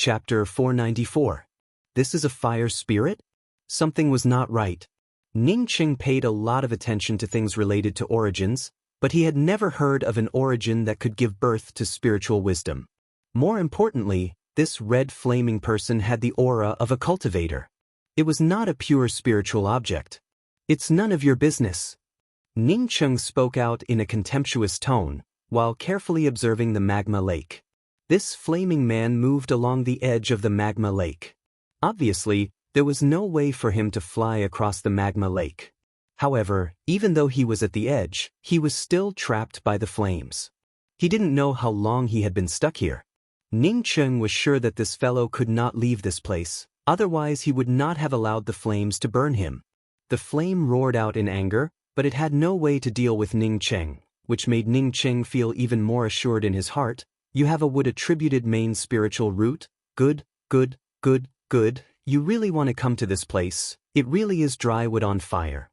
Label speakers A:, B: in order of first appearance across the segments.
A: Chapter 494. This is a fire spirit? Something was not right. Ning Qing paid a lot of attention to things related to origins, but he had never heard of an origin that could give birth to spiritual wisdom. More importantly, this red flaming person had the aura of a cultivator. It was not a pure spiritual object. It's none of your business. Ning Qing spoke out in a contemptuous tone, while carefully observing the magma lake. This flaming man moved along the edge of the magma lake. Obviously, there was no way for him to fly across the magma lake. However, even though he was at the edge, he was still trapped by the flames. He didn't know how long he had been stuck here. Ning Qing was sure that this fellow could not leave this place, otherwise he would not have allowed the flames to burn him. The flame roared out in anger, but it had no way to deal with Ning Qing, which made Ning Qing feel even more assured in his heart. You have a wood-attributed main spiritual root? Good, good, good, good. You really want to come to this place. It really is dry wood on fire.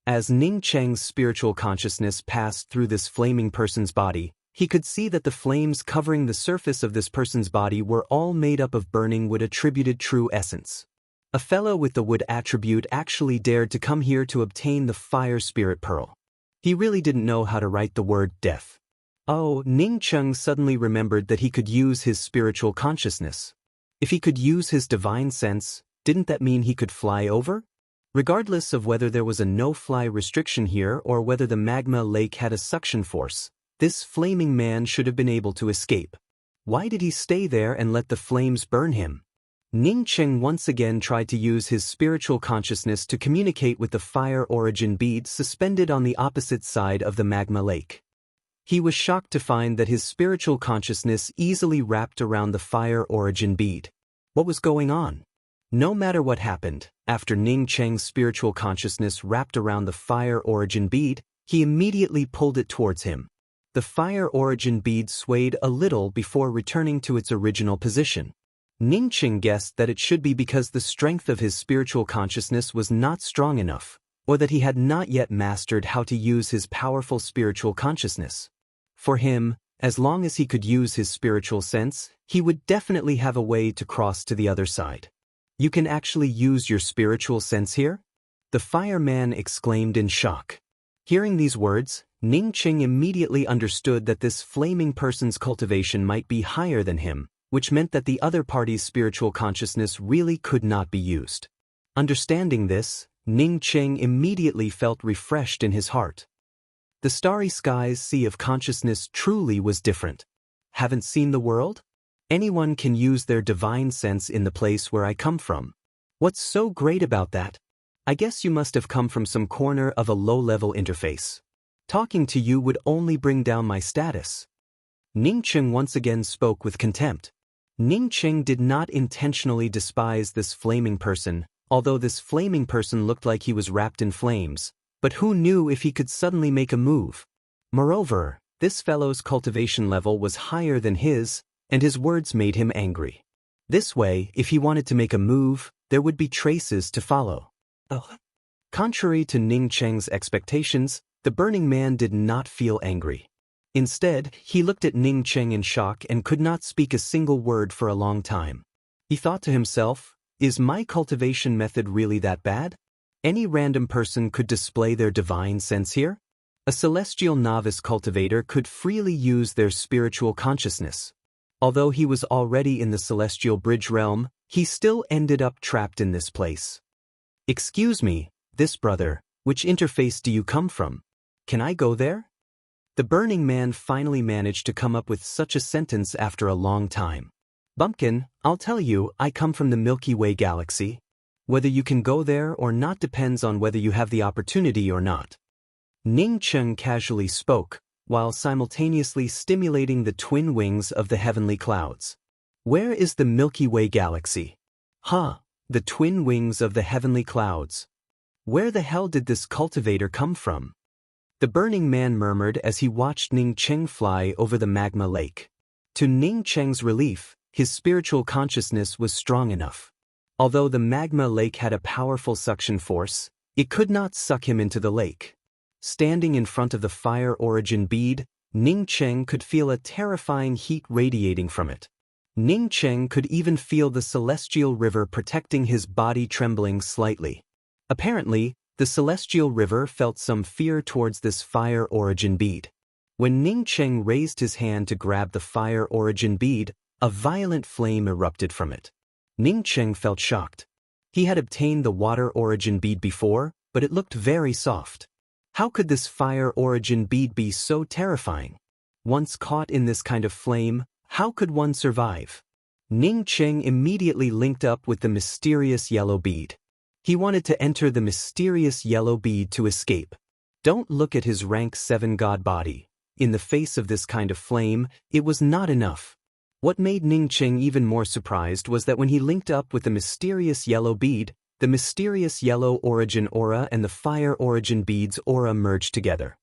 A: As Ning Qing's spiritual consciousness passed through this flaming person's body, he could see that the flames covering the surface of this person's body were all made up of burning wood-attributed true essence. A fellow with the wood attribute actually dared to come here to obtain the fire spirit pearl. He really didn't know how to write the word death. Oh, Ning Qing suddenly remembered that he could use his spiritual consciousness. If he could use his divine sense, didn't that mean he could fly over? Regardless of whether there was a no-fly restriction here or whether the magma lake had a suction force, this flaming man should have been able to escape. Why did he stay there and let the flames burn him? Ning Qing once again tried to use his spiritual consciousness to communicate with the fire origin bead suspended on the opposite side of the magma lake. He was shocked to find that his spiritual consciousness easily wrapped around the fire origin bead. What was going on? No matter what happened, after Ning Qing's spiritual consciousness wrapped around the fire origin bead, he immediately pulled it towards him. The fire origin bead swayed a little before returning to its original position. Ning Qing guessed that it should be because the strength of his spiritual consciousness was not strong enough, or that he had not yet mastered how to use his powerful spiritual consciousness. For him, as long as he could use his spiritual sense, he would definitely have a way to cross to the other side. You can actually use your spiritual sense here? The fireman exclaimed in shock. Hearing these words, Ning Qing immediately understood that this flaming person's cultivation might be higher than him, which meant that the other party's spiritual consciousness really could not be used. Understanding this, Ning Qing immediately felt refreshed in his heart. The starry sky's sea of consciousness truly was different. Haven't seen the world? Anyone can use their divine sense in the place where I come from. What's so great about that? I guess you must have come from some corner of a low-level interface. Talking to you would only bring down my status. Ning Qing once again spoke with contempt. Ning Qing did not intentionally despise this flaming person, although this flaming person looked like he was wrapped in flames. But who knew if he could suddenly make a move? Moreover, this fellow's cultivation level was higher than his, and his words made him angry. This way, if he wanted to make a move, there would be traces to follow. Contrary to Ning Qing's expectations, the burning man did not feel angry. Instead, he looked at Ning Qing in shock and could not speak a single word for a long time. He thought to himself, is my cultivation method really that bad? Any random person could display their divine sense here? A celestial novice cultivator could freely use their spiritual consciousness. Although he was already in the celestial bridge realm, he still ended up trapped in this place. Excuse me, this brother, which interface do you come from? Can I go there? The burning man finally managed to come up with such a sentence after a long time. Bumpkin, I'll tell you, I come from the Milky Way galaxy. Whether you can go there or not depends on whether you have the opportunity or not. Ning Qing casually spoke, while simultaneously stimulating the twin wings of the heavenly clouds. Where is the Milky Way galaxy? The twin wings of the heavenly clouds. Where the hell did this cultivator come from? The burning man murmured as he watched Ning Qing fly over the magma lake. To Ning Qing's relief, his spiritual consciousness was strong enough. Although the magma lake had a powerful suction force, it could not suck him into the lake. Standing in front of the fire origin bead, Ning Qing could feel a terrifying heat radiating from it. Ning Cheng could even feel the celestial river protecting his body trembling slightly. Apparently, the celestial river felt some fear towards this fire origin bead. When Ning Cheng raised his hand to grab the fire origin bead, a violent flame erupted from it. Ning Cheng felt shocked. He had obtained the water origin bead before, but it looked very soft. How could this fire origin bead be so terrifying? Once caught in this kind of flame, how could one survive? Ning Cheng immediately linked up with the mysterious yellow bead. He wanted to enter the mysterious yellow bead to escape. Don't look at his rank 7 god body. In the face of this kind of flame, it was not enough. What made Ning Cheng even more surprised was that when he linked up with the mysterious yellow bead, the mysterious yellow origin aura and the fire origin bead's aura merged together.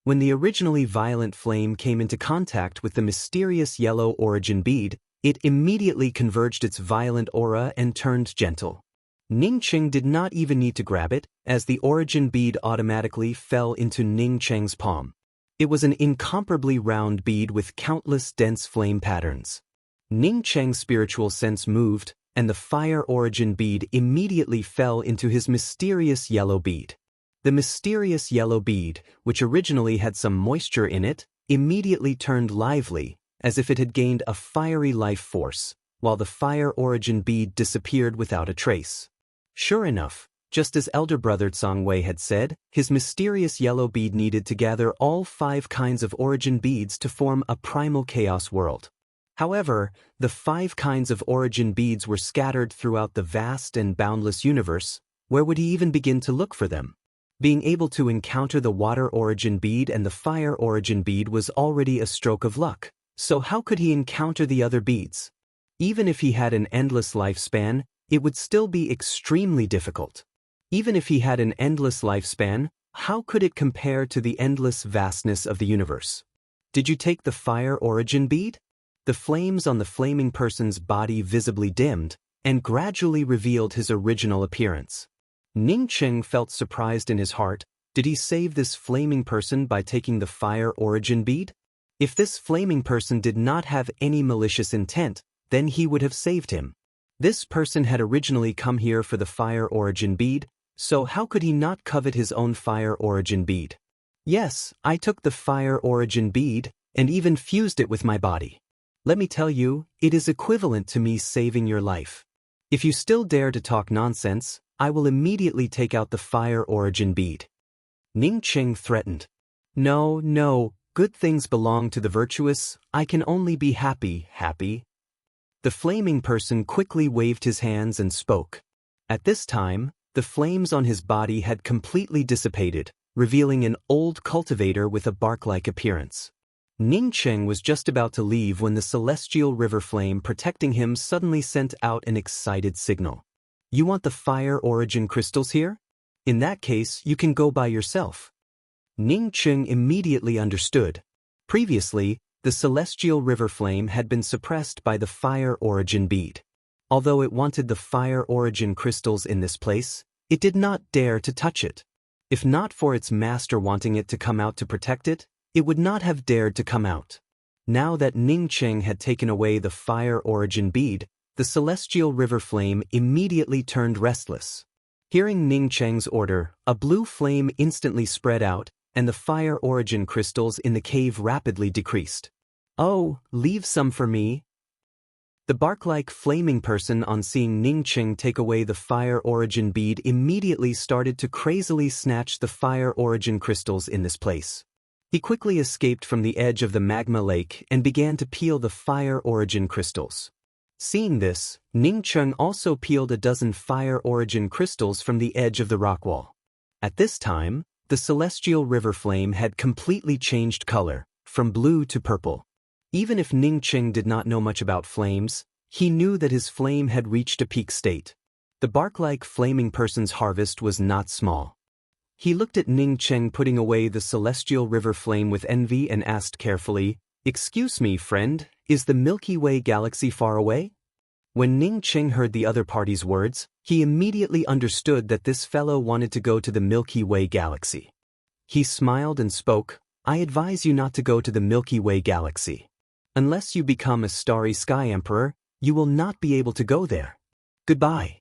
A: When the originally violent flame came into contact with the mysterious yellow origin bead, it immediately converged its violent aura and turned gentle. Ning Cheng did not even need to grab it, as the origin bead automatically fell into Ning Cheng's palm. It was an incomparably round bead with countless dense flame patterns. Ning Cheng's spiritual sense moved, and the fire origin bead immediately fell into his mysterious yellow bead. The mysterious yellow bead, which originally had some moisture in it, immediately turned lively, as if it had gained a fiery life force, while the fire origin bead disappeared without a trace. Sure enough, just as elder brother Tsang-Wei had said, his mysterious yellow bead needed to gather all 5 kinds of origin beads to form a primal chaos world. However, the 5 kinds of origin beads were scattered throughout the vast and boundless universe. Where would he even begin to look for them? Being able to encounter the water origin bead and the fire origin bead was already a stroke of luck, so how could he encounter the other beads? Even if he had an endless lifespan, it would still be extremely difficult. Even if he had an endless lifespan, how could it compare to the endless vastness of the universe? Did you take the fire origin bead? The flames on the flaming person's body visibly dimmed, and gradually revealed his original appearance. Ning Cheng felt surprised in his heart. Did he save this flaming person by taking the fire origin bead? If this flaming person did not have any malicious intent, then he would have saved him. This person had originally come here for the fire origin bead, so how could he not covet his own fire origin bead? Yes, I took the fire origin bead, and even fused it with my body. Let me tell you, it is equivalent to me saving your life. If you still dare to talk nonsense, I will immediately take out the fire origin bead. Ning Cheng threatened. No, good things belong to the virtuous. I can only be happy. The flaming person quickly waved his hands and spoke. At this time, the flames on his body had completely dissipated, revealing an old cultivator with a bark-like appearance. Ning Cheng was just about to leave when the celestial river flame protecting him suddenly sent out an excited signal. You want the fire origin crystals here? In that case, you can go by yourself. Ning Cheng immediately understood. Previously, the celestial river flame had been suppressed by the fire origin bead. Although it wanted the fire origin crystals in this place, it did not dare to touch it. If not for its master wanting it to come out to protect it, it would not have dared to come out. Now that Ning Cheng had taken away the fire origin bead, the celestial river flame immediately turned restless. Hearing Ning Cheng's order, a blue flame instantly spread out, and the fire origin crystals in the cave rapidly decreased. Oh, leave some for me. The bark-like flaming person on seeing Ning Cheng take away the fire origin bead immediately started to crazily snatch the fire origin crystals in this place. He quickly escaped from the edge of the magma lake and began to peel the fire origin crystals. Seeing this, Ning Cheng also peeled a dozen fire origin crystals from the edge of the rock wall. At this time, the celestial river flame had completely changed color, from blue to purple. Even if Ning Cheng did not know much about flames, he knew that his flame had reached a peak state. The bark-like flaming person's harvest was not small. He looked at Ning Cheng putting away the celestial river flame with envy and asked carefully, "Excuse me, friend, is the Milky Way galaxy far away?" When Ning Cheng heard the other party's words, he immediately understood that this fellow wanted to go to the Milky Way galaxy. He smiled and spoke, "I advise you not to go to the Milky Way galaxy." Unless you become a starry sky emperor, you will not be able to go there. Goodbye.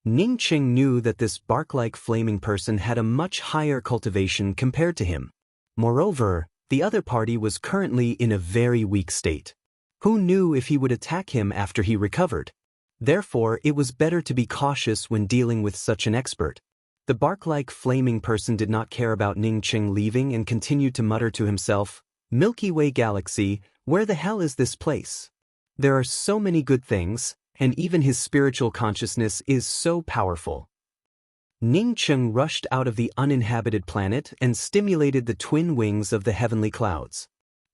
A: Ning Qing knew that this bark-like flaming person had a much higher cultivation compared to him. Moreover, the other party was currently in a very weak state. Who knew if he would attack him after he recovered? Therefore, it was better to be cautious when dealing with such an expert. The bark-like flaming person did not care about Ning Qing leaving and continued to mutter to himself, "Milky Way Galaxy, where the hell is this place? There are so many good things, and even his spiritual consciousness is so powerful." Ning Qing rushed out of the uninhabited planet and stimulated the twin wings of the heavenly clouds.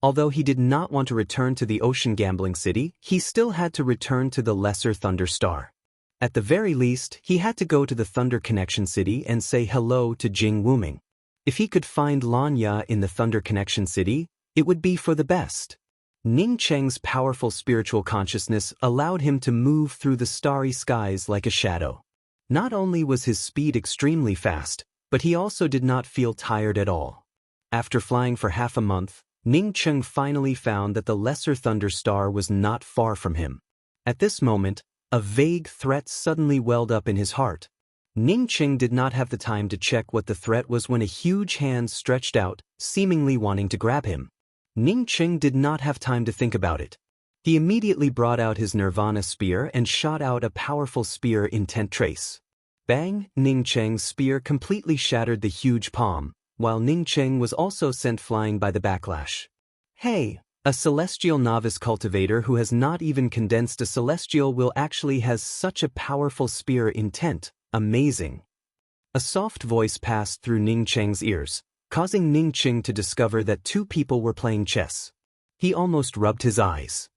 A: Although he did not want to return to the ocean gambling city, he still had to return to the lesser Thunder Star. At the very least, he had to go to the Thunder Connection City and say hello to Jing Wuming. If he could find Lanya in the Thunder Connection City, it would be for the best. Ning Cheng's powerful spiritual consciousness allowed him to move through the starry skies like a shadow. Not only was his speed extremely fast, but he also did not feel tired at all. After flying for half a month, Ning Cheng finally found that the lesser Thunder Star was not far from him. At this moment, a vague threat suddenly welled up in his heart. Ning Cheng did not have the time to check what the threat was when a huge hand stretched out, seemingly wanting to grab him. Ning Cheng did not have time to think about it. He immediately brought out his Nirvana spear and shot out a powerful spear intent trace. Bang! Ning Cheng's spear completely shattered the huge palm, while Ning Cheng was also sent flying by the backlash. Hey! A celestial novice cultivator who has not even condensed a celestial will actually has such a powerful spear intent. Amazing. A soft voice passed through Ning Cheng's ears, causing Ning Cheng to discover that two people were playing chess. He almost rubbed his eyes.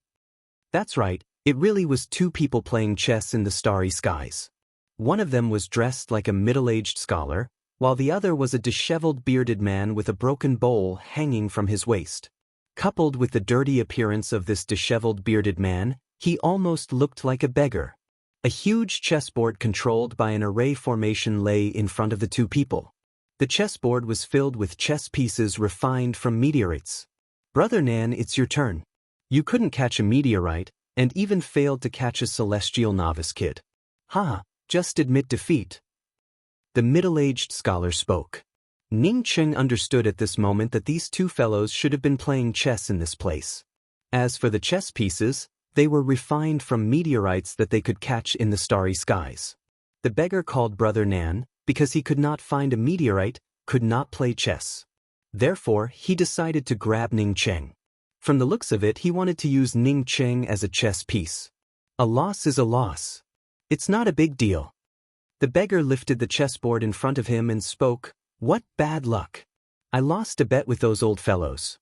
A: That's right, it really was two people playing chess in the starry skies. One of them was dressed like a middle-aged scholar, while the other was a disheveled bearded man with a broken bowl hanging from his waist. Coupled with the dirty appearance of this disheveled bearded man, he almost looked like a beggar. A huge chessboard controlled by an array formation lay in front of the two people. The chessboard was filled with chess pieces refined from meteorites. Brother Nan, it's your turn. You couldn't catch a meteorite, and even failed to catch a celestial novice kid. Just admit defeat. The middle-aged scholar spoke. Ning Cheng understood at this moment that these two fellows should have been playing chess in this place. As for the chess pieces, they were refined from meteorites that they could catch in the starry skies. The beggar called Brother Nan, because he could not find a meteorite, could not play chess. Therefore, he decided to grab Ning Cheng. From the looks of it, he wanted to use Ning Cheng as a chess piece. A loss is a loss. It's not a big deal. The beggar lifted the chessboard in front of him and spoke, "What bad luck. I lost a bet with those old fellows.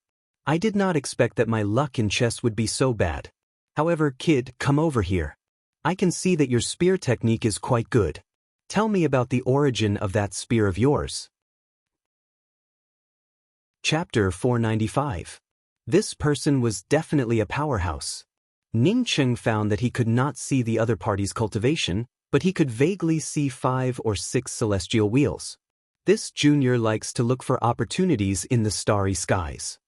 A: I did not expect that my luck in chess would be so bad. However, kid, come over here. I can see that your spear technique is quite good. Tell me about the origin of that spear of yours." Chapter 495. This person was definitely a powerhouse. Ning Cheng found that he could not see the other party's cultivation, but he could vaguely see 5 or 6 celestial wheels. This junior likes to look for opportunities in the starry skies.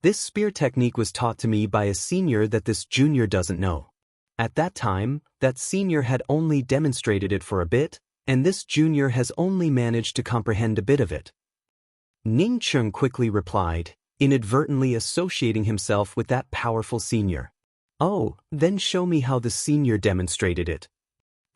A: This spear technique was taught to me by a senior that this junior doesn't know. At that time, that senior had only demonstrated it for a bit, and this junior has only managed to comprehend a bit of it. Ning Cheng quickly replied, inadvertently associating himself with that powerful senior. "Oh, then show me how the senior demonstrated it."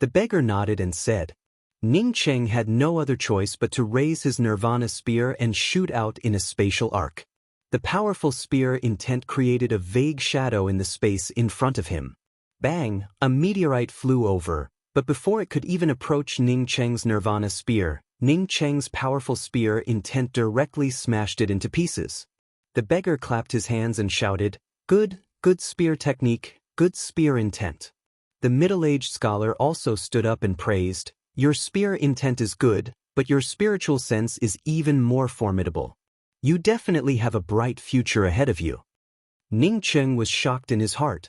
A: The beggar nodded and said. Ning Cheng had no other choice but to raise his Nirvana spear and shoot out in a spatial arc. The powerful spear intent created a vague shadow in the space in front of him. Bang! A meteorite flew over, but before it could even approach Ning Cheng's Nirvana spear, Ning Cheng's powerful spear intent directly smashed it into pieces. The beggar clapped his hands and shouted, Good spear technique, good spear intent." The middle-aged scholar also stood up and praised, "Your spear intent is good, but your spiritual sense is even more formidable. You definitely have a bright future ahead of you." Ning Cheng was shocked in his heart.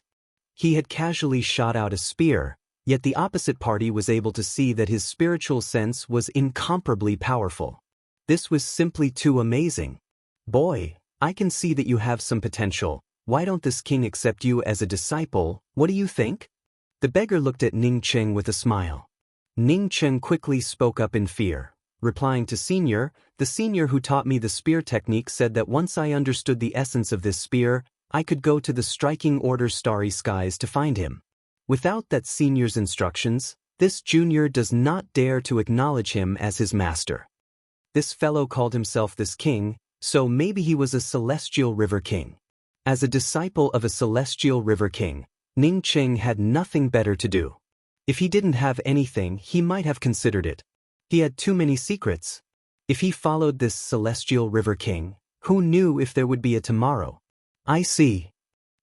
A: He had casually shot out a spear, yet the opposite party was able to see that his spiritual sense was incomparably powerful. This was simply too amazing. "Boy, I can see that you have some potential, Why don't this king accept you as a disciple? What do you think? The beggar looked at Ning Cheng with a smile. Ning Cheng quickly spoke up in fear, replying to Senior, the senior who taught me the spear technique said that once I understood the essence of this spear, I could go to the striking order Starry Skies to find him. Without that senior's instructions, this junior does not dare to acknowledge him as his master. This fellow called himself this king, so maybe he was a celestial river king. As a disciple of a celestial river king, Ning Cheng had nothing better to do. If he didn't have anything, he might have considered it. He had too many secrets. If he followed this celestial river king, who knew if there would be a tomorrow? I see.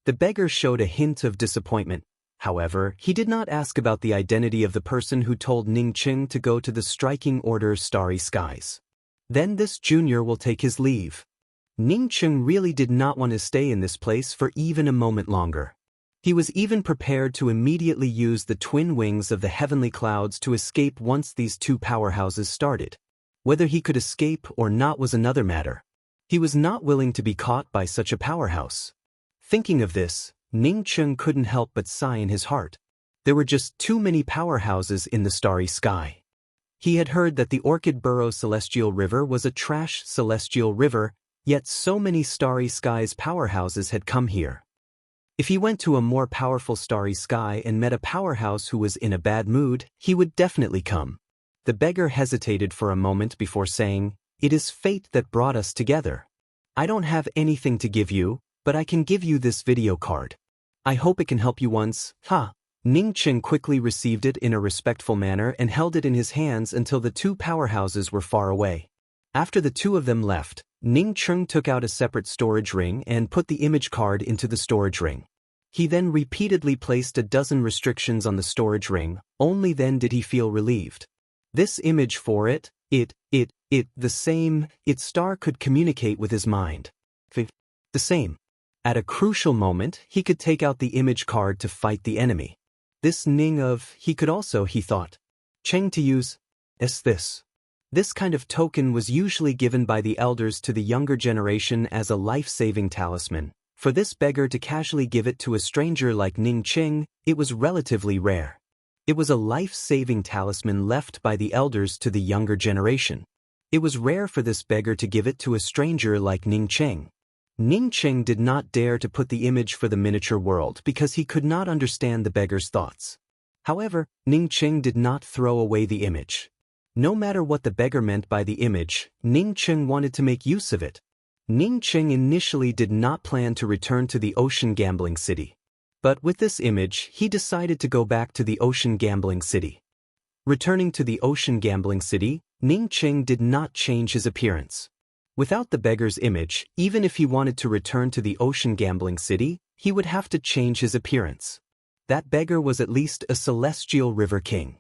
A: The beggar showed a hint of disappointment. However, he did not ask about the identity of the person who told Ning Cheng to go to the striking order Starry Skies. Then this junior will take his leave. Ning Cheng really did not want to stay in this place for even a moment longer. He was even prepared to immediately use the twin wings of the heavenly clouds to escape once these two powerhouses started. Whether he could escape or not was another matter. He was not willing to be caught by such a powerhouse. Thinking of this, Ning Cheng couldn't help but sigh in his heart. There were just too many powerhouses in the starry sky. He had heard that the Orchid Burrow Celestial River was a trash celestial river, yet so many starry skies powerhouses had come here. If he went to a more powerful starry sky and met a powerhouse who was in a bad mood, he would definitely come. The beggar hesitated for a moment before saying, "It is fate that brought us together. I don't have anything to give you, but I can give you this video card. I hope it can help you once." Ning Cheng quickly received it in a respectful manner and held it in his hands until the two powerhouses were far away. After the two of them left, Ning Cheng took out a separate storage ring and put the image card into the storage ring. He then repeatedly placed a dozen restrictions on the storage ring, only then did he feel relieved. This image for the same, its star could communicate with his mind. The same. At a crucial moment, he could take out the image card to fight the enemy. This Ning of, he could also, he thought. Cheng to use this. This kind of token was usually given by the elders to the younger generation as a life-saving talisman. For this beggar to casually give it to a stranger like Ning Cheng, it was relatively rare. It was a life-saving talisman left by the elders to the younger generation. It was rare for this beggar to give it to a stranger like Ning Cheng. Ning Cheng did not dare to put the image for the miniature world because he could not understand the beggar's thoughts. However, Ning Cheng did not throw away the image. No matter what the beggar meant by the image, Ning Cheng wanted to make use of it. Ning Cheng initially did not plan to return to the Ocean Gambling City. But with this image, he decided to go back to the Ocean Gambling City. Returning to the Ocean Gambling City, Ning Cheng did not change his appearance. Without the beggar's image, even if he wanted to return to the Ocean Gambling City, he would have to change his appearance. That beggar was at least a celestial river king.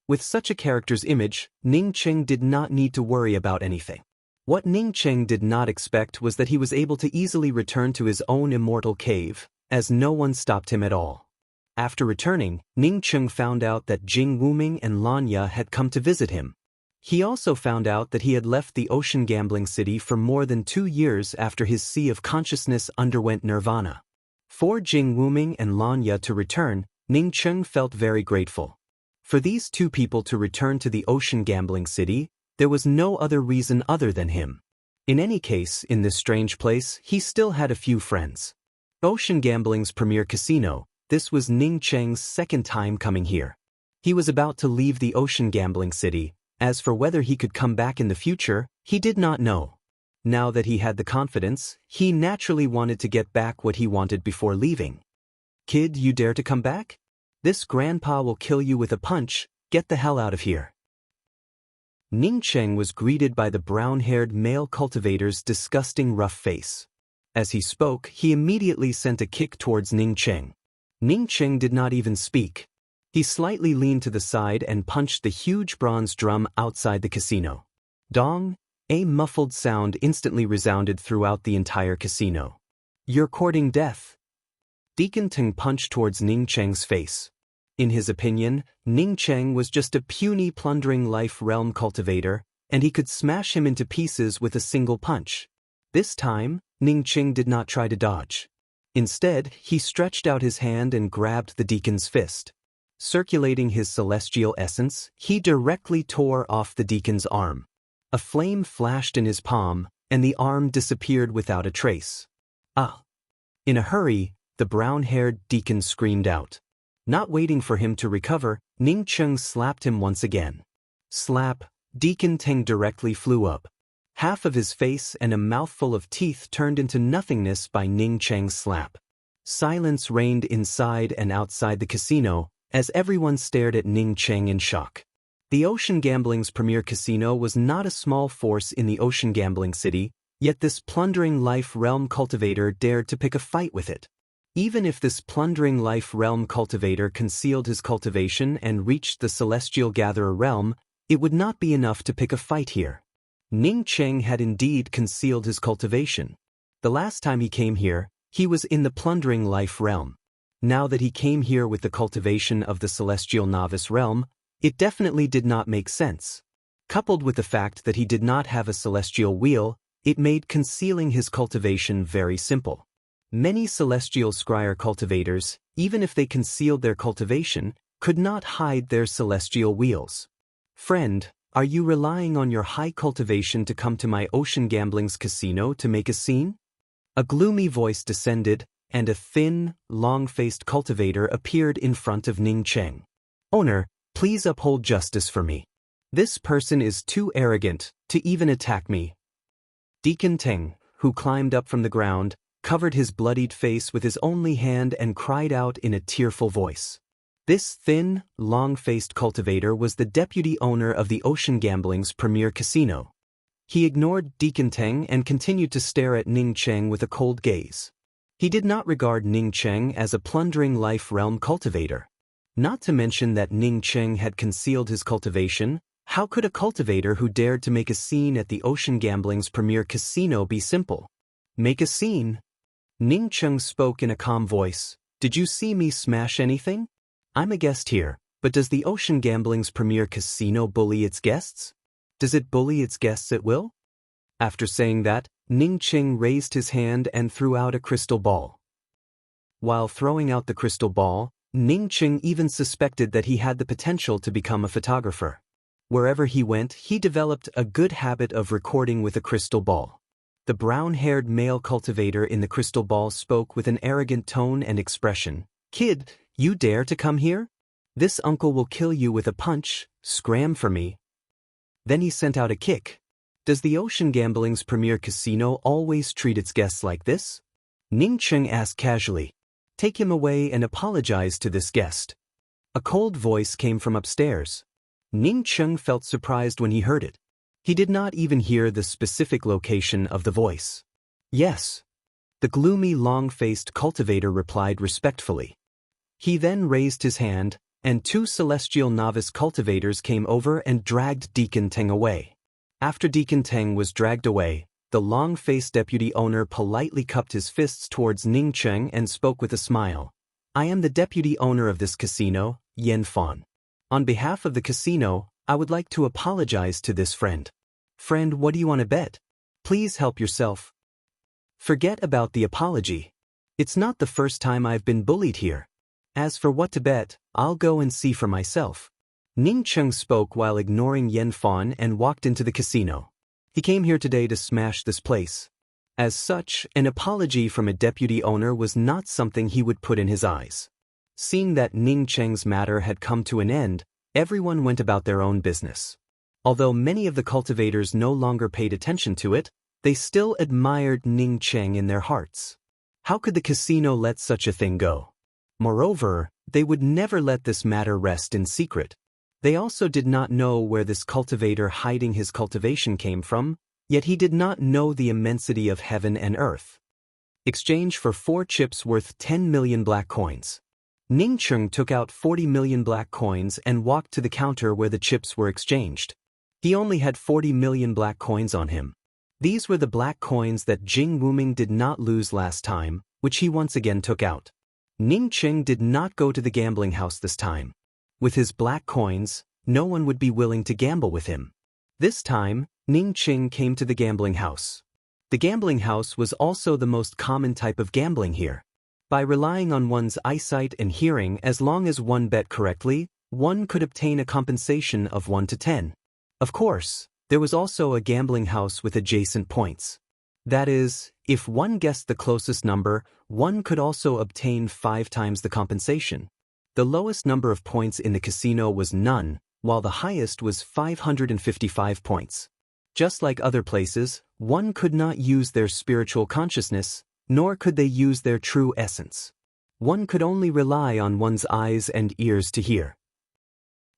A: With such a character's image, Ning Cheng did not need to worry about anything. What Ning Cheng did not expect was that he was able to easily return to his own immortal cave, as no one stopped him at all. After returning, Ning Cheng found out that Jing Wuming and Lanya had come to visit him. He also found out that he had left the Ocean Gambling City for more than 2 years after his Sea of Consciousness underwent nirvana. For Jing Wuming and Lanya to return, Ning Cheng felt very grateful. For these two people to return to the Ocean Gambling City, there was no other reason other than him. In any case, in this strange place, he still had a few friends. Ocean Gambling's premier casino, this was Ning Cheng's second time coming here. He was about to leave the Ocean Gambling City. As for whether he could come back in the future, he did not know. Now that he had the confidence, he naturally wanted to get back what he wanted before leaving. "Kid, you dare to come back? This grandpa will kill you with a punch. Get the hell out of here." Ning Cheng was greeted by the brown-haired male cultivator's disgusting rough face. As he spoke, he immediately sent a kick towards Ning Cheng. Ning Cheng did not even speak. He slightly leaned to the side and punched the huge bronze drum outside the casino. Dong! A muffled sound instantly resounded throughout the entire casino. "You're courting death." Deacon Teng punched towards Ning Cheng's face. In his opinion, Ning Cheng was just a puny plundering life realm cultivator, and he could smash him into pieces with a single punch. This time, Ning Cheng did not try to dodge. Instead, he stretched out his hand and grabbed the deacon's fist. Circulating his celestial essence, he directly tore off the deacon's arm. A flame flashed in his palm, and the arm disappeared without a trace. Ah! In a hurry, the brown-haired deacon screamed out. Not waiting for him to recover, Ning Cheng slapped him once again. Slap! Deacon Teng directly flew up. Half of his face and a mouthful of teeth turned into nothingness by Ning Cheng's slap. Silence reigned inside and outside the casino, as everyone stared at Ning Cheng in shock. The Ocean Gambling's premier casino was not a small force in the Ocean Gambling City, yet this plundering life realm cultivator dared to pick a fight with it. Even if this plundering life realm cultivator concealed his cultivation and reached the Celestial Gatherer realm, it would not be enough to pick a fight here. Ning Cheng had indeed concealed his cultivation. The last time he came here, he was in the plundering life realm. Now that he came here with the cultivation of the Celestial Novice realm, it definitely did not make sense. Coupled with the fact that he did not have a celestial wheel, it made concealing his cultivation very simple. Many celestial scryer cultivators, even if they concealed their cultivation, could not hide their celestial wheels. Friend, are you relying on your high cultivation to come to my Ocean Gambling's casino to make a scene? A gloomy voice descended, and a thin, long-faced cultivator appeared in front of Ning Cheng. Owner, please uphold justice for me. This person is too arrogant to even attack me. Deacon Teng, who climbed up from the ground, covered his bloodied face with his only hand and cried out in a tearful voice. This thin, long-faced cultivator was the deputy owner of the Ocean Gambling's premier casino. He ignored Deacon Teng and continued to stare at Ning Cheng with a cold gaze. He did not regard Ning Cheng as a plundering life realm cultivator. Not to mention that Ning Cheng had concealed his cultivation, how could a cultivator who dared to make a scene at the Ocean Gambling's premier casino be simple? Make a scene? Ning Cheng spoke in a calm voice. Did you see me smash anything? I'm a guest here, but does the Ocean Gambling's premier casino bully its guests? Does it bully its guests at will? After saying that, Ning Cheng raised his hand and threw out a crystal ball. While throwing out the crystal ball, Ning Cheng even suspected that he had the potential to become a photographer. Wherever he went, he developed a good habit of recording with a crystal ball. The brown-haired male cultivator in the crystal ball spoke with an arrogant tone and expression. Kid, you dare to come here? This uncle will kill you with a punch, scram for me. Then he sent out a kick. Does the Ocean Gambling's premier casino always treat its guests like this? Ning Cheng asked casually. Take him away and apologize to this guest. A cold voice came from upstairs. Ning Cheng felt surprised when he heard it. He did not even hear the specific location of the voice. Yes. The gloomy, long-faced cultivator replied respectfully. He then raised his hand, and two celestial novice cultivators came over and dragged Deacon Teng away. After Deacon Teng was dragged away, the long-faced deputy owner politely cupped his fists towards Ning Cheng and spoke with a smile. I am the deputy owner of this casino, Yen Fan. On behalf of the casino, I would like to apologize to this friend. Friend, what do you want to bet? Please help yourself. Forget about the apology. It's not the first time I've been bullied here. As for what to bet, I'll go and see for myself. Ning Cheng spoke while ignoring Yen Fan and walked into the casino. He came here today to smash this place. As such, an apology from a deputy owner was not something he would put in his eyes. Seeing that Ning Cheng's matter had come to an end, everyone went about their own business. Although many of the cultivators no longer paid attention to it, they still admired Ning Cheng in their hearts. How could the casino let such a thing go? Moreover, they would never let this matter rest in secret. They also did not know where this cultivator hiding his cultivation came from, yet he did not know the immensity of heaven and earth. Exchange for 4 chips worth 10 million black coins. Ning Cheng took out 40 million black coins and walked to the counter where the chips were exchanged. He only had 40 million black coins on him. These were the black coins that Jing Wuming did not lose last time, which he once again took out. Ning Cheng did not go to the gambling house this time. With his black coins, no one would be willing to gamble with him. This time, Ning Cheng came to the gambling house. The gambling house was also the most common type of gambling here. By relying on one's eyesight and hearing, as long as one bet correctly, one could obtain a compensation of 1 to 10. Of course, there was also a gambling house with adjacent points. That is, if one guessed the closest number, one could also obtain 5 times the compensation. The lowest number of points in the casino was none, while the highest was 555 points. Just like other places, one could not use their spiritual consciousness, nor could they use their true essence. One could only rely on one's eyes and ears to hear.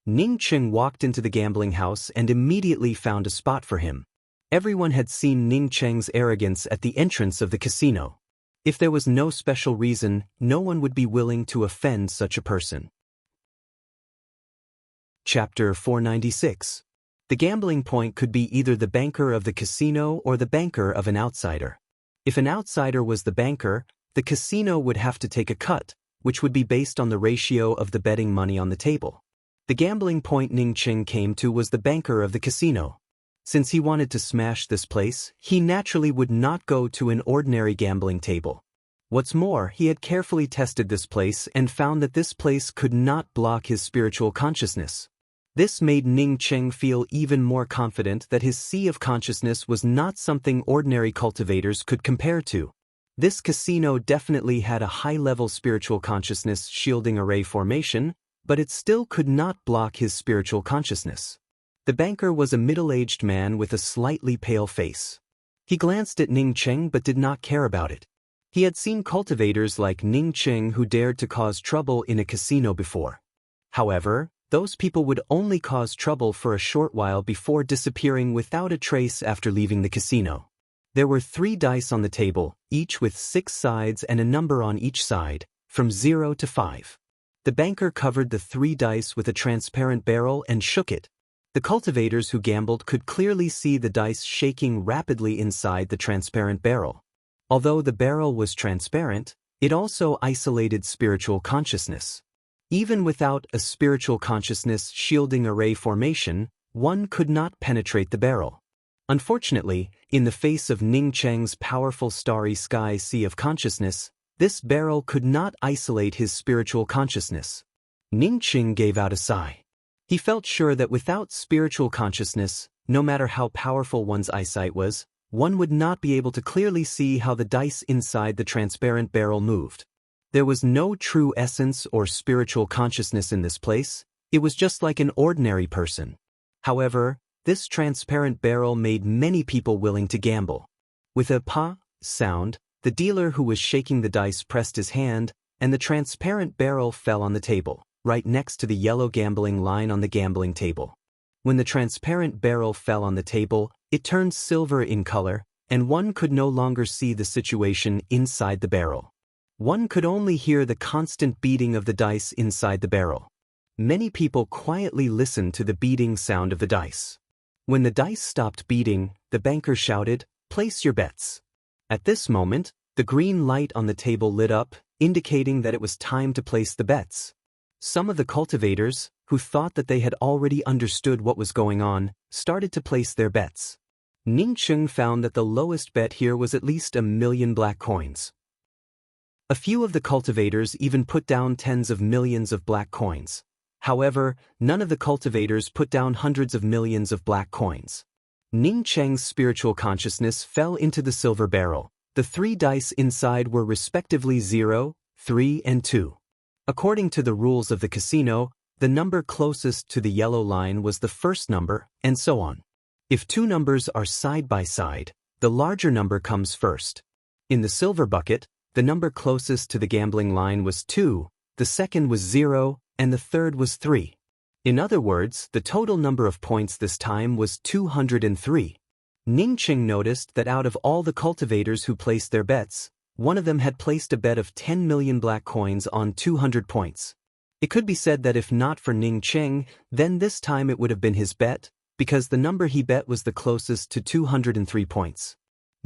A: Ning Cheng walked into the gambling house and immediately found a spot for him. Everyone had seen Ning Cheng's arrogance at the entrance of the casino. If there was no special reason, no one would be willing to offend such a person. Chapter 496. The gambling point could be either the banker of the casino or the banker of an outsider. If an outsider was the banker, the casino would have to take a cut, which would be based on the ratio of the betting money on the table. The gambling point Ning Cheng came to was the banker of the casino. Since he wanted to smash this place, he naturally would not go to an ordinary gambling table. What's more, he had carefully tested this place and found that this place could not block his spiritual consciousness. This made Ning Cheng feel even more confident that his sea of consciousness was not something ordinary cultivators could compare to. This casino definitely had a high-level spiritual consciousness shielding array formation, but it still could not block his spiritual consciousness. The banker was a middle-aged man with a slightly pale face. He glanced at Ning Cheng but did not care about it. He had seen cultivators like Ning Cheng who dared to cause trouble in a casino before. However, those people would only cause trouble for a short while before disappearing without a trace after leaving the casino. There were 3 dice on the table, each with 6 sides and a number on each side, from 0 to 5. The banker covered the 3 dice with a transparent barrel and shook it. The cultivators who gambled could clearly see the dice shaking rapidly inside the transparent barrel. Although the barrel was transparent, it also isolated spiritual consciousness. Even without a spiritual consciousness shielding array formation, one could not penetrate the barrel. Unfortunately, in the face of Ning Cheng's powerful starry sky sea of consciousness, this barrel could not isolate his spiritual consciousness. Ning Cheng gave out a sigh. He felt sure that without spiritual consciousness, no matter how powerful one's eyesight was, one would not be able to clearly see how the dice inside the transparent barrel moved. There was no true essence or spiritual consciousness in this place. It was just like an ordinary person. However, this transparent barrel made many people willing to gamble. With a pa sound, the dealer who was shaking the dice pressed his hand, and the transparent barrel fell on the table, right next to the yellow gambling line on the gambling table. When the transparent barrel fell on the table, it turned silver in color, and one could no longer see the situation inside the barrel. One could only hear the constant beating of the dice inside the barrel. Many people quietly listened to the beating sound of the dice. When the dice stopped beating, the banker shouted, "Place your bets." At this moment, the green light on the table lit up, indicating that it was time to place the bets. Some of the cultivators, who thought that they had already understood what was going on, started to place their bets. Ning Cheng found that the lowest bet here was at least 1,000,000 black coins. A few of the cultivators even put down tens of millions of black coins. However, none of the cultivators put down hundreds of millions of black coins. Ning Cheng's spiritual consciousness fell into the silver barrel. The 3 dice inside were respectively 0, 3, and 2. According to the rules of the casino, the number closest to the yellow line was the first number, and so on. If 2 numbers are side by side, the larger number comes first. In the silver bucket, the number closest to the gambling line was 2, the second was 0, and the third was 3. In other words, the total number of points this time was 203. Ning Cheng noticed that out of all the cultivators who placed their bets, one of them had placed a bet of 10 million black coins on 200 points. It could be said that if not for Ning Cheng, then this time it would have been his bet, because the number he bet was the closest to 203 points.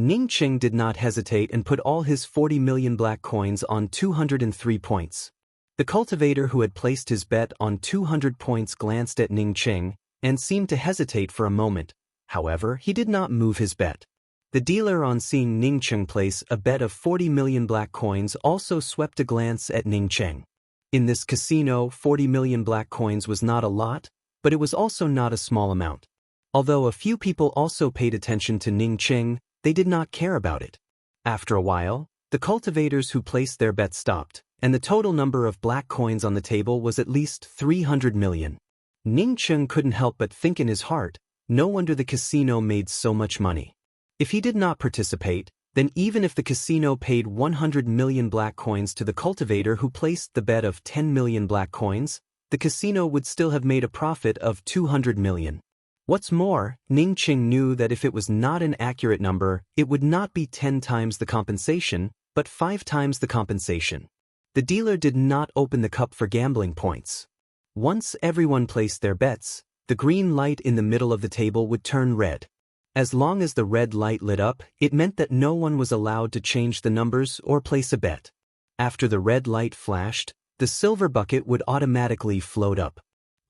A: Ning Cheng did not hesitate and put all his 40 million black coins on 203 points. The cultivator who had placed his bet on 200 points glanced at Ning Cheng and seemed to hesitate for a moment. However, he did not move his bet. The dealer, on seeing Ning Cheng place a bet of 40 million black coins, also swept a glance at Ning Cheng. In this casino, 40 million black coins was not a lot, but it was also not a small amount. Although a few people also paid attention to Ning Cheng, they did not care about it. After a while, the cultivators who placed their bet stopped, and the total number of black coins on the table was at least 300 million. Ning Cheng couldn't help but think in his heart, no wonder the casino made so much money. If he did not participate, then even if the casino paid 100 million black coins to the cultivator who placed the bet of 10 million black coins, the casino would still have made a profit of 200 million. What's more, Ning Cheng knew that if it was not an accurate number, it would not be 10 times the compensation, but 5 times the compensation. The dealer did not open the cup for gambling points. Once everyone placed their bets, the green light in the middle of the table would turn red. As long as the red light lit up, it meant that no one was allowed to change the numbers or place a bet. After the red light flashed, the silver bucket would automatically float up.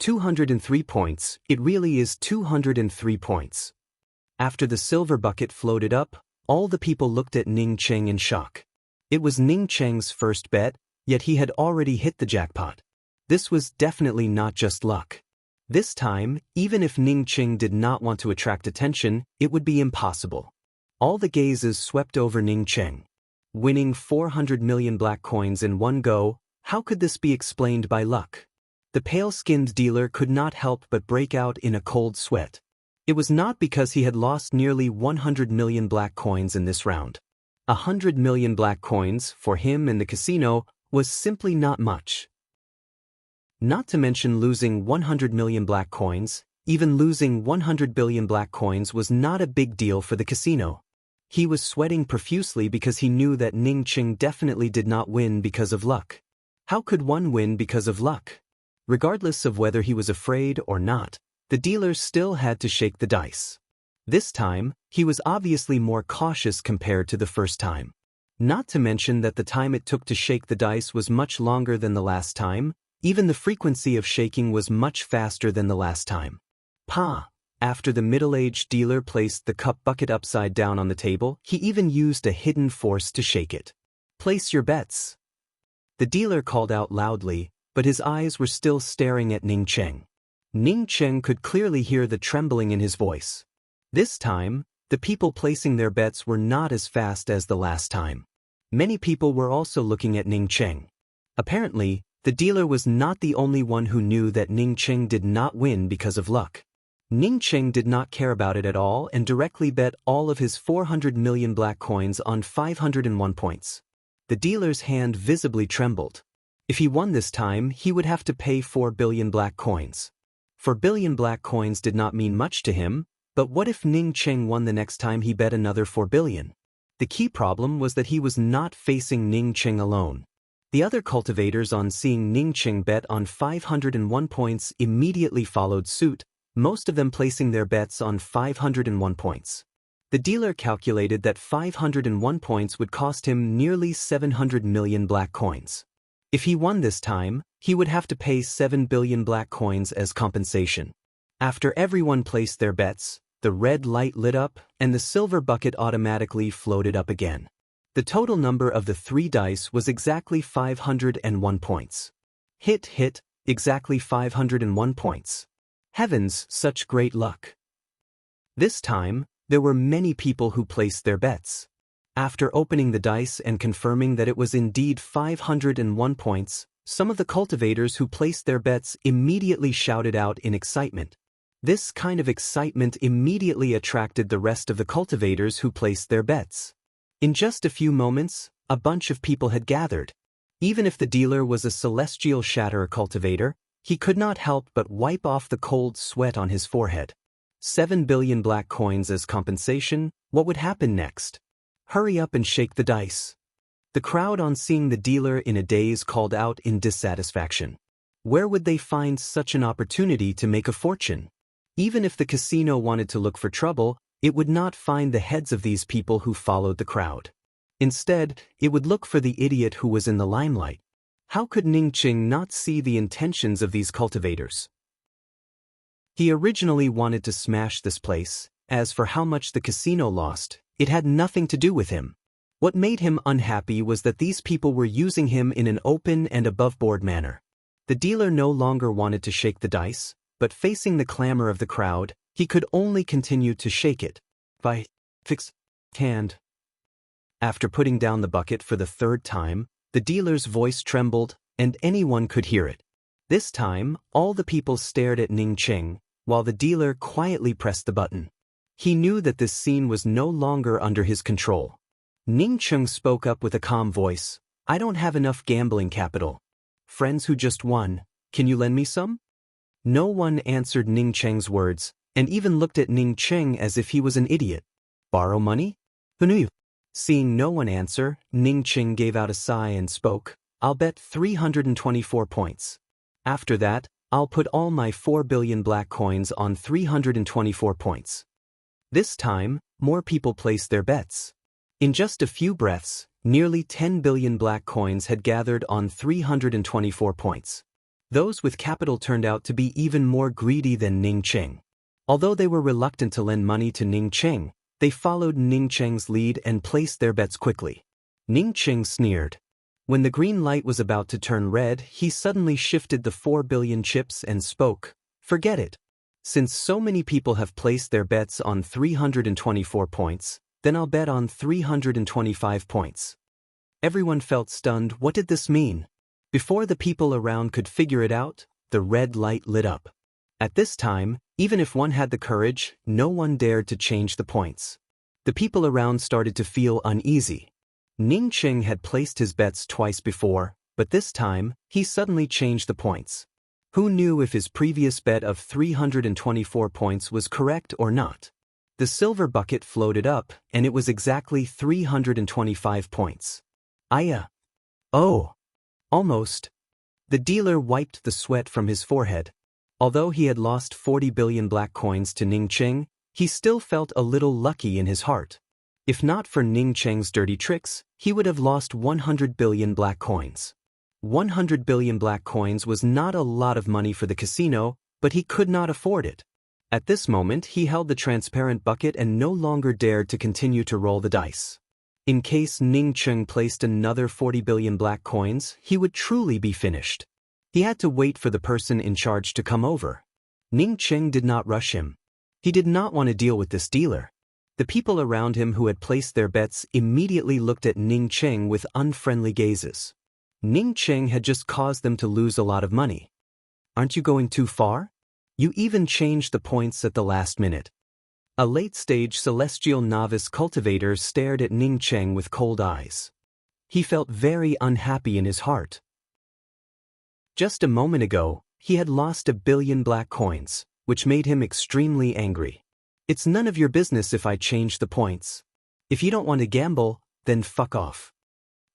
A: 203 points, it really is 203 points. After the silver bucket floated up, all the people looked at Ning Cheng in shock. It was Ning Cheng's first bet, yet he had already hit the jackpot. This was definitely not just luck. This time, even if Ning Cheng did not want to attract attention, it would be impossible. All the gazes swept over Ning Cheng. Winning 400 million black coins in one go, how could this be explained by luck? The pale-skinned dealer could not help but break out in a cold sweat. It was not because he had lost nearly 100 million black coins in this round. 100 million black coins, for him and the casino, was simply not much. Not to mention losing 100 million black coins, even losing 100 billion black coins was not a big deal for the casino. He was sweating profusely because he knew that Ning Cheng definitely did not win because of luck. How could one win because of luck? Regardless of whether he was afraid or not, the dealer still had to shake the dice. This time, he was obviously more cautious compared to the first time. Not to mention that the time it took to shake the dice was much longer than the last time. Even the frequency of shaking was much faster than the last time. After the middle-aged dealer placed the cup bucket upside down on the table, he even used a hidden force to shake it. Place your bets. The dealer called out loudly, but his eyes were still staring at Ning Cheng. Ning Cheng could clearly hear the trembling in his voice. This time, the people placing their bets were not as fast as the last time. Many people were also looking at Ning Cheng. Apparently, the dealer was not the only one who knew that Ning Cheng did not win because of luck. Ning Cheng did not care about it at all and directly bet all of his 400 million black coins on 501 points. The dealer's hand visibly trembled. If he won this time, he would have to pay 4 billion black coins. 4 billion black coins did not mean much to him, but what if Ning Cheng won the next time he bet another 4 billion? The key problem was that he was not facing Ning Cheng alone. The other cultivators, on seeing Ning Cheng bet on 501 points, immediately followed suit, most of them placing their bets on 501 points. The dealer calculated that 501 points would cost him nearly 700 million black coins. If he won this time, he would have to pay 7 billion black coins as compensation. After everyone placed their bets, the red light lit up and the silver bucket automatically floated up again. The total number of the 3 dice was exactly 501 points. Hit, exactly 501 points. Heavens, such great luck. This time, there were many people who placed their bets. After opening the dice and confirming that it was indeed 501 points, some of the cultivators who placed their bets immediately shouted out in excitement. This kind of excitement immediately attracted the rest of the cultivators who placed their bets. In just a few moments, a bunch of people had gathered. Even if the dealer was a celestial shatter cultivator, he could not help but wipe off the cold sweat on his forehead. 7 billion black coins as compensation, what would happen next? Hurry up and shake the dice. The crowd, on seeing the dealer in a daze, called out in dissatisfaction. Where would they find such an opportunity to make a fortune? Even if the casino wanted to look for trouble, it would not find the heads of these people who followed the crowd. Instead, it would look for the idiot who was in the limelight. How could Ning Cheng not see the intentions of these cultivators? He originally wanted to smash this place, As for how much the casino lost, it had nothing to do with him. What made him unhappy was that these people were using him in an open and above-board manner. The dealer no longer wanted to shake the dice, but facing the clamor of the crowd, he could only continue to shake it. By fix hand. After putting down the bucket for the third time, the dealer's voice trembled, and anyone could hear it. This time, all the people stared at Ning Cheng, while the dealer quietly pressed the button. He knew that this scene was no longer under his control. Ning Cheng spoke up with a calm voice, "I don't have enough gambling capital. Friends who just won, can you lend me some?" No one answered Ning Cheng's words, and even looked at Ning Cheng as if he was an idiot. Borrow money? Who knew you? Seeing no one answer, Ning Cheng gave out a sigh and spoke, "I'll bet 324 points. After that, I'll put all my 4 billion black coins on 324 points." This time, more people placed their bets. In just a few breaths, nearly 10 billion black coins had gathered on 324 points. Those with capital turned out to be even more greedy than Ning Cheng. Although they were reluctant to lend money to Ning Cheng, they followed Ning Cheng's lead and placed their bets quickly. Ning Cheng sneered. When the green light was about to turn red, he suddenly shifted the 4 billion chips and spoke, "Forget it. Since so many people have placed their bets on 324 points, then I'll bet on 325 points." Everyone felt stunned. What did this mean? Before the people around could figure it out, the red light lit up. At this time, even if one had the courage, no one dared to change the points. The people around started to feel uneasy. Ning Cheng had placed his bets twice before, but this time, he suddenly changed the points. Who knew if his previous bet of 324 points was correct or not? The silver bucket floated up, and it was exactly 325 points. Oh. Almost. The dealer wiped the sweat from his forehead. Although he had lost 40 billion black coins to Ning Cheng, he still felt a little lucky in his heart. If not for Ning Cheng's dirty tricks, he would have lost 100 billion black coins. 100 billion black coins was not a lot of money for the casino, but he could not afford it. At this moment, he held the transparent bucket and no longer dared to continue to roll the dice. In case Ning Cheng placed another 40 billion black coins, he would truly be finished. He had to wait for the person in charge to come over. Ning Cheng did not rush him. He did not want to deal with this dealer. The people around him who had placed their bets immediately looked at Ning Cheng with unfriendly gazes. Ning Cheng had just caused them to lose a lot of money. "Aren't you going too far? You even changed the points at the last minute." A late-stage celestial novice cultivator stared at Ning Cheng with cold eyes. He felt very unhappy in his heart. Just a moment ago, he had lost 1 billion black coins, which made him extremely angry. "It's none of your business if I change the points. If you don't want to gamble, then fuck off."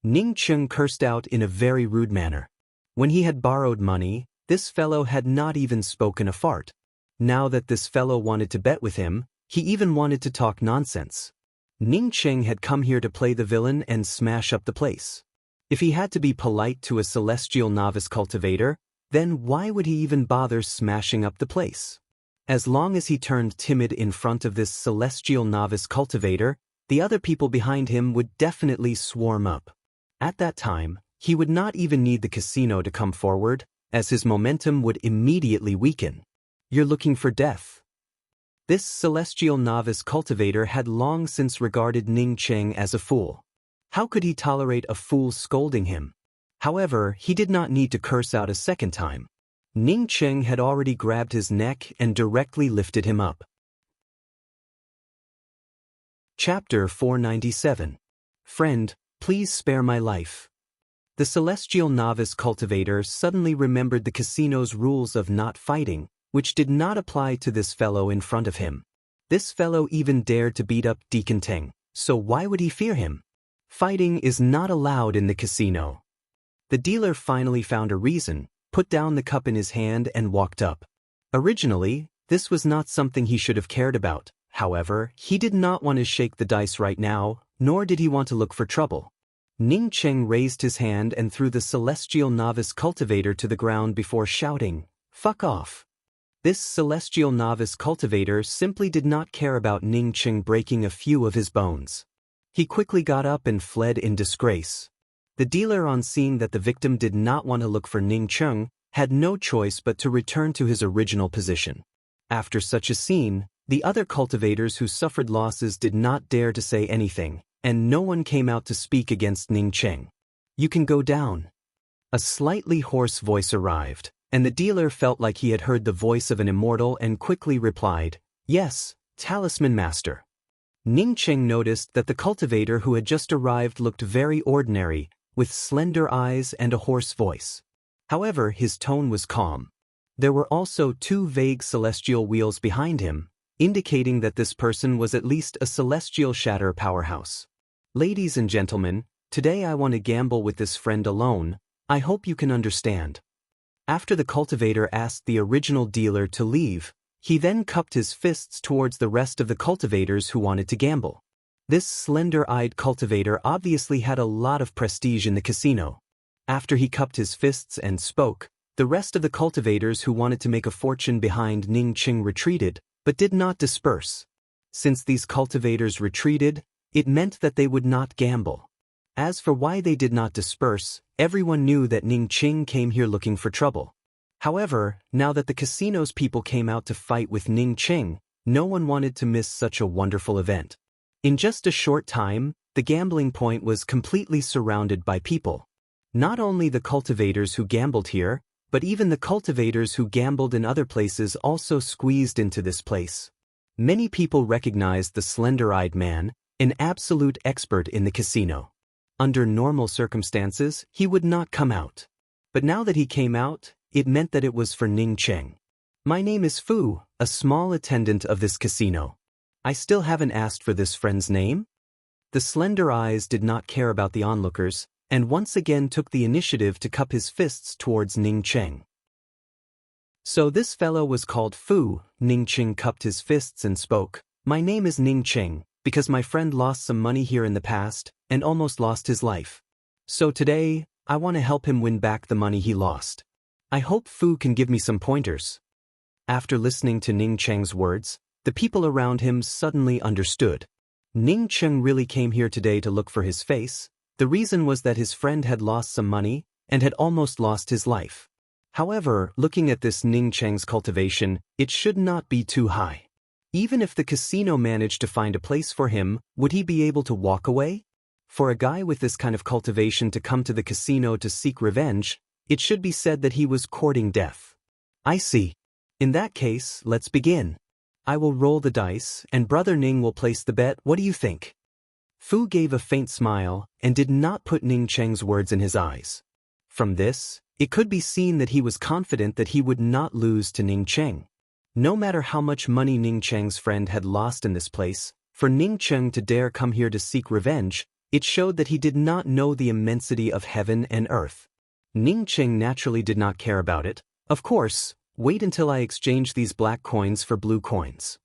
A: Ning Cheng cursed out in a very rude manner. When he had borrowed money, this fellow had not even spoken a fart. Now that this fellow wanted to bet with him, he even wanted to talk nonsense. Ning Cheng had come here to play the villain and smash up the place. If he had to be polite to a celestial novice cultivator, then why would he even bother smashing up the place? As long as he turned timid in front of this celestial novice cultivator, the other people behind him would definitely swarm up. At that time, he would not even need the casino to come forward, as his momentum would immediately weaken. "You're looking for death." This celestial novice cultivator had long since regarded Ning Cheng as a fool. How could he tolerate a fool scolding him? However, he did not need to curse out a second time. Ning Cheng had already grabbed his neck and directly lifted him up. Chapter 497. Friend, please spare my life. The celestial novice cultivator suddenly remembered the casino's rules of not fighting, which did not apply to this fellow in front of him. This fellow even dared to beat up Deacon Teng, so why would he fear him? Fighting is not allowed in the casino. The dealer finally found a reason, put down the cup in his hand and walked up. Originally, this was not something he should have cared about. However, he did not want to shake the dice right now, nor did he want to look for trouble. Ning Cheng raised his hand and threw the celestial novice cultivator to the ground before shouting, "Fuck off." This celestial novice cultivator simply did not care about Ning Cheng breaking a few of his bones. He quickly got up and fled in disgrace. The dealer, on seeing that the victim did not want to look for Ning Cheng, had no choice but to return to his original position. After such a scene, the other cultivators who suffered losses did not dare to say anything, and no one came out to speak against Ning Cheng. "You can go down." A slightly hoarse voice arrived, and the dealer felt like he had heard the voice of an immortal and quickly replied, "Yes, Talisman Master." Ning Cheng noticed that the cultivator who had just arrived looked very ordinary, with slender eyes and a hoarse voice. However, his tone was calm. There were also two vague celestial wheels behind him, indicating that this person was at least a celestial shatter powerhouse. "Ladies and gentlemen, today I want to gamble with this friend alone. I hope you can understand." After the cultivator asked the original dealer to leave, he then cupped his fists towards the rest of the cultivators who wanted to gamble. This slender-eyed cultivator obviously had a lot of prestige in the casino. After he cupped his fists and spoke, the rest of the cultivators who wanted to make a fortune behind Ning Cheng retreated, but did not disperse. Since these cultivators retreated, it meant that they would not gamble. As for why they did not disperse, everyone knew that Ning Cheng came here looking for trouble. However, now that the casino's people came out to fight with Ning Cheng, no one wanted to miss such a wonderful event. In just a short time, the gambling point was completely surrounded by people. Not only the cultivators who gambled here, but even the cultivators who gambled in other places also squeezed into this place. Many people recognized the slender-eyed man, an absolute expert in the casino. Under normal circumstances, he would not come out. But now that he came out, it meant that it was for Ning Cheng. "My name is Fu, a small attendant of this casino. I still haven't asked for this friend's name?" The slender eyes did not care about the onlookers, and once again took the initiative to cup his fists towards Ning Cheng. "So this fellow was called Fu." Ning Cheng cupped his fists and spoke. "My name is Ning Cheng, because my friend lost some money here in the past, and almost lost his life. So today, I want to help him win back the money he lost. I hope Fu can give me some pointers." After listening to Ning Cheng's words, the people around him suddenly understood. Ning Cheng really came here today to look for his face. The reason was that his friend had lost some money, and had almost lost his life. However, looking at this Ning Cheng's cultivation, it should not be too high. Even if the casino managed to find a place for him, would he be able to walk away? For a guy with this kind of cultivation to come to the casino to seek revenge, it should be said that he was courting death. "I see. In that case, let's begin. I will roll the dice, and Brother Ning will place the bet. What do you think?" Fu gave a faint smile, and did not put Ning Cheng's words in his eyes. From this, it could be seen that he was confident that he would not lose to Ning Cheng. No matter how much money Ning Cheng's friend had lost in this place, for Ning Cheng to dare come here to seek revenge, it showed that he did not know the immensity of heaven and earth. Ning Cheng naturally did not care about it. "Of course, wait until I exchange these black coins for blue coins."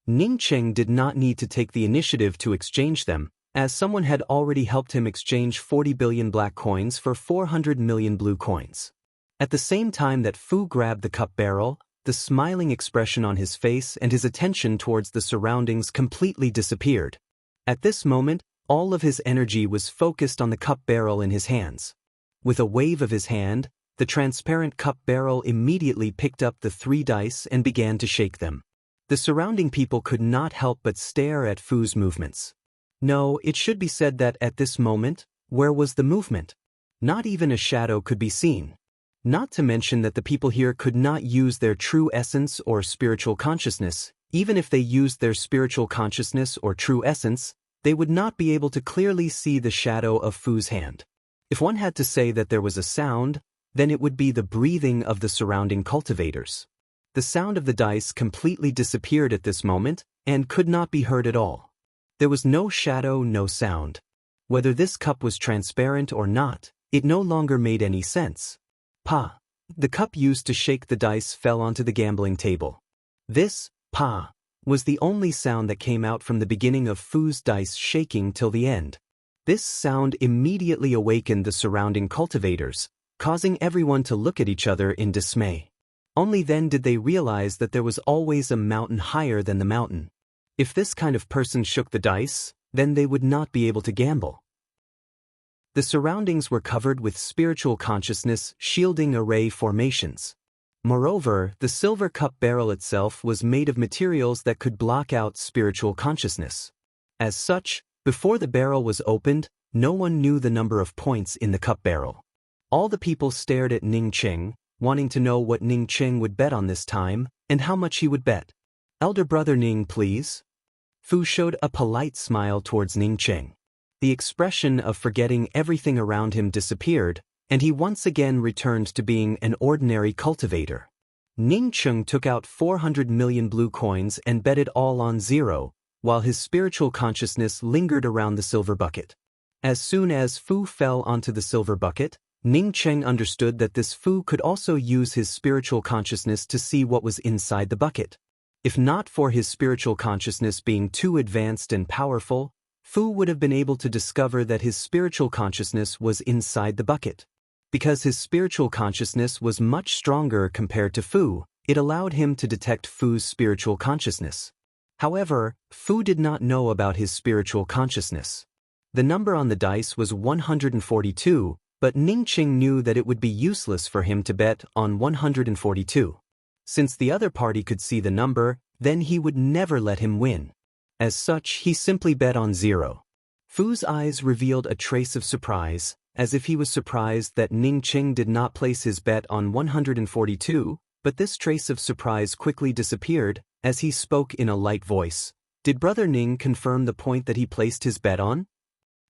A: Ning Cheng did not need to take the initiative to exchange them, as someone had already helped him exchange 40 billion black coins for 400 million blue coins. At the same time that Fu grabbed the cup barrel, the smiling expression on his face and his attention towards the surroundings completely disappeared. At this moment, all of his energy was focused on the cup barrel in his hands. With a wave of his hand, the transparent cup barrel immediately picked up the 3 dice and began to shake them. The surrounding people could not help but stare at Fu's movements. No, it should be said that at this moment, where was the movement? Not even a shadow could be seen. Not to mention that the people here could not use their true essence or spiritual consciousness. Even if they used their spiritual consciousness or true essence, they would not be able to clearly see the shadow of Fu's hand. If one had to say that there was a sound, then it would be the breathing of the surrounding cultivators. The sound of the dice completely disappeared at this moment, and could not be heard at all. There was no shadow, no sound. Whether this cup was transparent or not, it no longer made any sense. Pa. The cup used to shake the dice fell onto the gambling table. This, pa, was the only sound that came out from the beginning of Fu's dice shaking till the end. This sound immediately awakened the surrounding cultivators, causing everyone to look at each other in dismay. Only then did they realize that there was always a mountain higher than the mountain. If this kind of person shook the dice, then they would not be able to gamble. The surroundings were covered with spiritual consciousness shielding array formations. Moreover, the silver cup barrel itself was made of materials that could block out spiritual consciousness. As such, before the barrel was opened, no one knew the number of points in the cup barrel. All the people stared at Ning Qing, wanting to know what Ning Qing would bet on this time, and how much he would bet. "Elder brother Ning, please." Fu showed a polite smile towards Ning Qing. The expression of forgetting everything around him disappeared, and he once again returned to being an ordinary cultivator. Ning Qing took out 400 million blue coins and bet it all on zero, while his spiritual consciousness lingered around the silver bucket. As soon as Fu fell onto the silver bucket, Ning Qing understood that this Fu could also use his spiritual consciousness to see what was inside the bucket. If not for his spiritual consciousness being too advanced and powerful, Fu would have been able to discover that his spiritual consciousness was inside the bucket. Because his spiritual consciousness was much stronger compared to Fu, it allowed him to detect Fu's spiritual consciousness. However, Fu did not know about his spiritual consciousness. The number on the dice was 142, but Ning Qing knew that it would be useless for him to bet on 142. Since the other party could see the number, then he would never let him win. As such, he simply bet on zero. Fu's eyes revealed a trace of surprise, as if he was surprised that Ning Qing did not place his bet on 142, but this trace of surprise quickly disappeared, as he spoke in a light voice. "Did Brother Ning confirm the point that he placed his bet on?"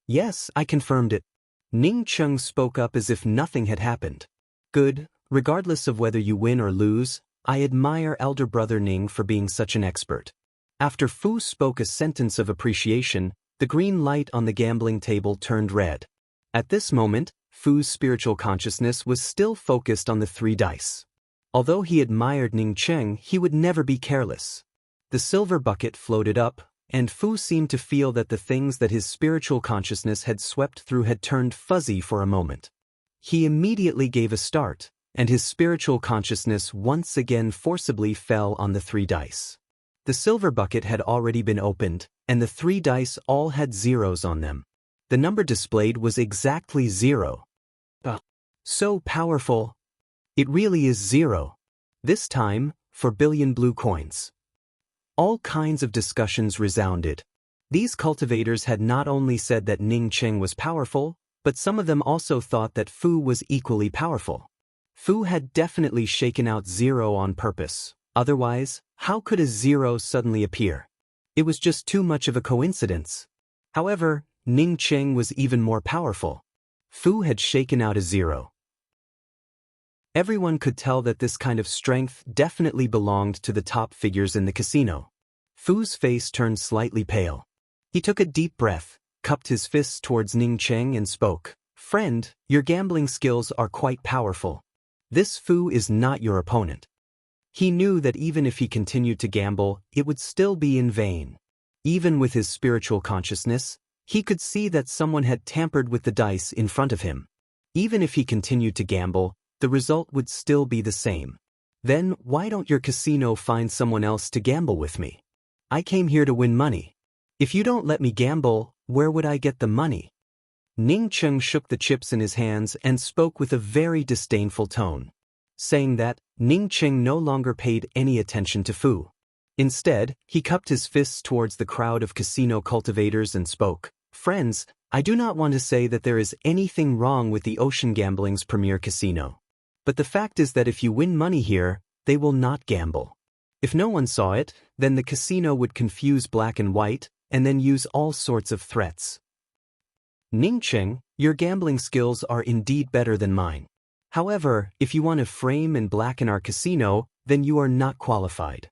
A: "Yes, I confirmed it." Ning Qing spoke up as if nothing had happened. "Good, regardless of whether you win or lose, I admire Elder Brother Ning for being such an expert." After Fu spoke a sentence of appreciation, the green light on the gambling table turned red. At this moment, Fu's spiritual consciousness was still focused on the 3 dice. Although he admired Ning Qing, he would never be careless. The silver bucket floated up, and Fu seemed to feel that the things that his spiritual consciousness had swept through had turned fuzzy for a moment. He immediately gave a start, and his spiritual consciousness once again forcibly fell on the 3 dice. The silver bucket had already been opened, and the 3 dice all had zeros on them. The number displayed was exactly 0. So powerful. It really is 0. This time, for billion blue coins. All kinds of discussions resounded. These cultivators had not only said that Ning Qing was powerful, but some of them also thought that Fu was equally powerful. Fu had definitely shaken out 0 on purpose. Otherwise, how could a 0 suddenly appear? It was just too much of a coincidence. However, Ning Qing was even more powerful. Fu had shaken out a 0. Everyone could tell that this kind of strength definitely belonged to the top figures in the casino. Fu's face turned slightly pale. He took a deep breath, cupped his fists towards Ning Qing and spoke. "Friend, your gambling skills are quite powerful. This Fu is not your opponent." He knew that even if he continued to gamble, it would still be in vain. Even with his spiritual consciousness, he could see that someone had tampered with the dice in front of him. Even if he continued to gamble, the result would still be the same. "Then why don't your casino find someone else to gamble with me? I came here to win money. If you don't let me gamble, where would I get the money?" Ning Qing shook the chips in his hands and spoke with a very disdainful tone. Saying that, Ning Qing no longer paid any attention to Fu. Instead, he cupped his fists towards the crowd of casino cultivators and spoke. "Friends, I do not want to say that there is anything wrong with the Ocean Gambling's premier casino. But the fact is that if you win money here, they will not gamble. If no one saw it, then the casino would confuse black and white, and then use all sorts of threats. Ning Qing, your gambling skills are indeed better than mine. However, if you want to frame and blacken our casino, then you are not qualified."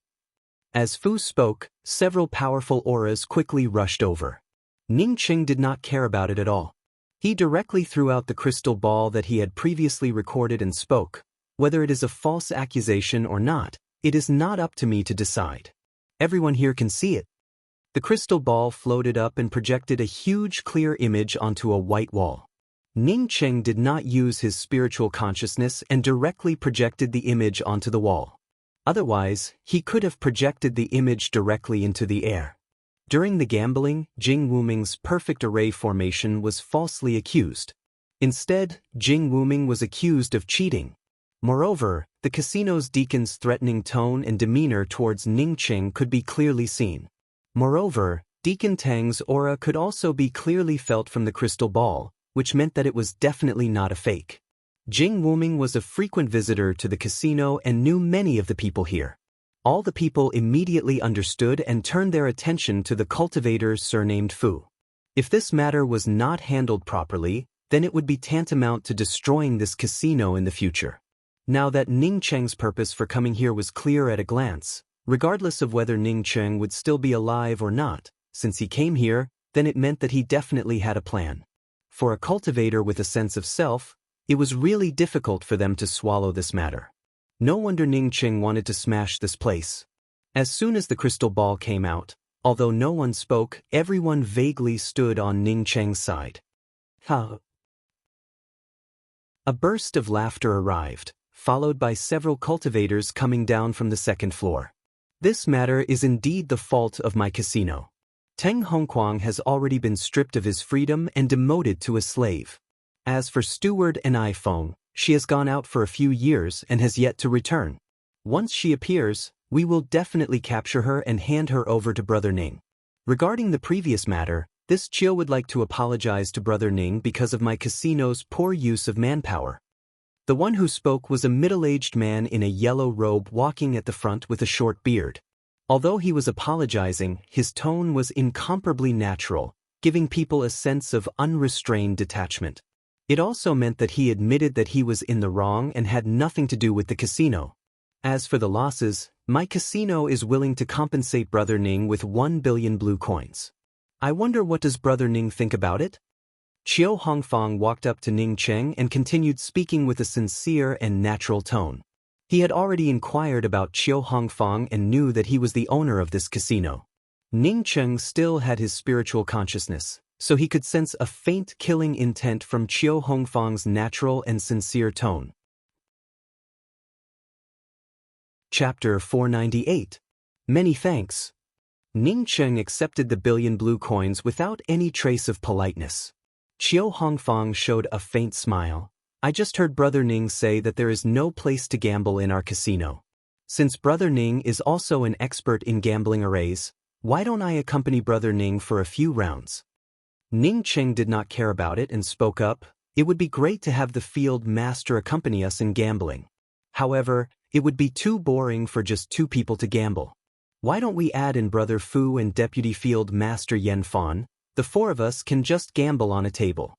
A: As Fu spoke, several powerful auras quickly rushed over. Ning Qing did not care about it at all. He directly threw out the crystal ball that he had previously recorded and spoke. "Whether it is a false accusation or not, it is not up to me to decide. Everyone here can see it." The crystal ball floated up and projected a huge clear image onto a white wall. Ning Cheng did not use his spiritual consciousness and directly projected the image onto the wall. Otherwise, he could have projected the image directly into the air. During the gambling, Jing Wuming's perfect array formation was falsely accused. Instead, Jing Wuming was accused of cheating. Moreover, the casino's deacon's threatening tone and demeanor towards Ning Cheng could be clearly seen. Moreover, Deacon Tang's aura could also be clearly felt from the crystal ball, which meant that it was definitely not a fake. Jing Wuming was a frequent visitor to the casino and knew many of the people here. All the people immediately understood and turned their attention to the cultivator surnamed Fu. If this matter was not handled properly, then it would be tantamount to destroying this casino in the future. Now that Ning Cheng's purpose for coming here was clear at a glance, regardless of whether Ning Cheng would still be alive or not, since he came here, then it meant that he definitely had a plan. For a cultivator with a sense of self, it was really difficult for them to swallow this matter. No wonder Ning Cheng wanted to smash this place. As soon as the crystal ball came out, although no one spoke, everyone vaguely stood on Ning Cheng's side. Ha! A burst of laughter arrived, followed by several cultivators coming down from the second floor. This matter is indeed the fault of my casino. Teng Hongquang has already been stripped of his freedom and demoted to a slave. As for steward and iPhone, she has gone out for a few years and has yet to return. Once she appears, we will definitely capture her and hand her over to Brother Ning. Regarding the previous matter, this Chiu would like to apologize to Brother Ning because of my casino's poor use of manpower. The one who spoke was a middle-aged man in a yellow robe walking at the front with a short beard. Although he was apologizing, his tone was incomparably natural, giving people a sense of unrestrained detachment. It also meant that he admitted that he was in the wrong and had nothing to do with the casino. As for the losses, my casino is willing to compensate Brother Ning with 1 billion blue coins. I wonder what does Brother Ning think about it? Chiu Hongfang walked up to Ning Cheng and continued speaking with a sincere and natural tone. He had already inquired about Chiu Hongfang and knew that he was the owner of this casino. Ning Cheng still had his spiritual consciousness, so he could sense a faint killing intent from Chiu Hongfang's natural and sincere tone. Chapter 498. Many thanks. Ning Cheng accepted the billion blue coins without any trace of politeness. Chiu Hongfang showed a faint smile. I just heard Brother Ning say that there is no place to gamble in our casino. Since Brother Ning is also an expert in gambling arrays, why don't I accompany Brother Ning for a few rounds? Ning Cheng did not care about it and spoke up. It would be great to have the field master accompany us in gambling. However, it would be too boring for just 2 people to gamble. Why don't we add in Brother Fu and Deputy Field Master Yen Fan? The 4 of us can just gamble on a table.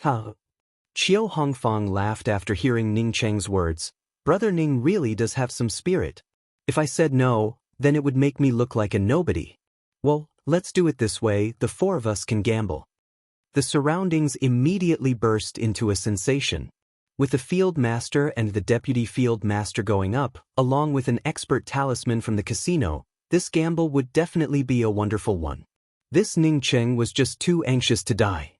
A: Ha! Chiu Hongfang laughed after hearing Ning Cheng's words. Brother Ning really does have some spirit. If I said no, then it would make me look like a nobody. Well, let's do it this way, the 4 of us can gamble. The surroundings immediately burst into a sensation. With the field master and the deputy field master going up, along with an expert talisman from the casino, this gamble would definitely be a wonderful one. This Ning Cheng was just too anxious to die.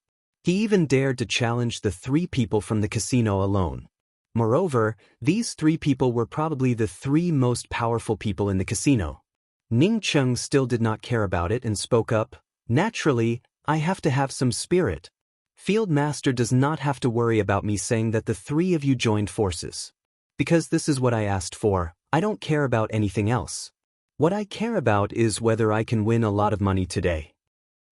A: He even dared to challenge the 3 people from the casino alone. Moreover, these 3 people were probably the 3 most powerful people in the casino. Ning Cheng still did not care about it and spoke up. Naturally, I have to have some spirit. Field Master does not have to worry about me saying that the 3 of you joined forces. Because this is what I asked for, I don't care about anything else. What I care about is whether I can win a lot of money today.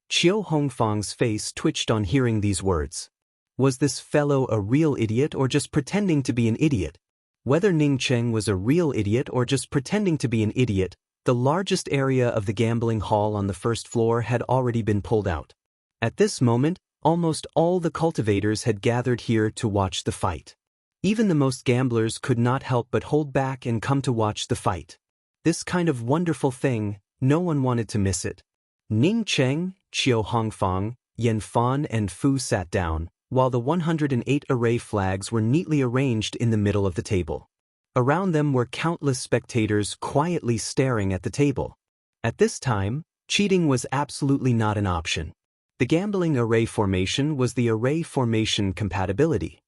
A: Chiu Hongfang's face twitched on hearing these words. Was this fellow a real idiot or just pretending to be an idiot? Whether Ning Cheng was a real idiot or just pretending to be an idiot, the largest area of the gambling hall on the first floor had already been pulled out. At this moment, almost all the cultivators had gathered here to watch the fight. Even the most gamblers could not help but hold back and come to watch the fight. This kind of wonderful thing, no one wanted to miss it. Ning Cheng, Chiu Hongfang, Yen Fan and Fu sat down, while the 108 array flags were neatly arranged in the middle of the table. Around them were countless spectators quietly staring at the table. At this time, cheating was absolutely not an option. The gambling array formation was the array formation compatibility.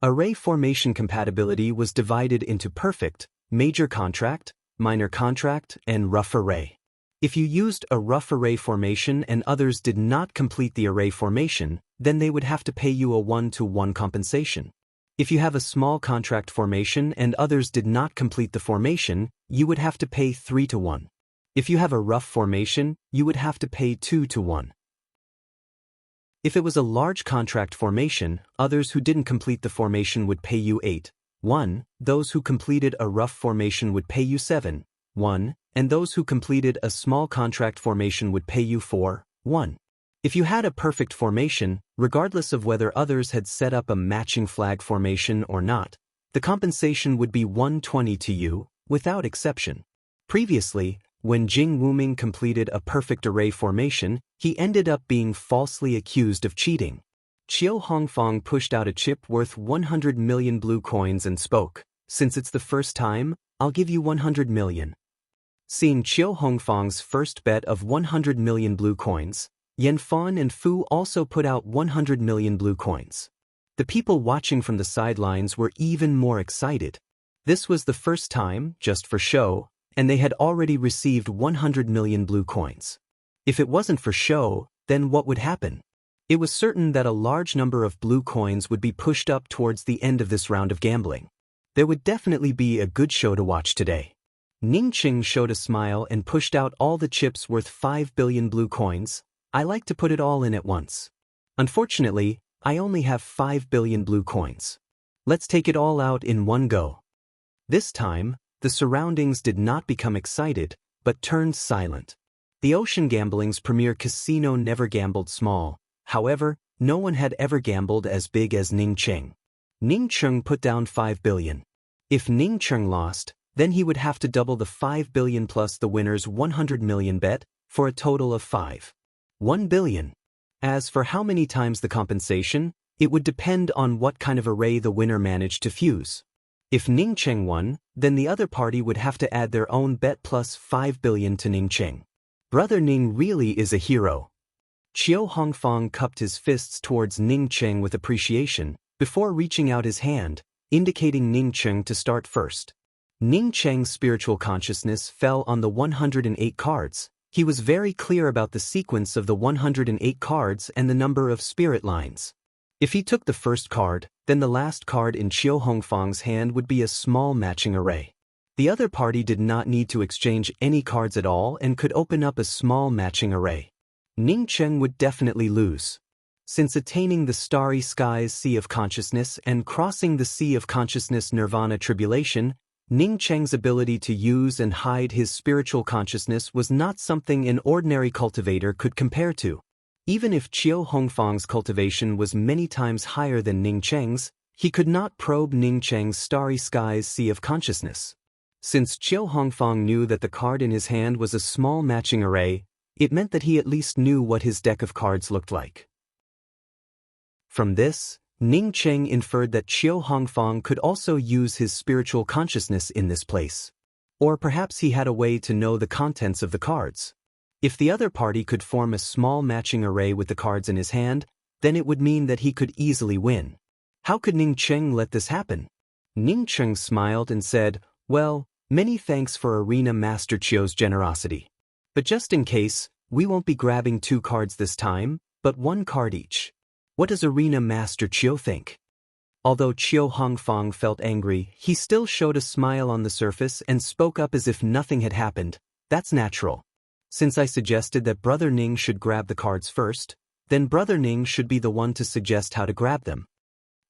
A: Array formation compatibility was divided into perfect, major contract, minor contract, and rough array. If you used a rough array formation and others did not complete the array formation, then they would have to pay you a 1-to-1 compensation. If you have a small contract formation and others did not complete the formation, you would have to pay 3-to-1. If you have a rough formation, you would have to pay 2-to-1. If it was a large contract formation, others who didn't complete the formation would pay you 8-1, those who completed a rough formation would pay you 7-1, and those who completed a small contract formation would pay you 4-1. If you had a perfect formation, regardless of whether others had set up a matching flag formation or not, the compensation would be 120 to you, without exception. Previously, when Jing Wuming completed a perfect array formation, he ended up being falsely accused of cheating. Qiu Hongfang pushed out a chip worth 100 million blue coins and spoke, "Since it's the first time, I'll give you 100 million. Seeing Qiu Hongfang's first bet of 100 million blue coins, Yan Fan and Fu also put out 100 million blue coins. The people watching from the sidelines were even more excited. This was the first time, just for show, and they had already received 100 million blue coins. If it wasn't for show, then what would happen? It was certain that a large number of blue coins would be pushed up towards the end of this round of gambling. There would definitely be a good show to watch today. Ning Qing showed a smile and pushed out all the chips worth 5 billion blue coins. "I like to put it all in at once. Unfortunately, I only have 5 billion blue coins. Let's take it all out in one go." This time, the surroundings did not become excited, but turned silent. The Ocean Gambling's premier casino never gambled small. However, no one had ever gambled as big as Ning Qing. Ning Qing put down 5 billion. If Ning Qing lost, then he would have to double the 5 billion plus the winner's 100 million bet, for a total of 1 billion. As for how many times the compensation, it would depend on what kind of array the winner managed to fuse. If Ning Qing won, then the other party would have to add their own bet plus 5 billion to Ning Qing. Brother Ning really is a hero. Qiu Hongfang cupped his fists towards Ning Qing with appreciation, before reaching out his hand, indicating Ning Qing to start first. Ning Qing's spiritual consciousness fell on the 108 cards. He was very clear about the sequence of the 108 cards and the number of spirit lines. If he took the first card, then the last card in Qiu Hongfang's hand would be a small matching array. The other party did not need to exchange any cards at all and could open up a small matching array. Ning Qing would definitely lose. Since attaining the starry skies sea of consciousness and crossing the sea of consciousness nirvana tribulation, Ning Qing's ability to use and hide his spiritual consciousness was not something an ordinary cultivator could compare to. Even if Qiu Hongfang's cultivation was many times higher than Ning Qing's, he could not probe Ning Qing's starry skies sea of consciousness. Since Qiu Hongfang knew that the card in his hand was a small matching array, it meant that he at least knew what his deck of cards looked like. From this, Ning Qing inferred that Qiu Hongfang could also use his spiritual consciousness in this place. Or perhaps he had a way to know the contents of the cards. If the other party could form a small matching array with the cards in his hand, then it would mean that he could easily win. How could Ning Qing let this happen? Ning Qing smiled and said, "Well, many thanks for Arena Master Qiu's generosity. But just in case, we won't be grabbing 2 cards this time, but 1 card each. What does Arena Master Qiu think?" Although Qiu Hongfang felt angry, he still showed a smile on the surface and spoke up as if nothing had happened. "That's natural. Since I suggested that Brother Ning should grab the cards first, then Brother Ning should be the one to suggest how to grab them."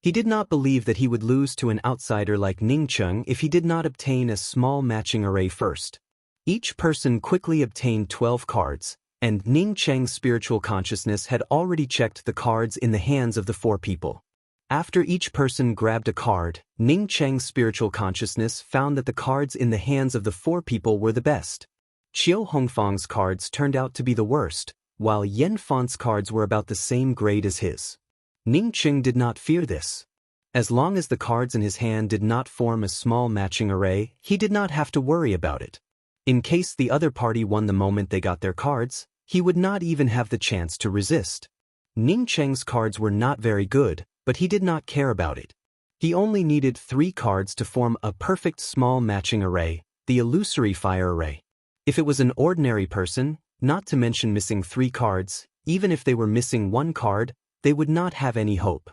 A: He did not believe that he would lose to an outsider like Ning Qing if he did not obtain a small matching array first. Each person quickly obtained 12 cards, and Ning Qing's spiritual consciousness had already checked the cards in the hands of the 4 people. After each person grabbed a card, Ning Qing's spiritual consciousness found that the cards in the hands of the 4 people were the best. Qiu Hongfang's cards turned out to be the worst, while Yan Fan's cards were about the same grade as his. Ning Qing did not fear this. As long as the cards in his hand did not form a small matching array, he did not have to worry about it. In case the other party won the moment they got their cards, he would not even have the chance to resist. Ning Cheng's cards were not very good, but he did not care about it. He only needed 3 cards to form a perfect small matching array, the illusory fire array. If it was an ordinary person, not to mention missing 3 cards, even if they were missing 1 card, they would not have any hope.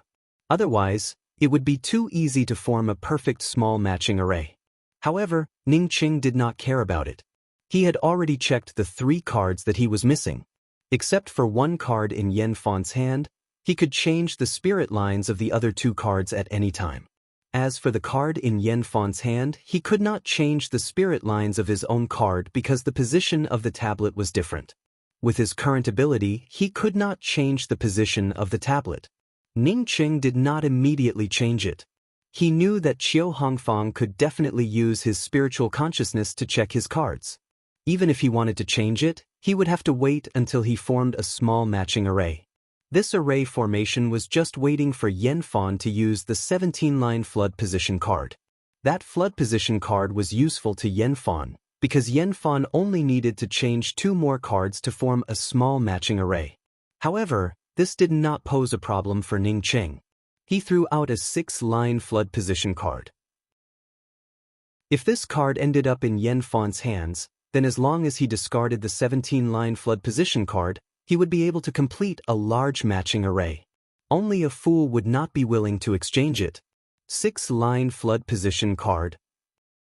A: Otherwise, it would be too easy to form a perfect small matching array. However, Ning Cheng did not care about it. He had already checked the 3 cards that he was missing. Except for 1 card in Yan Fan's hand, he could change the spirit lines of the other 2 cards at any time. As for the card in Yan Fan's hand, he could not change the spirit lines of his own card because the position of the tablet was different. With his current ability, he could not change the position of the tablet. Ning Cheng did not immediately change it. He knew that Qiu Hongfang could definitely use his spiritual consciousness to check his cards. Even if he wanted to change it, he would have to wait until he formed a small matching array. This array formation was just waiting for Yan Fan to use the 17-line flood position card. That flood position card was useful to Yan Fan, because Yan Fan only needed to change 2 more cards to form a small matching array. However, this did not pose a problem for Ning Cheng. He threw out a 6-line flood position card. If this card ended up in Yan Fan's hands, then as long as he discarded the 17-line flood position card, he would be able to complete a large matching array. Only a fool would not be willing to exchange it. 6-line flood position card.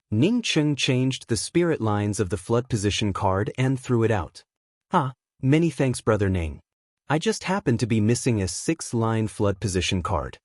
A: Ning Cheng changed the spirit lines of the flood position card and threw it out. Many thanks, Brother Ning. I just happened to be missing a 6-line flood position card.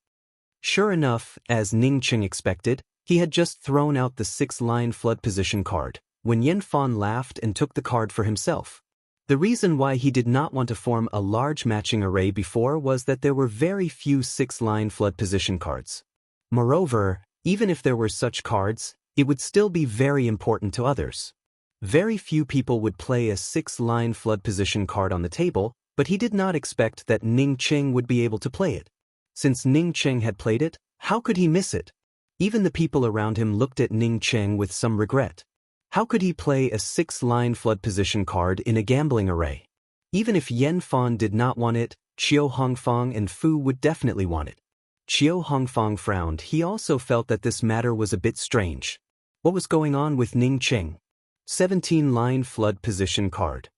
A: Sure enough, as Ning Cheng expected, he had just thrown out the 6-line flood position card, when Yan Fan laughed and took the card for himself. The reason why he did not want to form a large matching array before was that there were very few 6-line flood position cards. Moreover, even if there were such cards, it would still be very important to others. Very few people would play a 6-line flood position card on the table, but he did not expect that Ning Cheng would be able to play it. Since Ning Cheng had played it, how could he miss it? Even the people around him looked at Ning Cheng with some regret. How could he play a 6-line flood position card in a gambling array? Even if Yan Fan did not want it, Qiu Hongfang and Fu would definitely want it. Qiu Hongfang frowned. He also felt that this matter was a bit strange. What was going on with Ning Cheng? 17-line flood position card.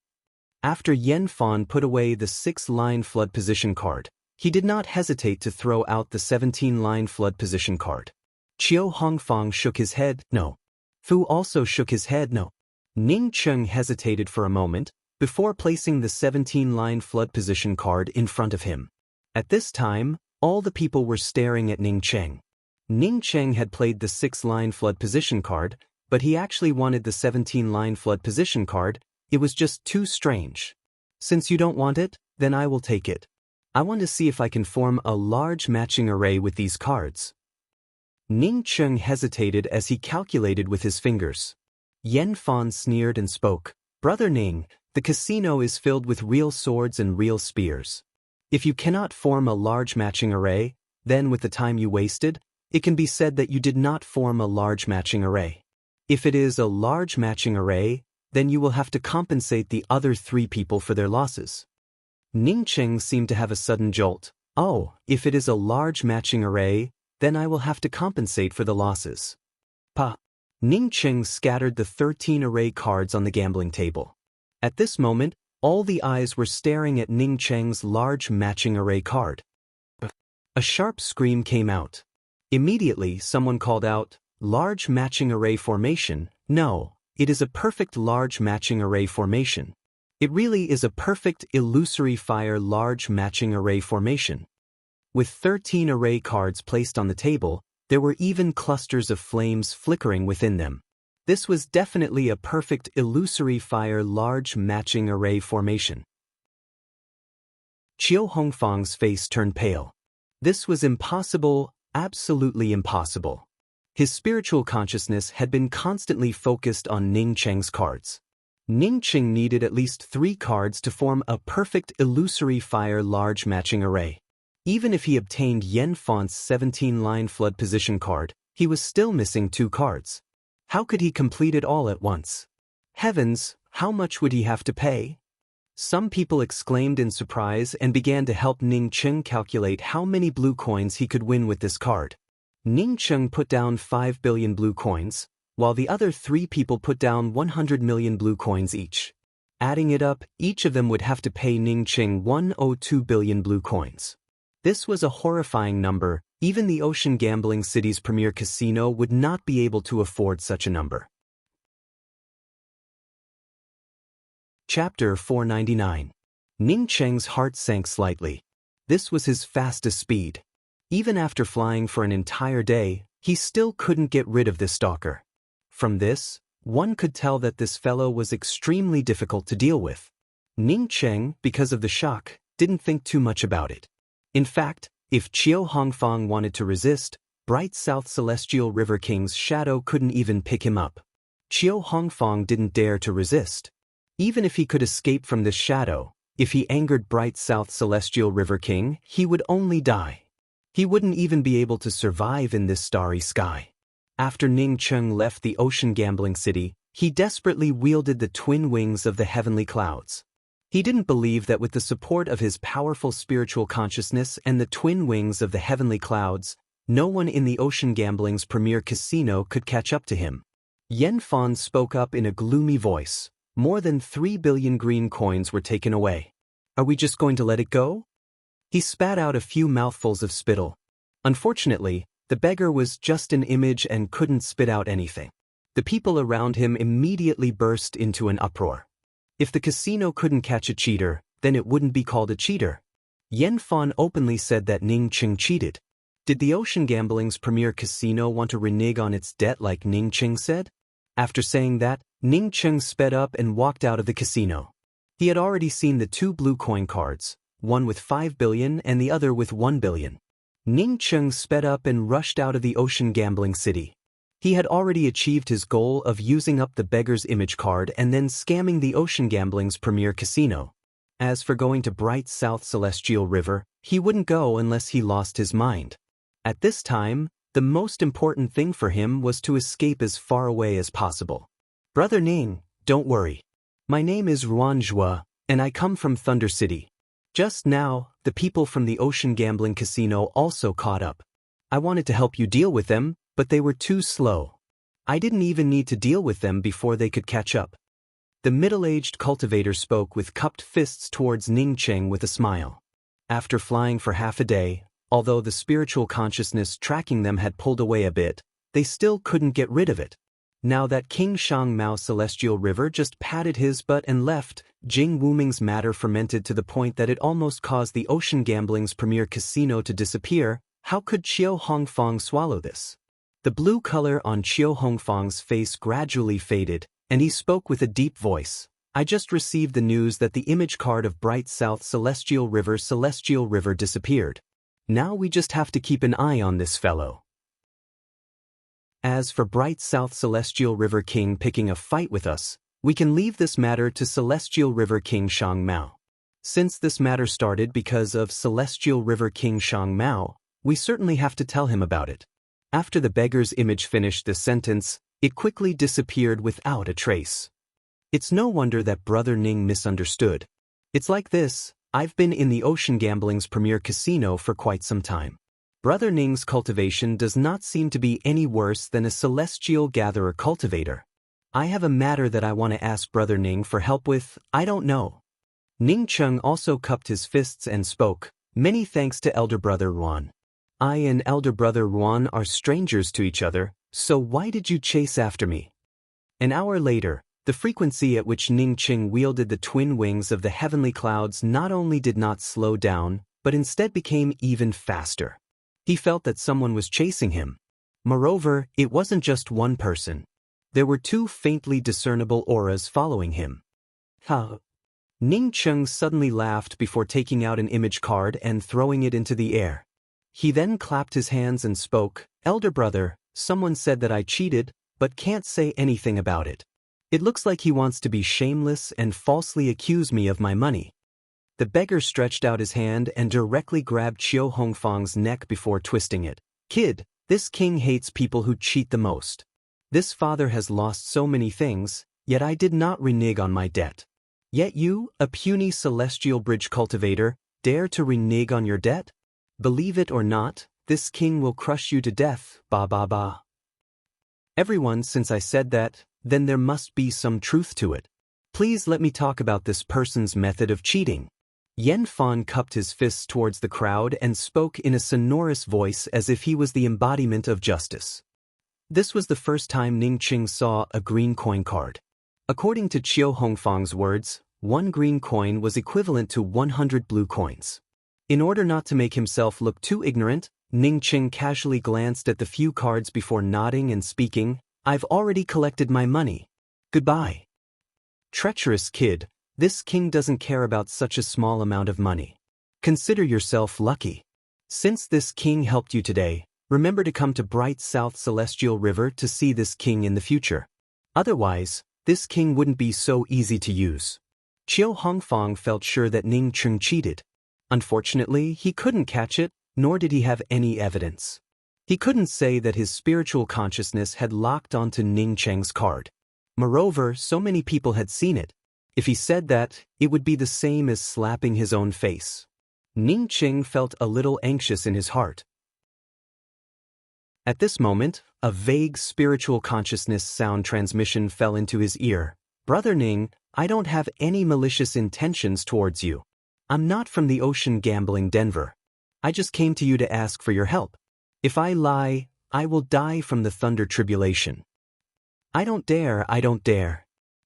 A: After Yan Fan put away the 6-line flood position card, he did not hesitate to throw out the 17-line flood position card. Qiu Hongfang shook his head, no. Fu also shook his head, no. Ning Cheng hesitated for a moment, before placing the 17-line flood position card in front of him. At this time, all the people were staring at Ning Cheng. Ning Cheng had played the 6-line flood position card, but he actually wanted the 17-line flood position card. It was just too strange. Since you don't want it, then I will take it. I want to see if I can form a large matching array with these cards. Ning Cheng hesitated as he calculated with his fingers. Yan Fan sneered and spoke, Brother Ning, the casino is filled with real swords and real spears. If you cannot form a large matching array, then with the time you wasted, it can be said that you did not form a large matching array. If it is a large matching array, then you will have to compensate the other 3 people for their losses. Ning Cheng seemed to have a sudden jolt. Oh, if it is a large matching array, then I will have to compensate for the losses. Ning Cheng scattered the 13 array cards on the gambling table. At this moment, all the eyes were staring at Ning Cheng's large matching array card. A sharp scream came out. Immediately, someone called out, Large matching array formation? No, it is a perfect large matching array formation. It really is a perfect illusory fire large matching array formation. With 13 array cards placed on the table, there were even clusters of flames flickering within them. This was definitely a perfect illusory fire large matching array formation. Qiu Hongfang's face turned pale. This was impossible, absolutely impossible. His spiritual consciousness had been constantly focused on Ning Cheng's cards. Ning Cheng needed at least 3 cards to form a perfect illusory fire large matching array. Even if he obtained Yan Fan's 17-line flood position card, he was still missing 2 cards. How could he complete it all at once? Heavens, how much would he have to pay? Some people exclaimed in surprise and began to help Ning Cheng calculate how many blue coins he could win with this card. Ning Cheng put down 5 billion blue coins, while the other 3 people put down 100 million blue coins each. Adding it up, each of them would have to pay Ning Cheng 102 billion blue coins. This was a horrifying number. Even the Ocean Gambling City's premier casino would not be able to afford such a number. Chapter 499. Ning Cheng's heart sank slightly. This was his fastest speed. Even after flying for an entire day, he still couldn't get rid of this stalker. From this, one could tell that this fellow was extremely difficult to deal with. Ning Cheng, because of the shock, didn't think too much about it. In fact, if Qiu Hongfang wanted to resist, Bright South Celestial River King's shadow couldn't even pick him up. Qiu Hongfang didn't dare to resist. Even if he could escape from this shadow, if he angered Bright South Celestial River King, he would only die. He wouldn't even be able to survive in this starry sky. After Ning Cheng left the Ocean Gambling City, he desperately wielded the twin wings of the heavenly clouds. He didn't believe that with the support of his powerful spiritual consciousness and the twin wings of the heavenly clouds, no one in the Ocean Gambling's premier casino could catch up to him. Yen Fan spoke up in a gloomy voice. More than 3 billion green coins were taken away. Are we just going to let it go? He spat out a few mouthfuls of spittle. Unfortunately, the beggar was just an image and couldn't spit out anything. The people around him immediately burst into an uproar. If the casino couldn't catch a cheater, then it wouldn't be called a cheater. Yen Fan openly said that Ning Cheng cheated. Did the Ocean Gambling's premier casino want to renege on its debt like Ning Cheng said? After saying that, Ning Cheng sped up and walked out of the casino. He had already seen the 2 blue coin cards, one with 5 billion and the other with 1 billion. Ning Cheng sped up and rushed out of the Ocean Gambling City. He had already achieved his goal of using up the beggar's image card and then scamming the Ocean Gambling's premier casino. As for going to Bright South Celestial River, he wouldn't go unless he lost his mind. At this time, the most important thing for him was to escape as far away as possible. Brother Ning, don't worry. My name is Ruan Zhua, and I come from Thunder City. Just now, the people from the Ocean Gambling Casino also caught up. I wanted to help you deal with them, but they were too slow. I didn't even need to deal with them before they could catch up. The middle-aged cultivator spoke with cupped fists towards Ning Cheng with a smile. After flying for half a day, although the spiritual consciousness tracking them had pulled away a bit, they still couldn't get rid of it. Now that King Shang Mao Celestial River just patted his butt and left, Jing Wuming's matter fermented to the point that it almost caused the Ocean Gambling's premier casino to disappear. How could Qiu Hongfang swallow this? The blue color on Qiu Hongfang's face gradually faded, and he spoke with a deep voice. I just received the news that the image card of Bright South Celestial River disappeared. Now we just have to keep an eye on this fellow. As for Bright South Celestial River King picking a fight with us, we can leave this matter to Celestial River King Shang Mao. Since this matter started because of Celestial River King Shang Mao, we certainly have to tell him about it. After the beggar's image finished this sentence, it quickly disappeared without a trace. It's no wonder that Brother Ning misunderstood. It's like this, I've been in the Ocean Gambling's premier casino for quite some time. Brother Ning's cultivation does not seem to be any worse than a celestial gatherer cultivator. I have a matter that I want to ask Brother Ning for help with, I don't know. Ning Cheng also cupped his fists and spoke, many thanks to Elder Brother Ruan. I and Elder Brother Ruan are strangers to each other, so why did you chase after me? An hour later, the frequency at which Ning Cheng wielded the twin wings of the heavenly clouds not only did not slow down, but instead became even faster. He felt that someone was chasing him. Moreover, it wasn't just one person. There were 2 faintly discernible auras following him. Ha! Ning Cheng suddenly laughed before taking out an image card and throwing it into the air. He then clapped his hands and spoke, Elder Brother, someone said that I cheated, but can't say anything about it. It looks like he wants to be shameless and falsely accuse me of my money. The beggar stretched out his hand and directly grabbed Qiu Hongfang's neck before twisting it. Kid, this king hates people who cheat the most. This father has lost so many things, yet I did not renege on my debt. Yet you, a puny celestial bridge cultivator, dare to renege on your debt? Believe it or not, this king will crush you to death, ba ba ba. Everyone, since I said that, then there must be some truth to it. Please let me talk about this person's method of cheating. Yen Fan cupped his fists towards the crowd and spoke in a sonorous voice as if he was the embodiment of justice. This was the first time Ning Qing saw a green coin card. According to Qiu Hongfang's words, 1 green coin was equivalent to 100 blue coins. In order not to make himself look too ignorant, Ning Qing casually glanced at the few cards before nodding and speaking, "I've already collected my money. Goodbye." Treacherous kid, this king doesn't care about such a small amount of money. Consider yourself lucky. Since this king helped you today, remember to come to Bright South Celestial River to see this king in the future. Otherwise, this king wouldn't be so easy to use. Qiu Hongfang felt sure that Ning Qing cheated. Unfortunately, he couldn't catch it, nor did he have any evidence. He couldn't say that his spiritual consciousness had locked onto Ning Cheng's card. Moreover, so many people had seen it. If he said that, it would be the same as slapping his own face. Ning Qing felt a little anxious in his heart. At this moment, a vague spiritual consciousness sound transmission fell into his ear. "Brother Ning, I don't have any malicious intentions towards you. I'm not from the ocean gambling Denver. I just came to you to ask for your help. If I lie, I will die from the thunder tribulation. I don't dare.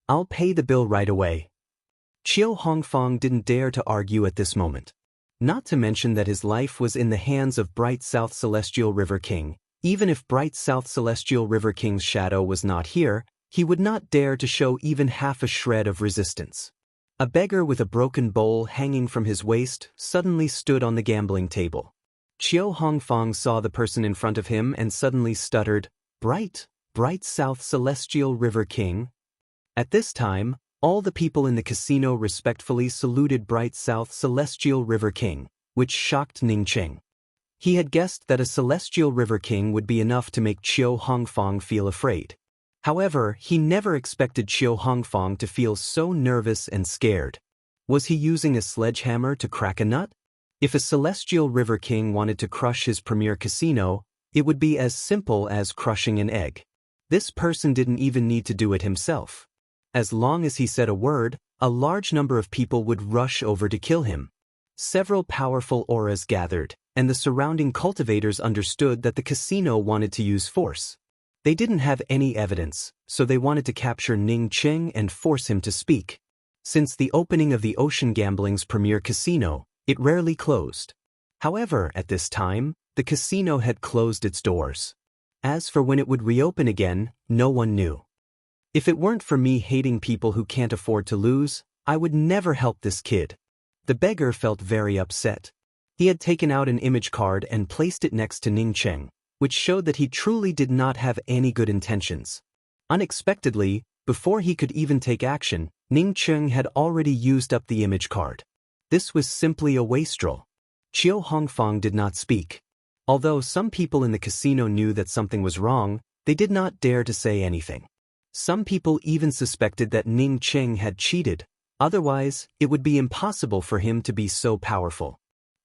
A: I'll pay the bill right away." Qiu Hongfang didn't dare to argue at this moment. Not to mention that his life was in the hands of Bright South Celestial River King. Even if Bright South Celestial River King's shadow was not here, he would not dare to show even half a shred of resistance. A beggar with a broken bowl hanging from his waist suddenly stood on the gambling table. Qiu Hongfang saw the person in front of him and suddenly stuttered, Bright South Celestial River King?" At this time, all the people in the casino respectfully saluted Bright South Celestial River King, which shocked Ning Qing. He had guessed that a Celestial River King would be enough to make Qiu Hongfang feel afraid. However, he never expected Qiu Hongfang to feel so nervous and scared. Was he using a sledgehammer to crack a nut? If a Celestial River King wanted to crush his premier casino, it would be as simple as crushing an egg. This person didn't even need to do it himself. As long as he said a word, a large number of people would rush over to kill him. Several powerful auras gathered, and the surrounding cultivators understood that the casino wanted to use force. They didn't have any evidence, so they wanted to capture Ning Qing and force him to speak. Since the opening of the Ocean Gambling's premier casino, it rarely closed. However, at this time, the casino had closed its doors. As for when it would reopen again, no one knew. If it weren't for me hating people who can't afford to lose, I would never help this kid. The beggar felt very upset. He had taken out an image card and placed it next to Ning Qing, which showed that he truly did not have any good intentions. Unexpectedly, before he could even take action, Ning Qing had already used up the image card. This was simply a wastrel. Qiu Hongfang did not speak. Although some people in the casino knew that something was wrong, they did not dare to say anything. Some people even suspected that Ning Qing had cheated, otherwise, it would be impossible for him to be so powerful.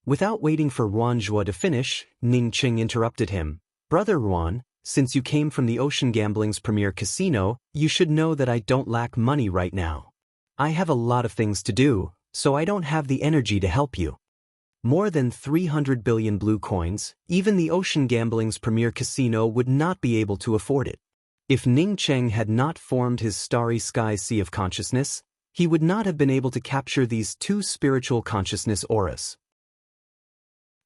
A: Without waiting for Ruan Zhuo to finish, Ning Qing interrupted him. "Brother Ruan, since you came from the Ocean Gambling's premier casino, you should know that I don't lack money right now. I have a lot of things to do, so I don't have the energy to help you. More than 300 billion blue coins, even the Ocean Gambling's premier casino would not be able to afford it. If Ning Qing had not formed his starry sky sea of consciousness, he would not have been able to capture these two spiritual consciousness auras.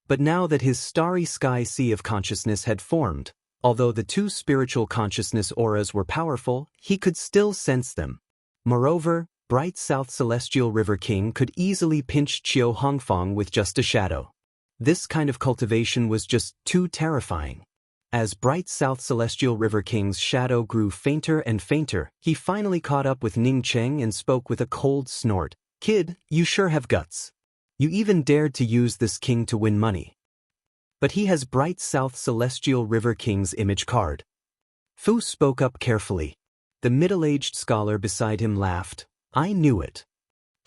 A: But now that his starry sky sea of consciousness had formed, although the two spiritual consciousness auras were powerful, he could still sense them. Moreover, Bright South Celestial River King could easily pinch Qiu Hongfang with just a shadow. This kind of cultivation was just too terrifying. As Bright South Celestial River King's shadow grew fainter and fainter, he finally caught up with Ning Qing and spoke with a cold snort. "Kid, you sure have guts. You even dared to use this king to win money. But he has Bright South Celestial River King's image card." Fu spoke up carefully. The middle-aged scholar beside him laughed. "I knew it.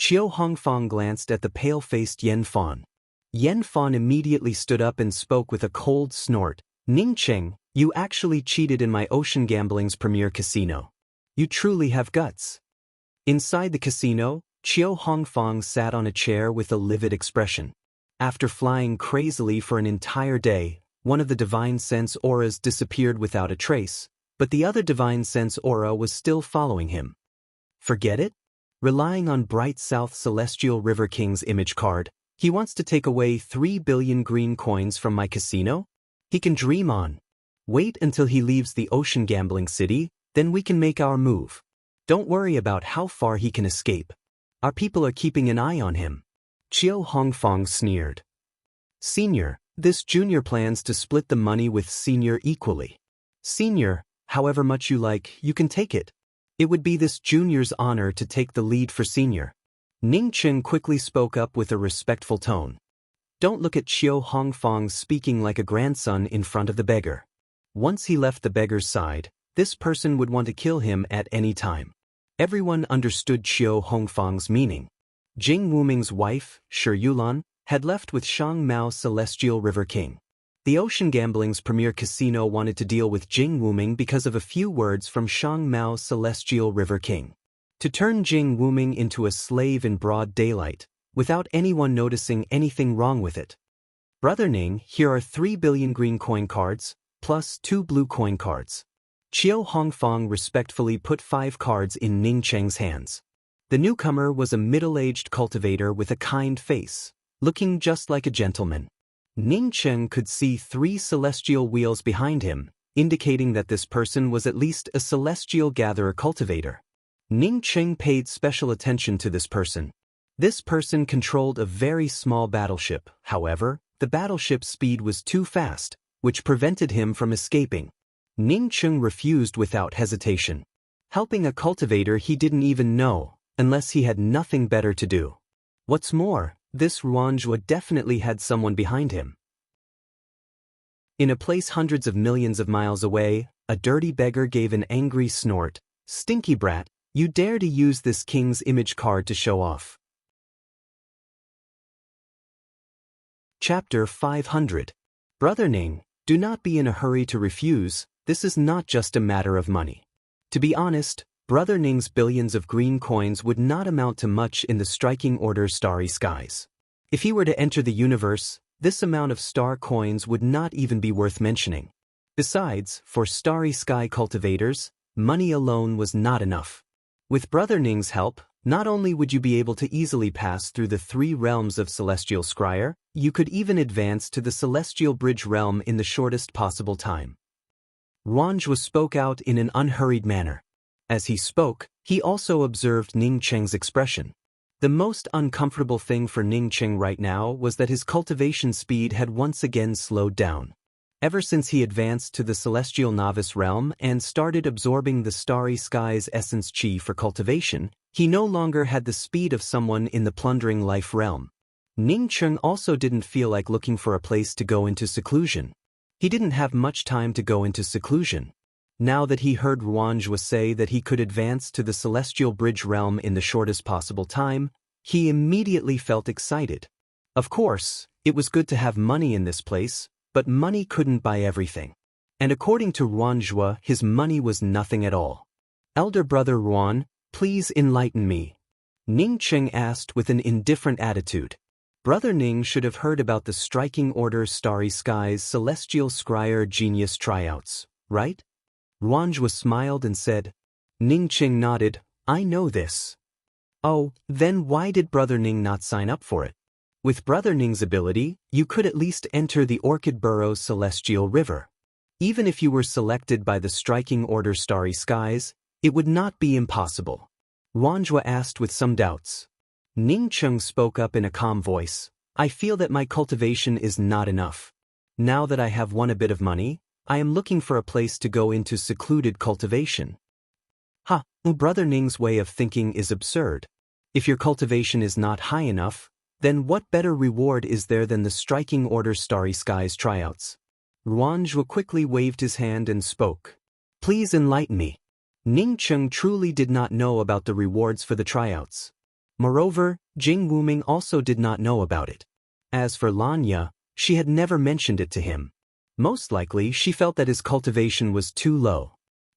A: Qiu Hongfang glanced at the pale-faced Yen Fan. Yen Fan immediately stood up and spoke with a cold snort. Ning Cheng, you actually cheated in my Ocean Gambling's premier casino. You truly have guts. Inside the casino, Qiu Hongfang sat on a chair with a livid expression. After flying crazily for an entire day, one of the divine sense auras disappeared without a trace, but the other divine sense aura was still following him. Forget it? Relying on Bright South Celestial River King's image card, he wants to take away 3 billion green coins from my casino? He can dream on. Wait until he leaves the Ocean Gambling City, then we can make our move. Don't worry about how far he can escape. Our people are keeping an eye on him. Qiu Hongfang sneered. Senior, this junior plans to split the money with senior equally. Senior, however much you like, you can take it. It would be this junior's honor to take the lead for senior. Ning Cheng quickly spoke up with a respectful tone. Don't look at Qiu Hongfang speaking like a grandson in front of the beggar. Once he left the beggar's side, this person would want to kill him at any time. Everyone understood Qiu Hongfang's meaning. Jing Wuming's wife, Shi Yulan, had left with Shang Mao Celestial River King. The Ocean Gambling's premier casino wanted to deal with Jing Wuming because of a few words from Shang Mao Celestial River King. To turn Jing Wuming into a slave in broad daylight, without anyone noticing anything wrong with it. Brother Ning, here are 3 billion green coin cards, plus 2 blue coin cards. Qiu Hongfang respectfully put 5 cards in Ning Cheng's hands. The newcomer was a middle-aged cultivator with a kind face, looking just like a gentleman. Ning Cheng could see 3 celestial wheels behind him, indicating that this person was at least a celestial gatherer cultivator. Ning Cheng paid special attention to this person. This person controlled a very small battleship, however, the battleship's speed was too fast, which prevented him from escaping. Ning Cheng refused without hesitation. Helping a cultivator he didn't even know, unless he had nothing better to do. What's more, this Ruanzhua definitely had someone behind him. In a place hundreds of millions of miles away, a dirty beggar gave an angry snort. Stinky brat, you dare to use this king's image card to show off. Chapter 500. Brother Ning, do not be in a hurry to refuse, this is not just a matter of money. To be honest, Brother Ning's billions of green coins would not amount to much in the striking order Starry Skies. If he were to enter the universe, this amount of star coins would not even be worth mentioning. Besides, for Starry Sky cultivators, money alone was not enough. With Brother Ning's help, not only would you be able to easily pass through the 3 realms of Celestial Scryer, you could even advance to the Celestial Bridge realm in the shortest possible time. Ruanzhua spoke out in an unhurried manner. As he spoke, he also observed Ning Cheng's expression. The most uncomfortable thing for Ning Cheng right now was that his cultivation speed had once again slowed down. Ever since he advanced to the Celestial Novice realm and started absorbing the Starry Sky's essence chi for cultivation, he no longer had the speed of someone in the Plundering Life realm. Ning Cheng also didn't feel like looking for a place to go into seclusion. He didn't have much time to go into seclusion. Now that he heard Ruanzhua say that he could advance to the Celestial Bridge realm in the shortest possible time, he immediately felt excited. Of course, it was good to have money in this place, but money couldn't buy everything. And according to Ruanzhua, his money was nothing at all. Elder brother Ruan, please enlighten me. Ning Cheng asked with an indifferent attitude. Brother Ning should have heard about the Striking Order Starry Skies Celestial Scryer Genius tryouts, right? Ruanzhua smiled and said. Ning Cheng nodded, I know this. Oh, then why did Brother Ning not sign up for it? With Brother Ning's ability, you could at least enter the Orchid Burrow's Celestial River. Even if you were selected by the Striking Order Starry Skies, it would not be impossible. Ruanzhua asked with some doubts. Ning Cheng spoke up in a calm voice. I feel that my cultivation is not enough. Now that I have won a bit of money, I am looking for a place to go into secluded cultivation. Brother Ning's way of thinking is absurd. If your cultivation is not high enough, then what better reward is there than the Striking Order Starry Skies tryouts? Ruanzhua quickly waved his hand and spoke. Please enlighten me. Ning Cheng truly did not know about the rewards for the tryouts. Moreover, Jing Wuming also did not know about it. As for Lanya, she had never mentioned it to him. Most likely, she felt that his cultivation was too low.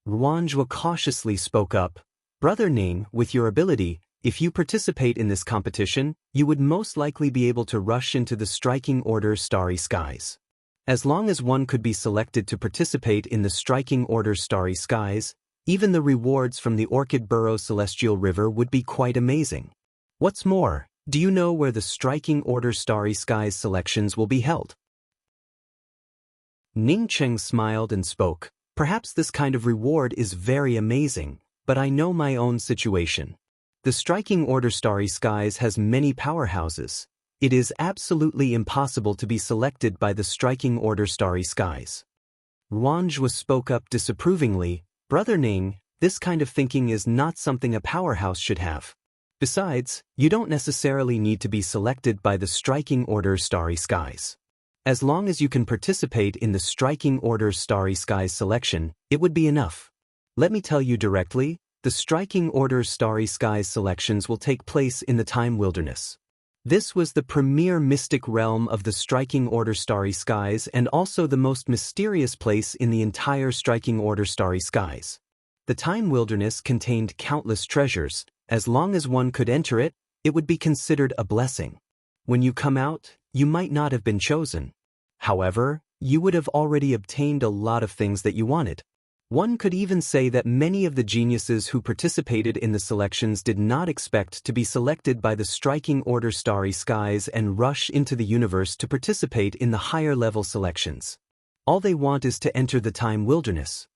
A: Ruanjua cautiously spoke up, "Brother Ning, with your ability, if you participate in this competition, you would most likely be able to rush into the striking order Starry Skies. As long as one could be selected to participate in the striking order Starry Skies, even the rewards from the Orchid Burrow Celestial River would be quite amazing. What's more, do you know where the striking order Starry Skies selections will be held?" Ning Cheng smiled and spoke, "Perhaps this kind of reward is very amazing, but I know my own situation. The striking order Starry Skies has many powerhouses. It is absolutely impossible to be selected by the striking order Starry Skies." Ruanjua spoke up disapprovingly, "Brother Ning, this kind of thinking is not something a powerhouse should have. Besides, you don't necessarily need to be selected by the striking order Starry Skies. As long as you can participate in the striking order Starry Skies selection, it would be enough. Let me tell you directly, the striking order Starry Skies selections will take place in the Time Wilderness. This was the premier mystic realm of the striking order Starry Skies and also the most mysterious place in the entire striking order Starry Skies. The Time Wilderness contained countless treasures. As long as one could enter it, it would be considered a blessing. When you come out, you might not have been chosen. However, you would have already obtained a lot of things that you wanted. One could even say that many of the geniuses who participated in the selections did not expect to be selected by the striking order Starry Skies and rush into the universe to participate in the higher level selections. All they want is to enter the Time Wilderness."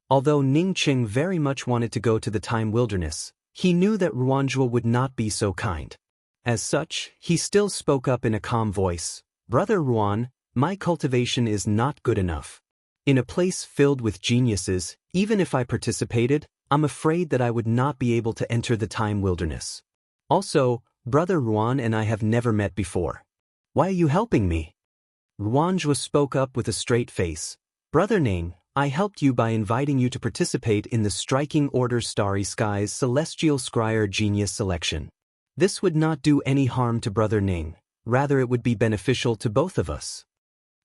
A: Although Ning Qing very much wanted to go to the Time Wilderness, he knew that Ruanjua would not be so kind. As such, he still spoke up in a calm voice, "Brother Ruan, my cultivation is not good enough. In a place filled with geniuses, even if I participated, I'm afraid that I would not be able to enter the Time Wilderness. Also, Brother Ruan and I have never met before. Why are you helping me?" Ruanjua spoke up with a straight face, "Brother Ning, I helped you by inviting you to participate in the striking order Starry Skies Celestial Scryer Genius selection. This would not do any harm to Brother Ning, rather it would be beneficial to both of us."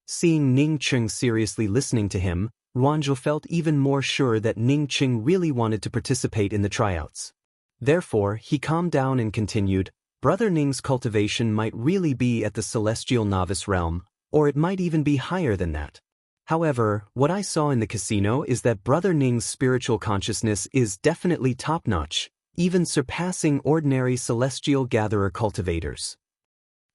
A: Seeing Ning Qing seriously listening to him, Ruanjua felt even more sure that Ning Qing really wanted to participate in the tryouts. Therefore, he calmed down and continued, "Brother Ning's cultivation might really be at the Celestial Novice realm, or it might even be higher than that. However, what I saw in the casino is that Brother Ning's spiritual consciousness is definitely top-notch, even surpassing ordinary Celestial Gatherer cultivators."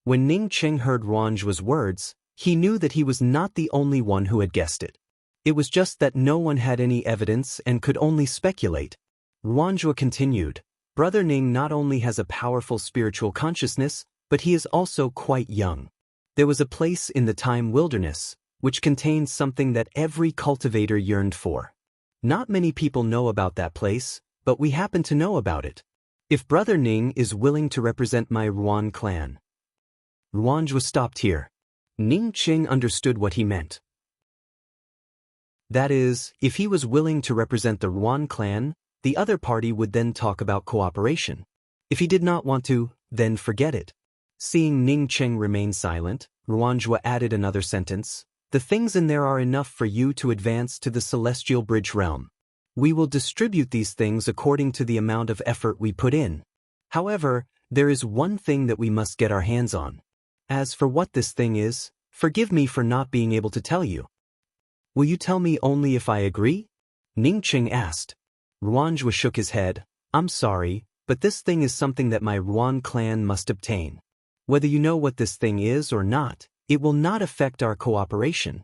A: When Ning Qing heard Ruanjua's words, he knew that he was not the only one who had guessed it. It was just that no one had any evidence and could only speculate. Ruanjua continued, "Brother Ning not only has a powerful spiritual consciousness, but he is also quite young. There was a place in the Time Wilderness, which contained something that every cultivator yearned for. Not many people know about that place, but we happen to know about it. If Brother Ning is willing to represent my Ruan clan." Ruanjua stopped here. Ning Qing understood what he meant. That is, if he was willing to represent the Ruan clan, the other party would then talk about cooperation. If he did not want to, then forget it. Seeing Ning Qing remain silent, Ruanjua added another sentence, "The things in there are enough for you to advance to the Celestial Bridge realm. We will distribute these things according to the amount of effort we put in. However, there is one thing that we must get our hands on. As for what this thing is, forgive me for not being able to tell you." "Will you tell me only if I agree?" Ning Qing asked. Ruanjua shook his head, "I'm sorry, but this thing is something that my Ruan clan must obtain. Whether you know what this thing is or not, it will not affect our cooperation.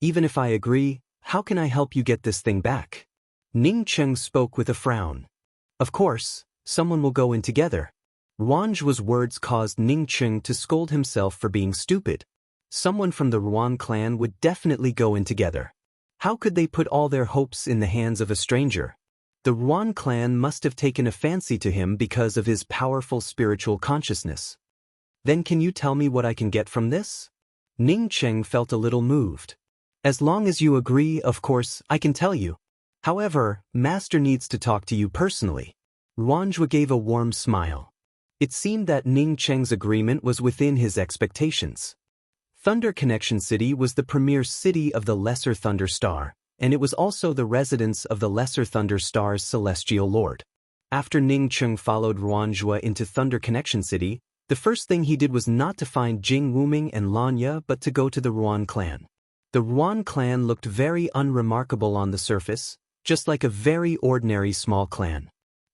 A: Even if I agree, how can I help you get this thing back?" Ning Qing spoke with a frown. "Of course, someone will go in together." Ruanjua's words caused Ning Qing to scold himself for being stupid. Someone from the Ruan clan would definitely go in together. How could they put all their hopes in the hands of a stranger? The Ruan clan must have taken a fancy to him because of his powerful spiritual consciousness. "Then can you tell me what I can get from this?" Ning Qing felt a little moved. "As long as you agree, of course, I can tell you. However, Master needs to talk to you personally." Ruanjua gave a warm smile. It seemed that Ning Cheng's agreement was within his expectations. Thunder Connection City was the premier city of the Lesser Thunder Star, and it was also the residence of the Lesser Thunder Star's celestial lord. After Ning Cheng followed Ruanjue into Thunder Connection City, the first thing he did was not to find Jing Wuming and Lanya but to go to the Ruan clan. The Ruan clan looked very unremarkable on the surface, just like a very ordinary small clan.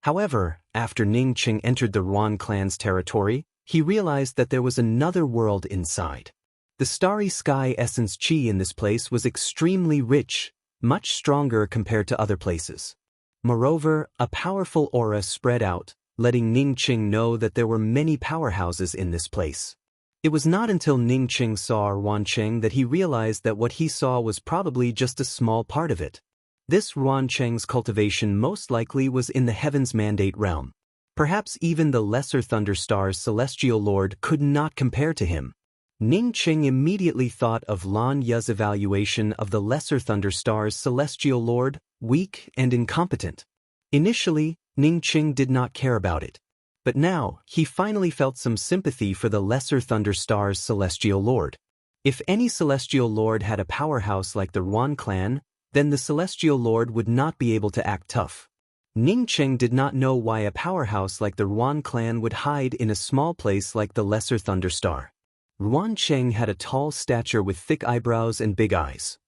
A: However, after Ning Cheng entered the Ruan clan's territory, he realized that there was another world inside. The starry sky essence chi in this place was extremely rich, much stronger compared to other places. Moreover, a powerful aura spread out, letting Ning Cheng know that there were many powerhouses in this place. It was not until Ning Cheng saw Ruan Cheng that he realized that what he saw was probably just a small part of it. This Ruan Cheng's cultivation most likely was in the Heaven's Mandate realm. Perhaps even the Lesser Thunder Star's celestial lord could not compare to him. Ning Cheng immediately thought of Lan Ye's evaluation of the Lesser Thunder Star's celestial lord, weak and incompetent. Initially, Ning Cheng did not care about it. But now, he finally felt some sympathy for the Lesser Thunder Star's celestial lord. If any celestial lord had a powerhouse like the Ruan clan, then the celestial lord would not be able to act tough. Ning Cheng did not know why a powerhouse like the Ruan clan would hide in a small place like the Lesser Thunder Star. Ruan Cheng had a tall stature with thick eyebrows and big eyes.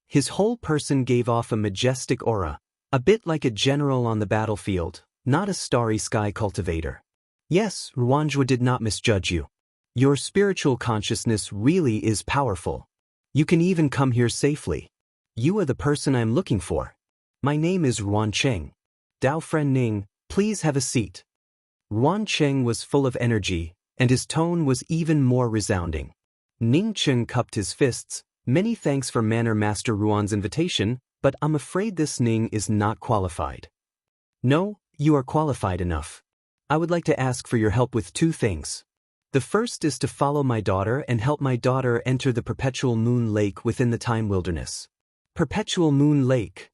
A: His whole person gave off a majestic aura, a bit like a general on the battlefield, not a starry sky cultivator. Yes, Ruanjue did not misjudge you. Your spiritual consciousness really is powerful. You can even come here safely. You are the person I'm looking for. My name is Ruan Cheng. Dao friend Ning, please have a seat. Ruan Cheng was full of energy, and his tone was even more resounding. Ning Cheng cupped his fists. Many thanks for Manor Master Ruan's invitation, but I'm afraid this Ning is not qualified. No, you are qualified enough. I would like to ask for your help with two things. The first is to follow my daughter and help my daughter enter the Perpetual Moon Lake within the Time Wilderness. Perpetual Moon Lake.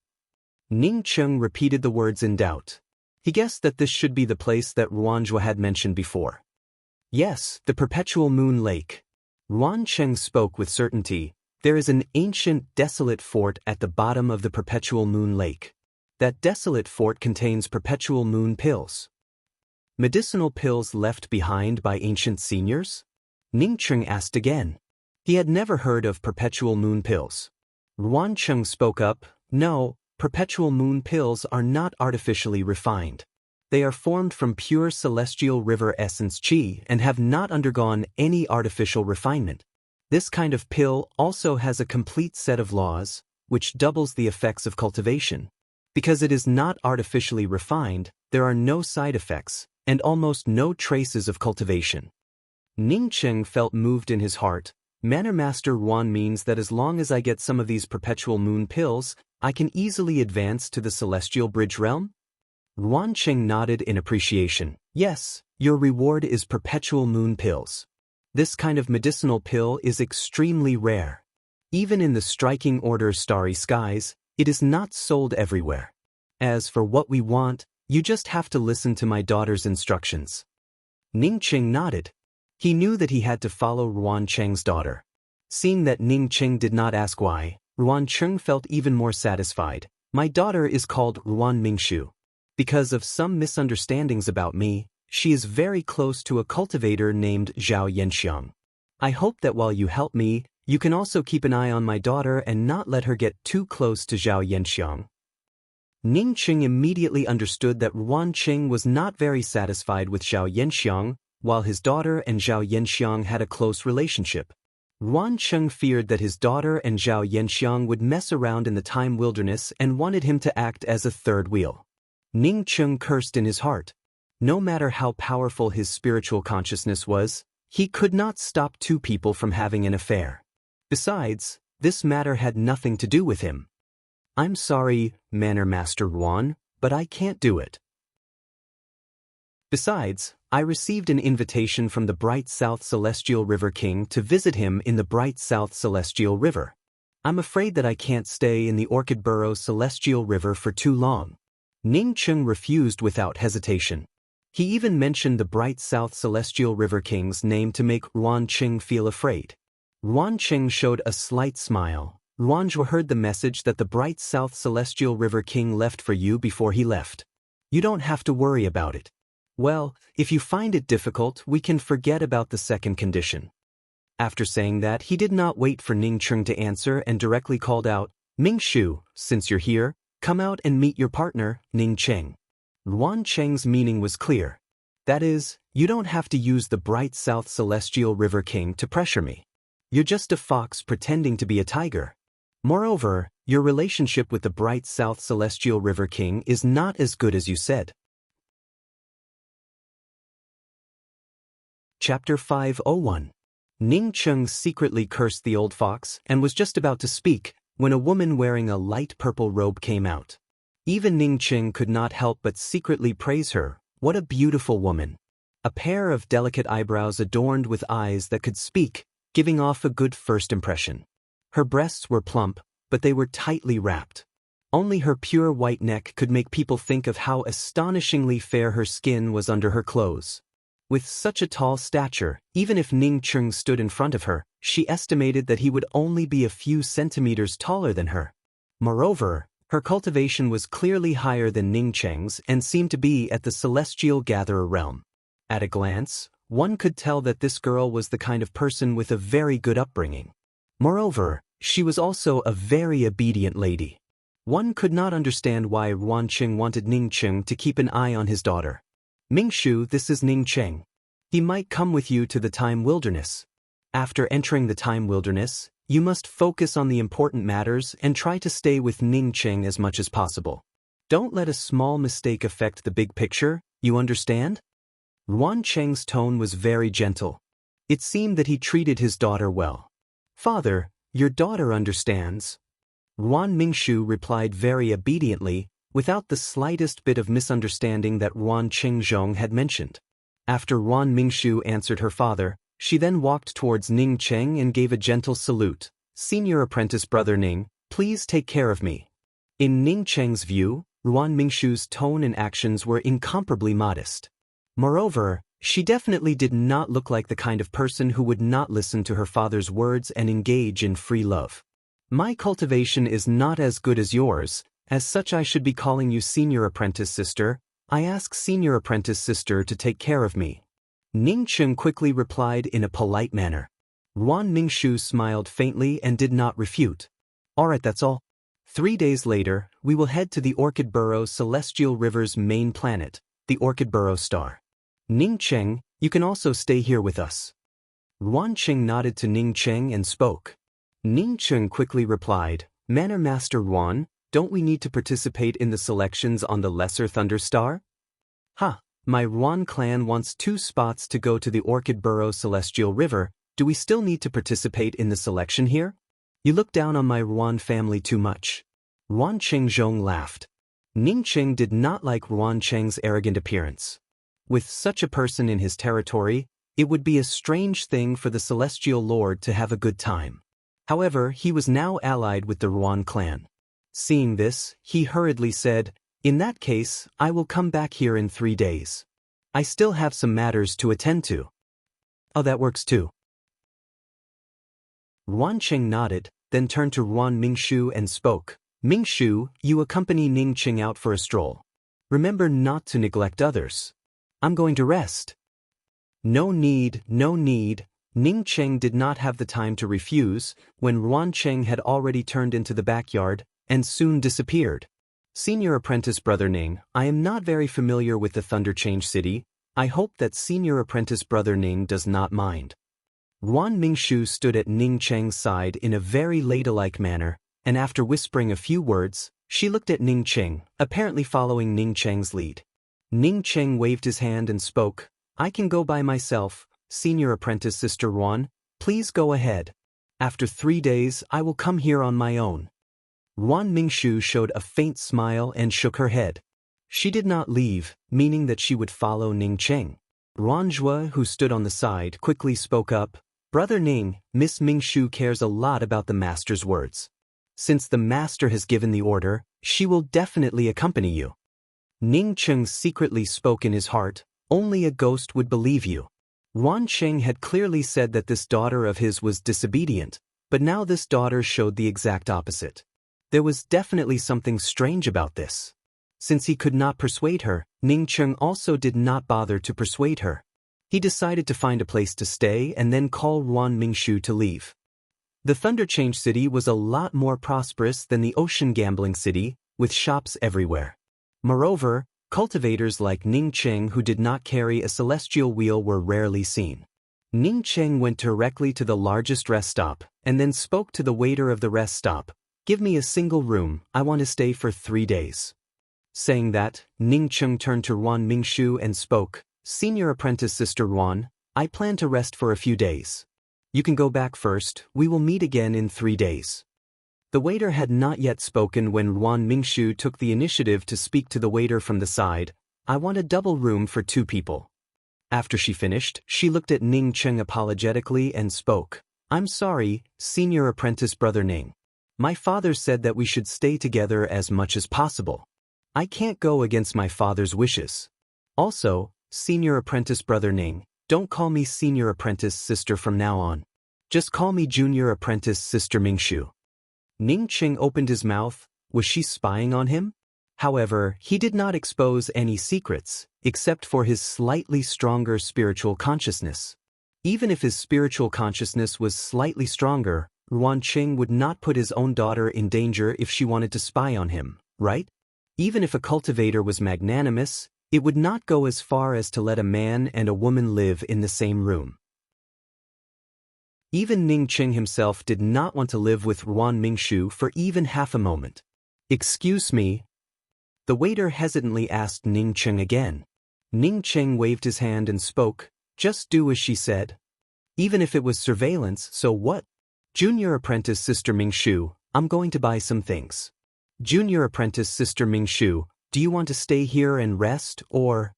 A: Ning Cheng repeated the words in doubt. He guessed that this should be the place that Ruanjue had mentioned before. Yes, the Perpetual Moon Lake. Ruan Cheng spoke with certainty. There is an ancient, desolate fort at the bottom of the Perpetual Moon Lake. That desolate fort contains perpetual moon pills. Medicinal pills left behind by ancient seniors? Ning Cheng asked again. He had never heard of perpetual moon pills. Ruan Cheng spoke up. No, perpetual moon pills are not artificially refined. They are formed from pure celestial river essence chi and have not undergone any artificial refinement. This kind of pill also has a complete set of laws, which doubles the effects of cultivation. Because it is not artificially refined, there are no side effects, and almost no traces of cultivation. Ning Cheng felt moved in his heart. Manor Master Ruan means that as long as I get some of these perpetual moon pills, I can easily advance to the Celestial Bridge realm? Ruan Cheng nodded in appreciation. Yes, your reward is perpetual moon pills. This kind of medicinal pill is extremely rare. Even in the striking order starry skies, it is not sold everywhere. As for what we want, you just have to listen to my daughter's instructions. Ning Cheng nodded. He knew that he had to follow Ruan Cheng's daughter. Seeing that Ning Cheng did not ask why, Ruan Cheng felt even more satisfied. My daughter is called Ruan Mingshu. Because of some misunderstandings about me, she is very close to a cultivator named Zhao Yanxiang. I hope that while you help me, you can also keep an eye on my daughter and not let her get too close to Zhao Yanxiang. Ning Cheng immediately understood that Ruan Cheng was not very satisfied with Zhao Yanxiang, while his daughter and Zhao Yanxiang had a close relationship. Ruan Cheng feared that his daughter and Zhao Yanxiang would mess around in the Time Wilderness and wanted him to act as a third wheel. Ning Cheng cursed in his heart. No matter how powerful his spiritual consciousness was, he could not stop two people from having an affair. Besides, this matter had nothing to do with him. I'm sorry, Manor Master Ruan, but I can't do it. Besides, I received an invitation from the Bright South Celestial River King to visit him in the Bright South Celestial River. I'm afraid that I can't stay in the Orchid Burrow Celestial River for too long. Ning Cheng refused without hesitation. He even mentioned the bright South Celestial River King's name to make Ruan Qing feel afraid. Ruan Qing showed a slight smile. Ruanzhua heard the message that the bright South Celestial River King left for you before he left. You don't have to worry about it. Well, if you find it difficult, we can forget about the second condition. After saying that, he did not wait for Ning Cheng to answer and directly called out, Ming Shu, since you're here, come out and meet your partner, Ning Cheng. Ruan Cheng's meaning was clear. That is, you don't have to use the bright South Celestial River King to pressure me. You're just a fox pretending to be a tiger. Moreover, your relationship with the bright South Celestial River King is not as good as you said. Chapter 501. Ning Cheng secretly cursed the old fox and was just about to speak when a woman wearing a light purple robe came out. Even Ning Cheng could not help but secretly praise her. What a beautiful woman. A pair of delicate eyebrows adorned with eyes that could speak, giving off a good first impression. Her breasts were plump, but they were tightly wrapped. Only her pure white neck could make people think of how astonishingly fair her skin was under her clothes. With such a tall stature, even if Ning Cheng stood in front of her, she estimated that he would only be a few centimeters taller than her. Moreover, her cultivation was clearly higher than Ning Cheng's and seemed to be at the Celestial Gatherer realm. At a glance, one could tell that this girl was the kind of person with a very good upbringing. Moreover, she was also a very obedient lady. One could not understand why Ruan Qing wanted Ning Cheng to keep an eye on his daughter. Ming Shu, this is Ning Cheng. He might come with you to the Time Wilderness. After entering the Time Wilderness, you must focus on the important matters and try to stay with Ning Cheng as much as possible. Don't let a small mistake affect the big picture, you understand? Ruan Cheng's tone was very gentle. It seemed that he treated his daughter well. Father, your daughter understands. Ruan Mingshu replied very obediently, without the slightest bit of misunderstanding that Ruan Qingzhong had mentioned. After Ruan Mingshu answered her father, she then walked towards Ning Cheng and gave a gentle salute. Senior apprentice brother Ning, please take care of me. In Ning Cheng's view, Ruan Mingshu's tone and actions were incomparably modest. Moreover, she definitely did not look like the kind of person who would not listen to her father's words and engage in free love. My cultivation is not as good as yours, as such I should be calling you senior apprentice sister. I ask senior apprentice sister to take care of me. Ning Cheng quickly replied in a polite manner. Ruan Mingshu smiled faintly and did not refute. Alright, that's all. 3 days later, we will head to the Orchid Burrow Celestial River's main planet, the Orchid Burrow Star. Ning Cheng, you can also stay here with us. Ruan Qing nodded to Ning Cheng and spoke. Ning Cheng quickly replied, Manor Master Ruan, don't we need to participate in the selections on the Lesser Thunder Star? Ha, my Ruan clan wants 2 spots to go to the Orchid Burrow Celestial River. Do we still need to participate in the selection here? You look down on my Ruan family too much. Ruan Qingzhong laughed. Ning Cheng did not like Ruan Cheng's arrogant appearance. With such a person in his territory, it would be a strange thing for the Celestial Lord to have a good time. However, he was now allied with the Ruan clan. Seeing this, he hurriedly said, In that case, I will come back here in 3 days. I still have some matters to attend to. Oh, that works too. Ruan Qing nodded, then turned to Ruan Mingshu and spoke. Mingshu, you accompany Ning Cheng out for a stroll. Remember not to neglect others. I'm going to rest. No need, no need. Ning Cheng did not have the time to refuse when Ruan Cheng had already turned into the backyard and soon disappeared. Senior apprentice brother Ning, I am not very familiar with the Thunder Change City. I hope that senior apprentice brother Ning does not mind. Ruan Mingshu stood at Ning Cheng's side in a very ladylike manner, and after whispering a few words, she looked at Ning Cheng, apparently following Ning Cheng's lead. Ning Cheng waved his hand and spoke, I can go by myself, senior apprentice sister Ruan, please go ahead. After 3 days, I will come here on my own. Ruan Mingshu showed a faint smile and shook her head. She did not leave, meaning that she would follow Ning Cheng. Ruanzhua, who stood on the side, quickly spoke up, Brother Ning, Miss Mingshu cares a lot about the master's words. Since the master has given the order, she will definitely accompany you. Ning Cheng secretly spoke in his heart, Only a ghost would believe you. Yuan Cheng had clearly said that this daughter of his was disobedient, but now this daughter showed the exact opposite. There was definitely something strange about this. Since he could not persuade her, Ning Cheng also did not bother to persuade her. He decided to find a place to stay and then call Yuan Mingshu to leave. The Thunder Change City was a lot more prosperous than the Ocean Gambling City, with shops everywhere. Moreover, cultivators like Ning Cheng who did not carry a celestial wheel were rarely seen. Ning Cheng went directly to the largest rest stop, and then spoke to the waiter of the rest stop. "Give me a single room, I want to stay for 3 days." Saying that, Ning Cheng turned to Yuan Mingshu and spoke, "Senior apprentice Sister Yuan, I plan to rest for a few days. You can go back first, we will meet again in 3 days. The waiter had not yet spoken when Yuan Mingshu took the initiative to speak to the waiter from the side. "I want a double room for 2 people. After she finished, she looked at Ning Cheng apologetically and spoke, "I'm sorry, Senior Apprentice Brother Ning. My father said that we should stay together as much as possible. I can't go against my father's wishes. Also, Senior Apprentice Brother Ning, don't call me Senior Apprentice Sister from now on. Just call me Junior Apprentice Sister Mingshu." Ning Cheng opened his mouth. Was she spying on him? However, he did not expose any secrets, except for his slightly stronger spiritual consciousness. Even if his spiritual consciousness was slightly stronger, Yuan Cheng would not put his own daughter in danger if she wanted to spy on him, right? Even if a cultivator was magnanimous, it would not go as far as to let a man and a woman live in the same room. Even Ning Cheng himself did not want to live with Yuan Mingshu for even half a moment. "Excuse me?" The waiter hesitantly asked Ning Cheng again. Ning Cheng waved his hand and spoke, "Just do as she said. Even if it was surveillance, so what? Junior Apprentice Sister Mingshu, I'm going to buy some things. Junior Apprentice Sister Mingshu, do you want to stay here and rest, or?"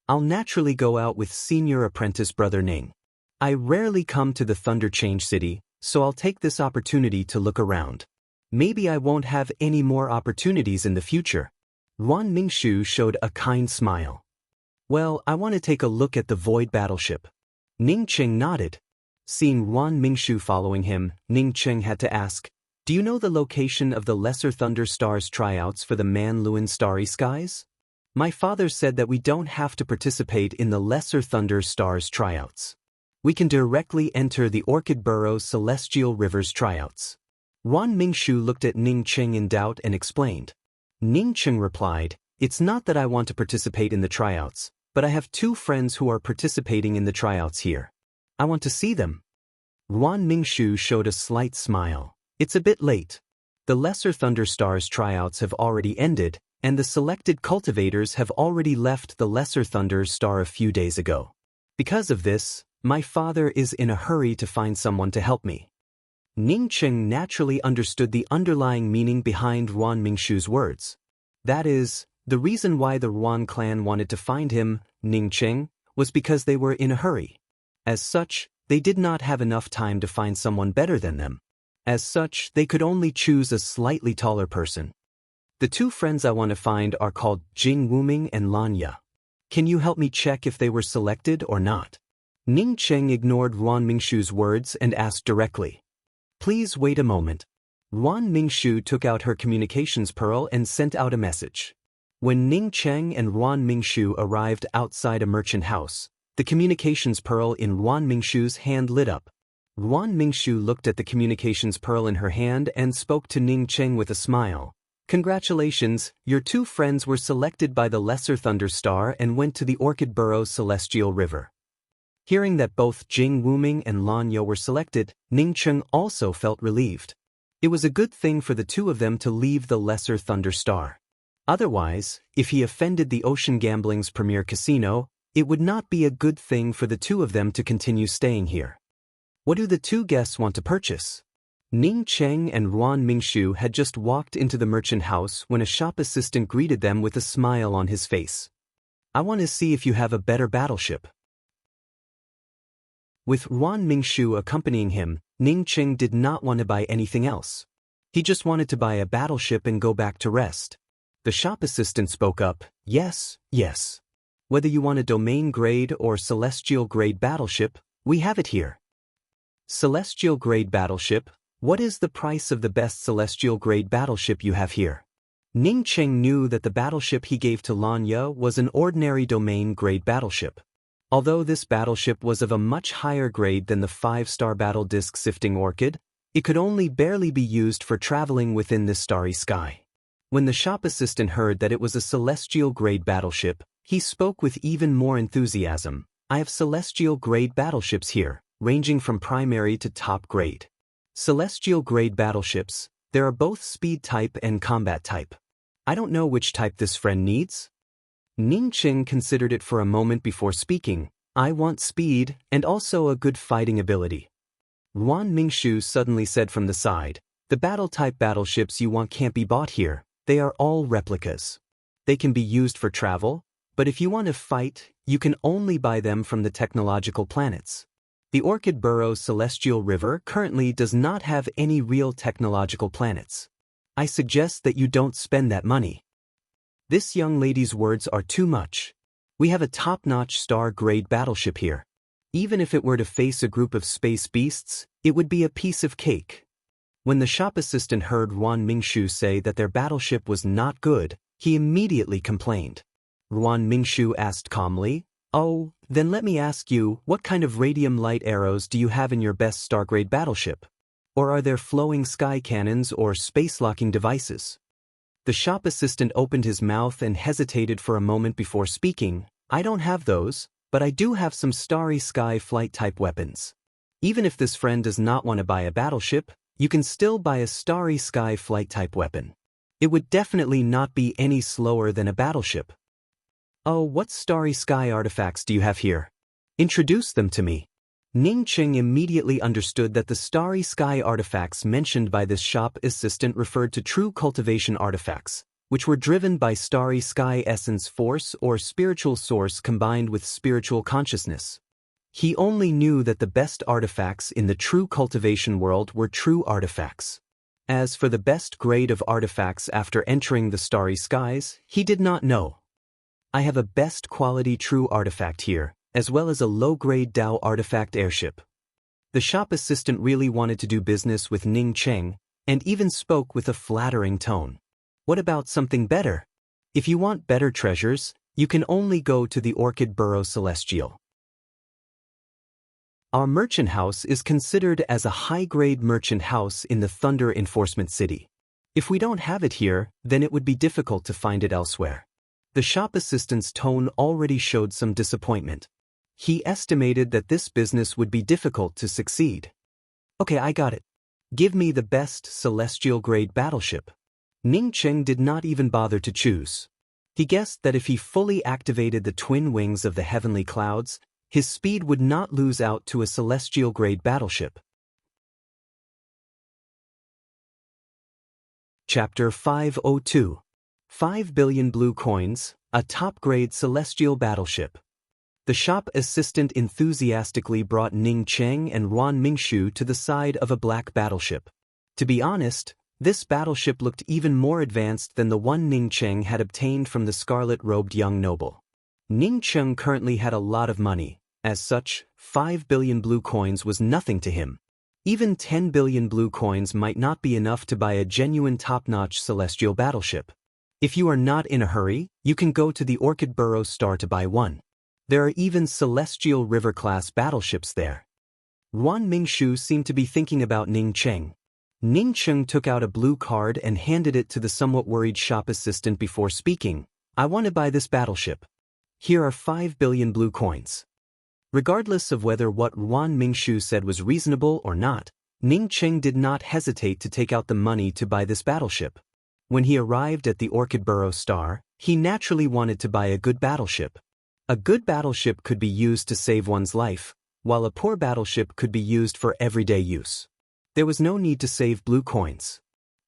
A: "I'll naturally go out with Senior Apprentice Brother Ning. I rarely come to the Thunder Change City, so I'll take this opportunity to look around. Maybe I won't have any more opportunities in the future." Yuan Mingshu showed a kind smile. "Well, I want to take a look at the Void Battleship." Ning Cheng nodded. Seeing Yuan Mingshu following him, Ning Cheng had to ask, "Do you know the location of the Lesser Thunder Stars tryouts for the Manluan Starry Skies? My father said that we don't have to participate in the Lesser Thunder Stars tryouts. We can directly enter the Orchid Burrow Celestial Rivers tryouts." Yuan Mingshu looked at Ning Cheng in doubt and explained. Ning Cheng replied, "It's not that I want to participate in the tryouts, but I have 2 friends who are participating in the tryouts here. I want to see them." Yuan Mingshu showed a slight smile. "It's a bit late. The Lesser Thunder Stars tryouts have already ended, and the selected cultivators have already left the Lesser Thunder Star a few days ago. Because of this, my father is in a hurry to find someone to help me." Ning Cheng naturally understood the underlying meaning behind Yuan Mingshu's words. That is, the reason why the Yuan clan wanted to find him, Ning Cheng, was because they were in a hurry. As such, they did not have enough time to find someone better than them. As such, they could only choose a slightly taller person. "The 2 friends I want to find are called Jing Wuming and Lanya. Can you help me check if they were selected or not?" Ning Cheng ignored Yuan Mingshu's words and asked directly. "Please wait a moment." Yuan Mingshu took out her communications pearl and sent out a message. When Ning Cheng and Yuan Mingshu arrived outside a merchant house, the communications pearl in Yuan Mingshu's hand lit up. Yuan Mingshu looked at the communications pearl in her hand and spoke to Ning Cheng with a smile. "Congratulations, your 2 friends were selected by the Lesser Thunder Star and went to the Orchid Burrow Celestial River." Hearing that both Jing Wuming and Lanya were selected, Ning Cheng also felt relieved. It was a good thing for the 2 of them to leave the Lesser Thunder Star. Otherwise, if he offended the Ocean Gambling's premier casino, it would not be a good thing for the 2 of them to continue staying here. What do the 2 guests want to purchase? Ning Cheng and Yuan Mingshu had just walked into the merchant house when a shop assistant greeted them with a smile on his face. "I want to see if you have a better battleship." With Yuan Mingshu accompanying him, Ning Cheng did not want to buy anything else. He just wanted to buy a battleship and go back to rest. The shop assistant spoke up, "Yes, yes. Whether you want a domain-grade or celestial-grade battleship, we have it here. Celestial-grade battleship, what is the price of the best celestial-grade battleship you have here? Ning Cheng knew that the battleship he gave to Lanya was an ordinary domain-grade battleship. Although this battleship was of a much higher grade than the 5-star battle disk-sifting Orchid, it could only barely be used for traveling within this starry sky. When the shop assistant heard that it was a celestial-grade battleship, he spoke with even more enthusiasm. I have celestial-grade battleships here, ranging from primary to top grade. Celestial-grade battleships, there are both speed type and combat type. I don't know which type this friend needs. Ning Cheng considered it for a moment before speaking. I want speed, and also a good fighting ability. Ruan Mingshu suddenly said from the side, the battle-type battleships you want can't be bought here, they are all replicas. They can be used for travel, but if you want to fight, you can only buy them from the technological planets. The Orchid Burrow Celestial River currently does not have any real technological planets. I suggest that you don't spend that money. This young lady's words are too much. We have a top-notch star-grade battleship here. Even if it were to face a group of space beasts, it would be a piece of cake. When the shop assistant heard Ruan Mingshu say that their battleship was not good, he immediately complained. Ruan Mingshu asked calmly, oh, then let me ask you, what kind of radium light arrows do you have in your best star-grade battleship? Or are there flowing sky cannons or space-locking devices? The shop assistant opened his mouth and hesitated for a moment before speaking. I don't have those, but I do have some starry sky flight-type weapons. Even if this friend does not want to buy a battleship, you can still buy a starry sky flight-type weapon. It would definitely not be any slower than a battleship. Oh, what starry sky artifacts do you have here? Introduce them to me. Ning Cheng immediately understood that the starry sky artifacts mentioned by this shop assistant referred to true cultivation artifacts, which were driven by starry sky essence force or spiritual source combined with spiritual consciousness. He only knew that the best artifacts in the true cultivation world were true artifacts. As for the best grade of artifacts after entering the starry skies, he did not know. I have a best quality true artifact here, as well as a low-grade Dao artifact airship. The shop assistant really wanted to do business with Ning Cheng, and even spoke with a flattering tone. What about something better? If you want better treasures, you can only go to the Orchid Burrow Celestial. Our merchant house is considered as a high-grade merchant house in the Thunder Enforcement City. If we don't have it here, then it would be difficult to find it elsewhere. The shop assistant's tone already showed some disappointment. He estimated that this business would be difficult to succeed. Okay, I got it. Give me the best celestial-grade battleship. Ning Cheng did not even bother to choose. He guessed that if he fully activated the twin wings of the heavenly clouds, his speed would not lose out to a celestial-grade battleship. Chapter 502. 5 billion blue coins, a top-grade celestial battleship. The shop assistant enthusiastically brought Ning Cheng and Ruan Mingshu to the side of a black battleship. To be honest, this battleship looked even more advanced than the one Ning Cheng had obtained from the scarlet-robed young noble. Ning Cheng currently had a lot of money. As such, 5 billion blue coins was nothing to him. Even 10 billion blue coins might not be enough to buy a genuine top-notch celestial battleship. If you are not in a hurry, you can go to the Orchid Burrow Star to buy one. There are even celestial river-class battleships there. Ruan Mingshu seemed to be thinking about Ning Cheng. Ning Cheng took out a blue card and handed it to the somewhat worried shop assistant before speaking. I want to buy this battleship. Here are 5 billion blue coins. Regardless of whether what Ruan Mingshu said was reasonable or not, Ning Cheng did not hesitate to take out the money to buy this battleship. When he arrived at the Orchid Burrow Star, he naturally wanted to buy a good battleship. A good battleship could be used to save one's life, while a poor battleship could be used for everyday use. There was no need to save blue coins.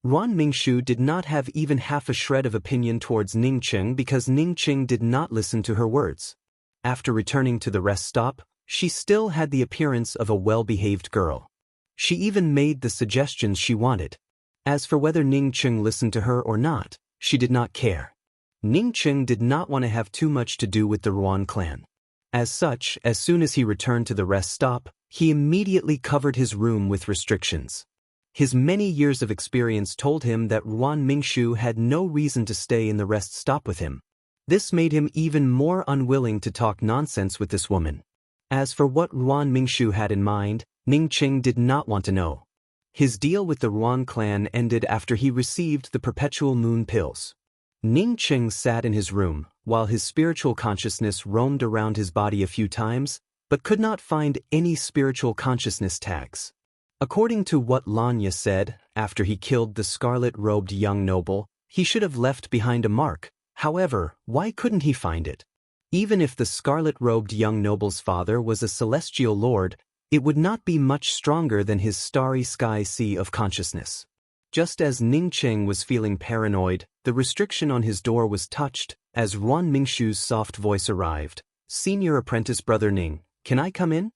A: Ruan Mingshu did not have even half a shred of opinion towards Ning Cheng because Ning Cheng did not listen to her words. After returning to the rest stop, she still had the appearance of a well-behaved girl. She even made the suggestions she wanted. As for whether Ning Cheng listened to her or not, she did not care. Ning Cheng did not want to have too much to do with the Ruan clan. As such, as soon as he returned to the rest stop, he immediately covered his room with restrictions. His many years of experience told him that Ruan Mingshu had no reason to stay in the rest stop with him. This made him even more unwilling to talk nonsense with this woman. As for what Ruan Mingshu had in mind, Ning Cheng did not want to know. His deal with the Ruan clan ended after he received the perpetual moon pills. Ning Cheng sat in his room, while his spiritual consciousness roamed around his body a few times, but could not find any spiritual consciousness tags. According to what Lanya said, after he killed the scarlet-robed young noble, he should have left behind a mark. However, why couldn't he find it? Even if the scarlet-robed young noble's father was a celestial lord, it would not be much stronger than his starry sky sea of consciousness. Just as Ning Cheng was feeling paranoid, the restriction on his door was touched, as Ruan Mingshu's soft voice arrived. "Senior apprentice brother Ning, can I come in?"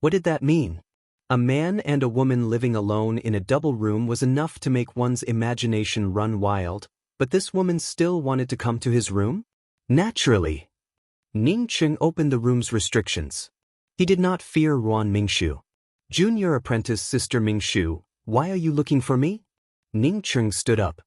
A: What did that mean? A man and a woman living alone in a double room was enough to make one's imagination run wild, but this woman still wanted to come to his room? Naturally. Ning Cheng opened the room's restrictions. He did not fear Ruan Mingshu. "Junior apprentice Sister Mingshu, why are you looking for me?" Ning Cheng stood up.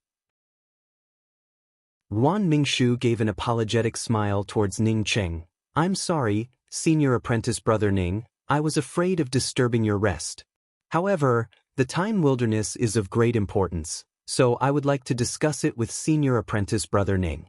A: Ruan Mingshu gave an apologetic smile towards Ning Cheng. "I'm sorry, senior apprentice brother Ning, I was afraid of disturbing your rest. However, the time wilderness is of great importance, so I would like to discuss it with senior apprentice brother Ning."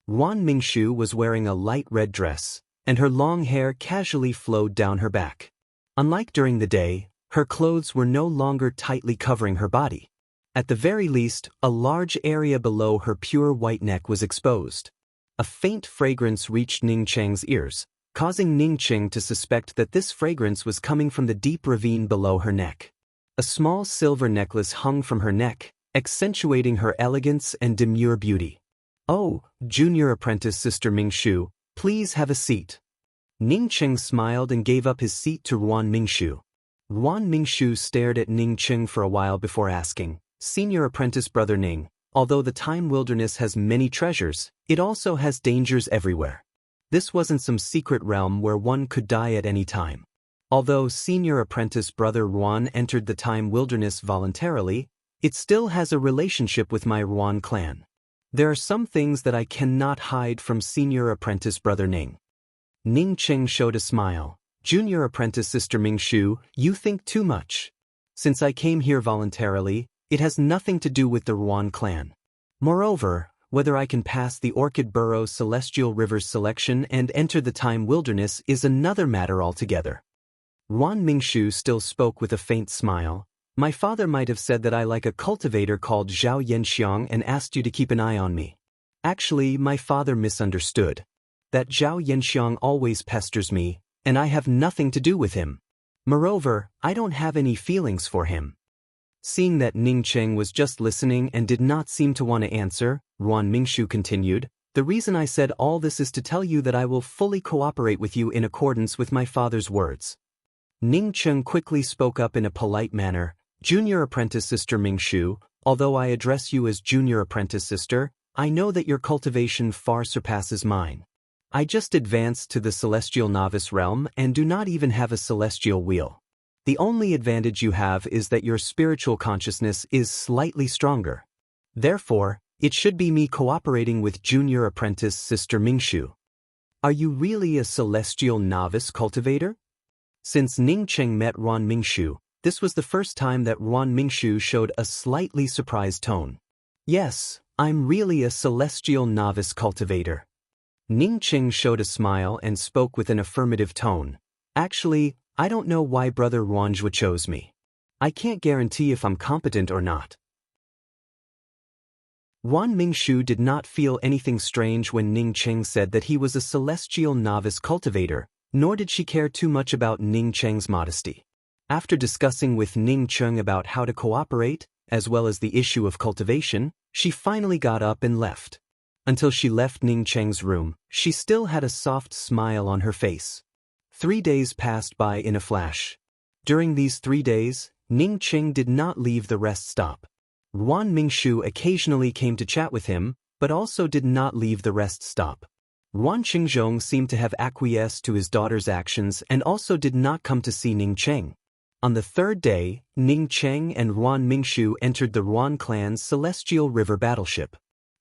A: Ruan Mingshu was wearing a light red dress, and her long hair casually flowed down her back. Unlike during the day, her clothes were no longer tightly covering her body. At the very least, a large area below her pure white neck was exposed. A faint fragrance reached Ning Cheng's ears, causing Ning Cheng to suspect that this fragrance was coming from the deep ravine below her neck. A small silver necklace hung from her neck, accentuating her elegance and demure beauty. "Oh, junior apprentice Sister Mingshu, please have a seat." Ning Cheng smiled and gave up his seat to Ruan Mingshu. Ruan Mingshu stared at Ning Cheng for a while before asking, "Senior apprentice brother Ning, although the time wilderness has many treasures, it also has dangers everywhere. This wasn't some secret realm where one could die at any time. Although senior apprentice brother Ruan entered the time wilderness voluntarily, it still has a relationship with my Ruan clan. There are some things that I cannot hide from senior apprentice brother Ning." Ning Cheng showed a smile. "Junior apprentice Sister Mingshu, you think too much. Since I came here voluntarily, it has nothing to do with the Ruan clan. Moreover, whether I can pass the Orchid Burrow Celestial Rivers selection and enter the time wilderness is another matter altogether." Ruan Mingshu still spoke with a faint smile. "My father might have said that I like a cultivator called Zhao Yanxiang and asked you to keep an eye on me. Actually, my father misunderstood. That Zhao Yanxiang always pesters me, and I have nothing to do with him. Moreover, I don't have any feelings for him." Seeing that Ning Cheng was just listening and did not seem to want to answer, Ruan Mingshu continued, "The reason I said all this is to tell you that I will fully cooperate with you in accordance with my father's words." Ning Cheng quickly spoke up in a polite manner. "Junior apprentice Sister Mingshu, although I address you as junior apprentice sister, I know that your cultivation far surpasses mine. I just advanced to the celestial novice realm and do not even have a celestial wheel. The only advantage you have is that your spiritual consciousness is slightly stronger. Therefore, it should be me cooperating with junior apprentice Sister Mingshu." "Are you really a celestial novice cultivator?" Since Ning Cheng met Ruan Mingshu, this was the first time that Ruan Mingshu showed a slightly surprised tone. "Yes, I'm really a celestial novice cultivator." Ning Cheng showed a smile and spoke with an affirmative tone. "Actually, I don't know why brother Ruanjua chose me. I can't guarantee if I'm competent or not." Ruan Mingshu did not feel anything strange when Ning Cheng said that he was a celestial novice cultivator, nor did she care too much about Ning Cheng's modesty. After discussing with Ning Cheng about how to cooperate, as well as the issue of cultivation, she finally got up and left. Until she left Ning Cheng's room, she still had a soft smile on her face. 3 days passed by in a flash. During these 3 days, Ning Cheng did not leave the rest stop. Ruan Mingshu occasionally came to chat with him, but also did not leave the rest stop. Ruan Qingzhong seemed to have acquiesced to his daughter's actions and also did not come to see Ning Cheng. On the third day, Ning Cheng and Ruan Mingshu entered the Ruan clan's Celestial River battleship.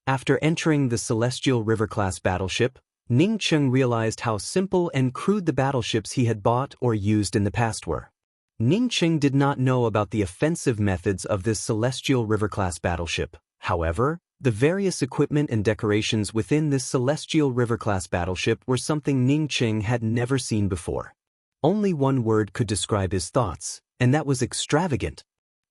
A: After entering the Celestial River class battleship, Ning Cheng realized how simple and crude the battleships he had bought or used in the past were. Ning Cheng did not know about the offensive methods of this Celestial River class battleship. However, the various equipment and decorations within this Celestial River class battleship were something Ning Cheng had never seen before. Only one word could describe his thoughts, and that was extravagant.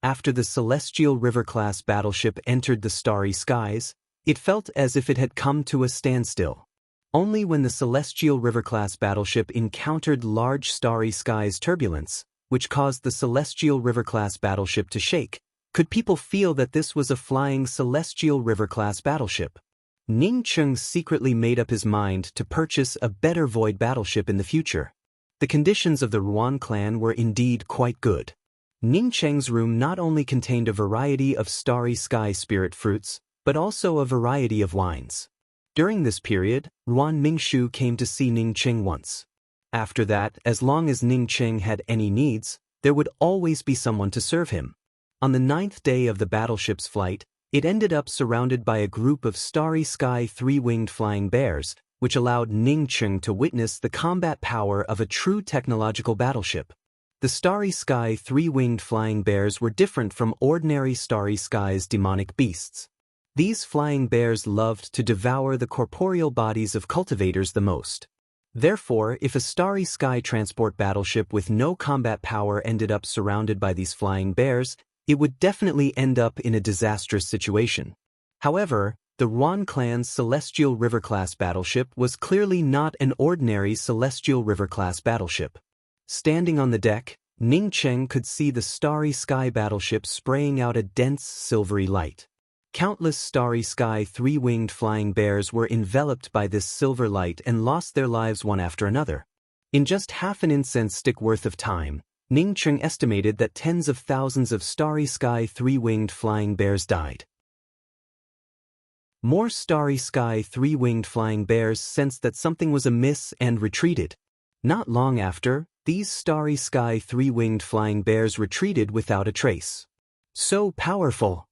A: After the Celestial River class battleship entered the starry skies, it felt as if it had come to a standstill. Only when the Celestial River class battleship encountered large starry skies turbulence, which caused the Celestial River class battleship to shake, could people feel that this was a flying Celestial River class battleship. Ning Cheng secretly made up his mind to purchase a better Void battleship in the future. The conditions of the Ruan clan were indeed quite good. Ning Cheng's room not only contained a variety of starry sky spirit fruits, but also a variety of wines. During this period, Ruan Mingshu came to see Ning Cheng once. After that, as long as Ning Cheng had any needs, there would always be someone to serve him. On the 9th day of the battleship's flight, it ended up surrounded by a group of starry sky three-winged flying bears, which allowed Ning Cheng to witness the combat power of a true technological battleship. The starry sky three-winged flying bears were different from ordinary starry sky's demonic beasts. These flying bears loved to devour the corporeal bodies of cultivators the most. Therefore, if a starry sky transport battleship with no combat power ended up surrounded by these flying bears, it would definitely end up in a disastrous situation. However, the Ruan clan's Celestial River class battleship was clearly not an ordinary Celestial River class battleship. Standing on the deck, Ning Cheng could see the starry sky battleship spraying out a dense silvery light. Countless starry sky three-winged flying bears were enveloped by this silver light and lost their lives one after another. In just half an incense stick worth of time, Ning Cheng estimated that tens of thousands of starry sky three-winged flying bears died. More starry sky three-winged flying bears sensed that something was amiss and retreated. Not long after, these starry sky three-winged flying bears retreated without a trace. So powerful!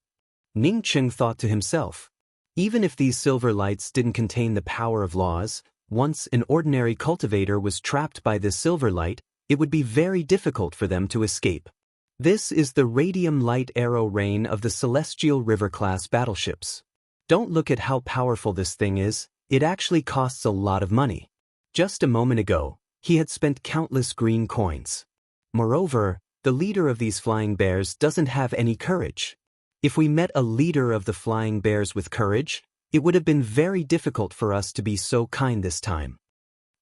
A: Ning Cheng thought to himself. Even if these silver lights didn't contain the power of laws, once an ordinary cultivator was trapped by this silver light, it would be very difficult for them to escape. This is the radium light arrow rain of the Celestial River class battleships. Don't look at how powerful this thing is, it actually costs a lot of money. Just a moment ago, he had spent countless green coins. Moreover, the leader of these flying bears doesn't have any courage. If we met a leader of the flying bears with courage, it would have been very difficult for us to be so kind this time.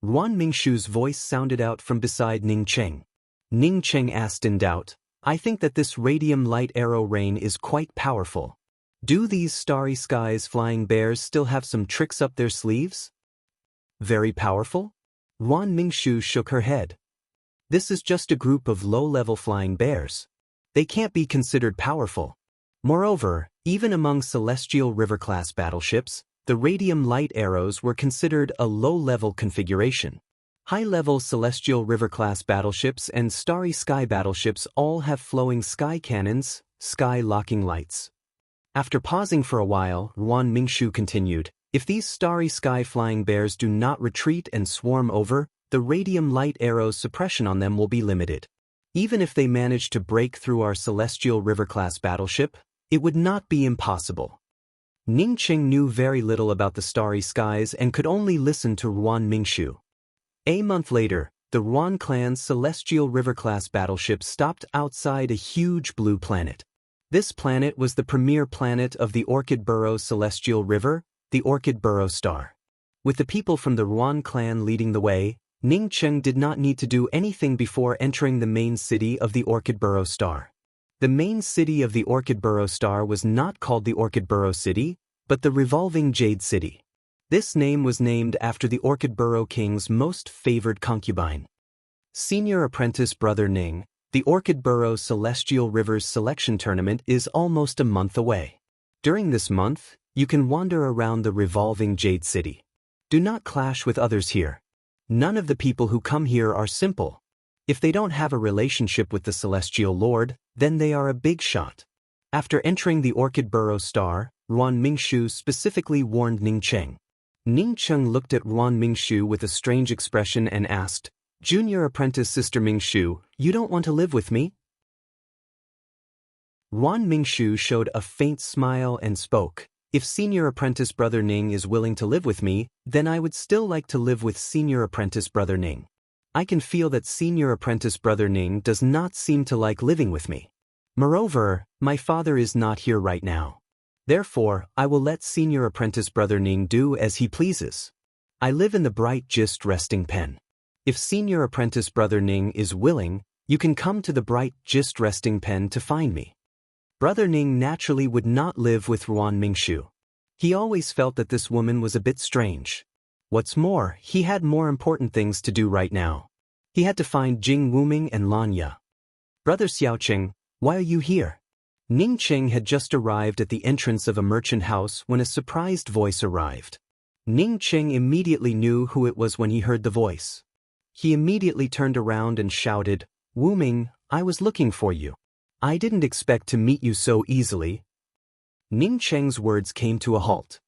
A: Ruan Mingshu's voice sounded out from beside Ning Cheng. Ning Cheng asked in doubt, I think that this radium light arrow rain is quite powerful. Do these starry skies flying bears still have some tricks up their sleeves? Very powerful? Ruan Mingshu shook her head. This is just a group of low-level flying bears. They can't be considered powerful. Moreover, even among Celestial River class battleships, the radium light arrows were considered a low-level configuration. High-level Celestial River class battleships and starry sky battleships all have flowing sky cannons, sky-locking lights. After pausing for a while, Ruan Mingshu continued, if these starry sky flying bears do not retreat and swarm over, the radium light arrows' suppression on them will be limited. Even if they manage to break through our Celestial River class battleship, it would not be impossible. Ning Cheng knew very little about the starry skies and could only listen to Ruan Mingshu. A month later, the Ruan clan's Celestial River class battleship stopped outside a huge blue planet. This planet was the premier planet of the Orchid Burrow Celestial River, the Orchid Burrow Star. With the people from the Ruan clan leading the way, Ning Cheng did not need to do anything before entering the main city of the Orchid Burrow Star. The main city of the Orchid Burrow Star was not called the Orchid Burrow City, but the Revolving Jade City. This name was named after the Orchid Burrow King's most favored concubine. Senior apprentice Brother Ning, the Orchid Burrow Celestial Rivers selection tournament is almost a month away. During this month, You can wander around the revolving Jade City. Do not clash with others here. None of the people who come here are simple. If they don't have a relationship with the Celestial Lord, then they are a big shot. After entering the Orchid Burrow Star, Ruan Mingshu specifically warned Ning Cheng. Ning Cheng looked at Ruan Mingshu with a strange expression and asked, "Junior apprentice Sister Mingshu, you don't want to live with me?" Ruan Mingshu showed a faint smile and spoke, "If Senior Apprentice Brother Ning is willing to live with me, then I would still like to live with Senior Apprentice Brother Ning. I can feel that Senior Apprentice Brother Ning does not seem to like living with me. Moreover, my father is not here right now. Therefore, I will let Senior Apprentice Brother Ning do as he pleases. I live in the Bright Gist Resting Pen. If Senior Apprentice Brother Ning is willing, you can come to the Bright Gist Resting Pen to find me." Brother Ning naturally would not live with Ruan Mingshu. He always felt that this woman was a bit strange. What's more, he had more important things to do right now. He had to find Jing Wuming and Lanya. "Brother Xiaoqing, why are you here?" Ning Cheng had just arrived at the entrance of a merchant house when a surprised voice arrived. Ning Cheng immediately knew who it was when he heard the voice. He immediately turned around and shouted, "Wuming, I was looking for you. I didn't expect to meet you so easily." Ning Cheng's words came to a halt.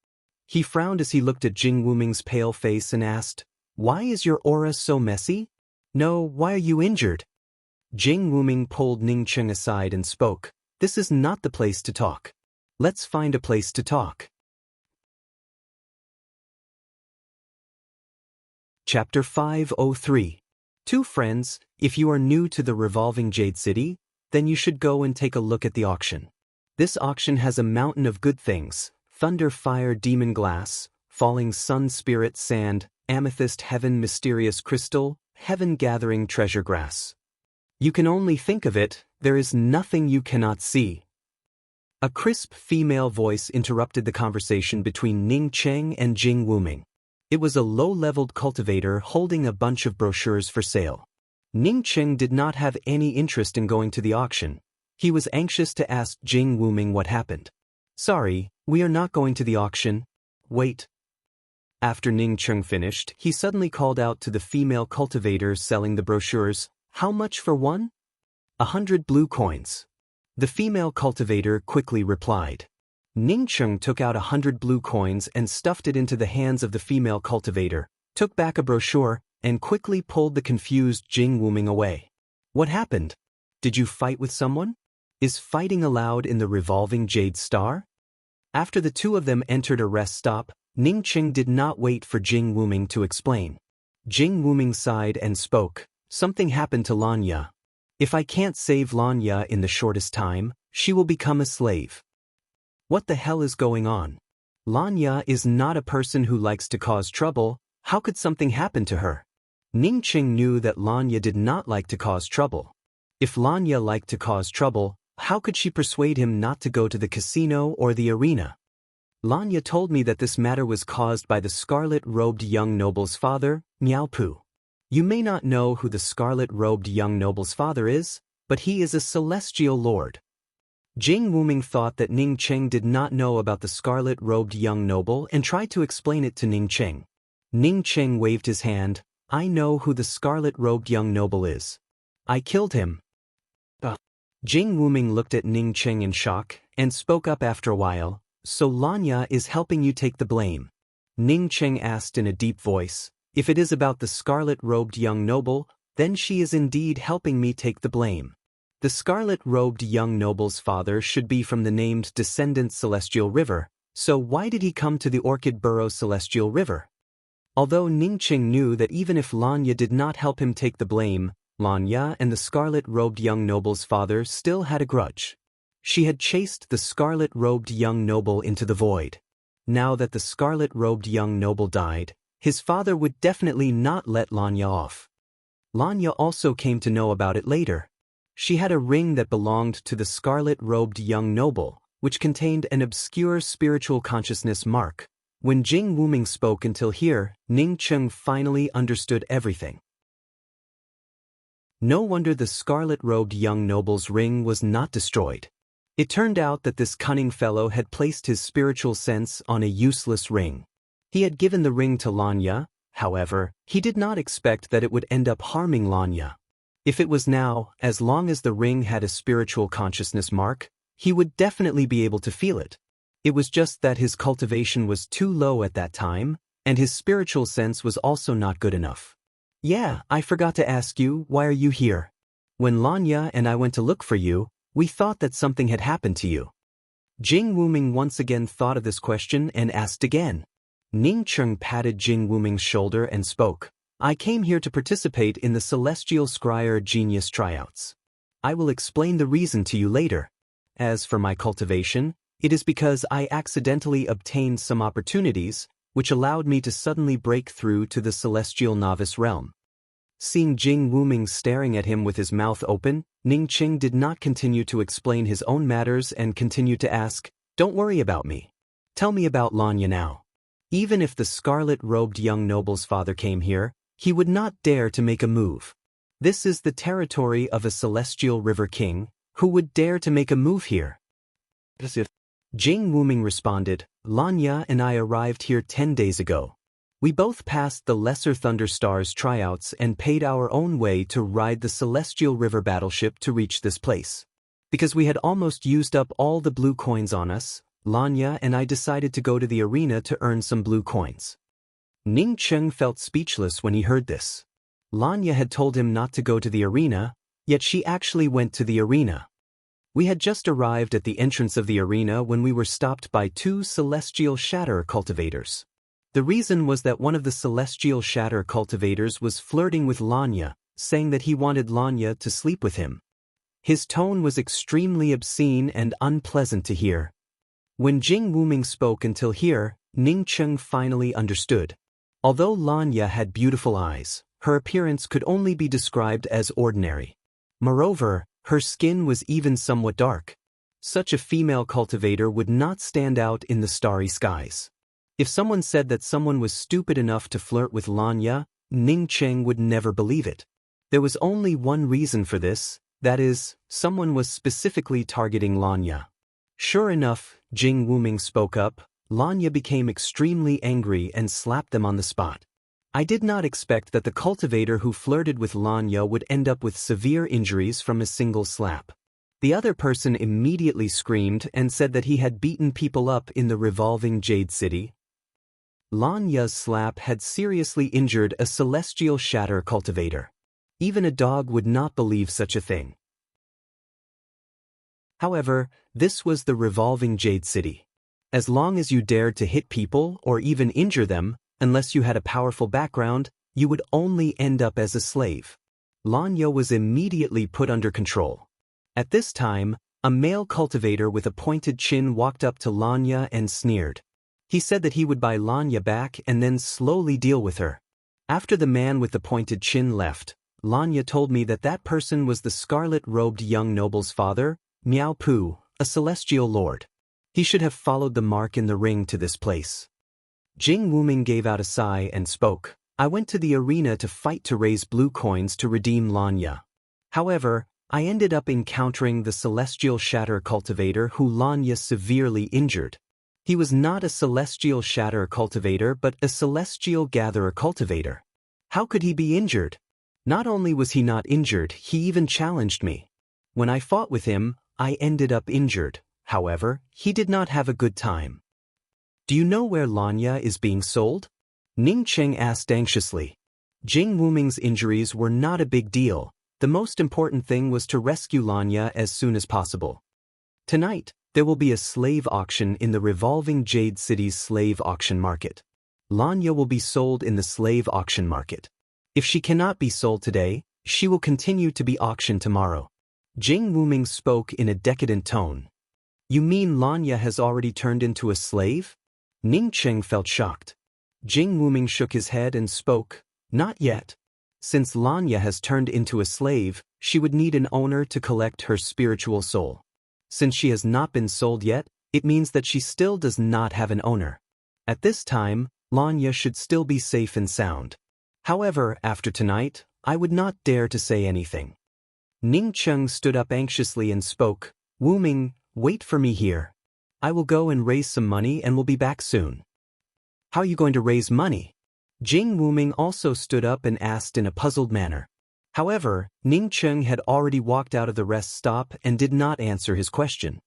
A: He frowned as he looked at Jing Wuming's pale face and asked, "Why is your aura so messy? No, why are you injured?" Jing Wuming pulled Ning Cheng aside and spoke, "This is not the place to talk. Let's find a place to talk." Chapter 503. Two friends, if you are new to the revolving Jade City, then you should go and take a look at the auction. This auction has a mountain of good things: thunder, fire, demon glass, falling sun, spirit, sand, amethyst, heaven, mysterious crystal, heaven gathering treasure grass. You can only think of it, there is nothing you cannot see. A crisp female voice interrupted the conversation between Ning Cheng and Jing Wuming. It was a low-leveled cultivator holding a bunch of brochures for sale. Ning Cheng did not have any interest in going to the auction. He was anxious to ask Jing Wuming what happened. "Sorry, we are not going to the auction. Wait." After Ning Cheng finished, he suddenly called out to the female cultivator selling the brochures, "How much for one?" 100 blue coins. The female cultivator quickly replied. Ning Cheng took out 100 blue coins and stuffed it into the hands of the female cultivator, took back a brochure, and quickly pulled the confused Jing Wuming away. "What happened? Did you fight with someone? Is fighting allowed in the revolving Jade Star?" After the two of them entered a rest stop, Ning Cheng did not wait for Jing Wuming to explain. Jing Wuming sighed and spoke, "Something happened to Lanya. If I can't save Lanya in the shortest time, she will become a slave." "What the hell is going on? Lanya is not a person who likes to cause trouble. How could something happen to her?" Ning Cheng knew that Lanya did not like to cause trouble. If Lanya liked to cause trouble, how could she persuade him not to go to the casino or the arena? "Lanya told me that this matter was caused by the scarlet-robed young noble's father, Miao Pu. You may not know who the scarlet-robed young noble's father is, but he is a celestial lord." Jing Wuming thought that Ning Cheng did not know about the scarlet-robed young noble and tried to explain it to Ning Cheng. Ning Cheng waved his hand, "I know who the scarlet-robed young noble is. I killed him." Jing Wuming looked at Ning Cheng in shock and spoke up after a while, "So Lanya is helping you take the blame?" Ning Cheng asked in a deep voice, "If it is about the scarlet-robed young noble, then she is indeed helping me take the blame. The scarlet-robed young noble's father should be from the named descendant Celestial River, so why did he come to the Orchid Burrow Celestial River?" Although Ning Cheng knew that even if Lanya did not help him take the blame, Lanya and the scarlet-robed young noble's father still had a grudge. She had chased the scarlet-robed young noble into the void. Now that the scarlet-robed young noble died, his father would definitely not let Lanya off. Lanya also came to know about it later. She had a ring that belonged to the scarlet-robed young noble, which contained an obscure spiritual consciousness mark. When Jing Wuming spoke until here, Ning Cheng finally understood everything. No wonder the scarlet-robed young noble's ring was not destroyed. It turned out that this cunning fellow had placed his spiritual sense on a useless ring. He had given the ring to Lanya, however, he did not expect that it would end up harming Lanya. If it was now, as long as the ring had a spiritual consciousness mark, he would definitely be able to feel it. It was just that his cultivation was too low at that time, and his spiritual sense was also not good enough. Yeah, I forgot to ask you, why are you here? When Lanya and I went to look for you, we thought that something had happened to you. Jing Wuming once again thought of this question and asked again. Ning Cheng patted Jing Wuming's shoulder and spoke. I came here to participate in the Celestial Scryer Genius tryouts. I will explain the reason to you later. As for my cultivation, it is because I accidentally obtained some opportunities, which allowed me to suddenly break through to the Celestial Novice realm. Seeing Jing Wuming staring at him with his mouth open, Ning Qing did not continue to explain his own matters and continued to ask, Don't worry about me. Tell me about Lanya now. Even if the scarlet-robed young noble's father came here, he would not dare to make a move. This is the territory of a celestial river king, who would dare to make a move here? Jing Wuming responded, Lanya and I arrived here 10 days ago. We both passed the Lesser Thunder Stars tryouts and paid our own way to ride the Celestial River battleship to reach this place. Because we had almost used up all the blue coins on us, Lanya and I decided to go to the arena to earn some blue coins. Ning Cheng felt speechless when he heard this. Lanya had told him not to go to the arena, yet she actually went to the arena. We had just arrived at the entrance of the arena when we were stopped by two Celestial Shatter cultivators. The reason was that one of the Celestial Shatter cultivators was flirting with Lanya, saying that he wanted Lanya to sleep with him. His tone was extremely obscene and unpleasant to hear. When Jing Wuming spoke until here, Ning Cheng finally understood. Although Lanya had beautiful eyes, her appearance could only be described as ordinary. Moreover, her skin was even somewhat dark. Such a female cultivator would not stand out in the starry skies. If someone said that someone was stupid enough to flirt with Lanya, Ning Cheng would never believe it. There was only one reason for this, that is, someone was specifically targeting Lanya. Sure enough, Jing Wuming spoke up. Lanya became extremely angry and slapped them on the spot. I did not expect that the cultivator who flirted with Lanya would end up with severe injuries from a single slap. The other person immediately screamed and said that he had beaten people up in the revolving Jade City. Lanya's slap had seriously injured a Celestial Shatter cultivator. Even a dog would not believe such a thing. However, this was the revolving Jade City. As long as you dared to hit people or even injure them, unless you had a powerful background, you would only end up as a slave. Lanya was immediately put under control. At this time, a male cultivator with a pointed chin walked up to Lanya and sneered. He said that he would buy Lanya back and then slowly deal with her. After the man with the pointed chin left, Lanya told me that that person was the scarlet-robed young noble's father, Miao Pu, a celestial lord. He should have followed the mark in the ring to this place. Jing Wuming gave out a sigh and spoke. I went to the arena to fight to raise blue coins to redeem Lanya. However, I ended up encountering the Celestial Shatter cultivator who Lanya severely injured. He was not a Celestial Shatter cultivator but a Celestial Gatherer cultivator. How could he be injured? Not only was he not injured, he even challenged me. When I fought with him, I ended up injured. However, he did not have a good time. Do you know where Lanya is being sold? Ning Cheng asked anxiously. Jing Wuming's injuries were not a big deal. The most important thing was to rescue Lanya as soon as possible. Tonight, there will be a slave auction in the revolving Jade City's slave auction market. Lanya will be sold in the slave auction market. If she cannot be sold today, she will continue to be auctioned tomorrow. Jing Wuming spoke in a decadent tone. You mean Lanya has already turned into a slave? Ning Cheng felt shocked. Jing Wuming shook his head and spoke, Not yet. Since Lanya has turned into a slave, she would need an owner to collect her spiritual soul. Since she has not been sold yet, it means that she still does not have an owner. At this time, Lanya should still be safe and sound. However, after tonight, I would not dare to say anything. Ning Cheng stood up anxiously and spoke, Wuming, Wait for me here. I will go and raise some money and will be back soon. How are you going to raise money? Jing Wuming also stood up and asked in a puzzled manner. However, Ning Cheng had already walked out of the rest stop and did not answer his question.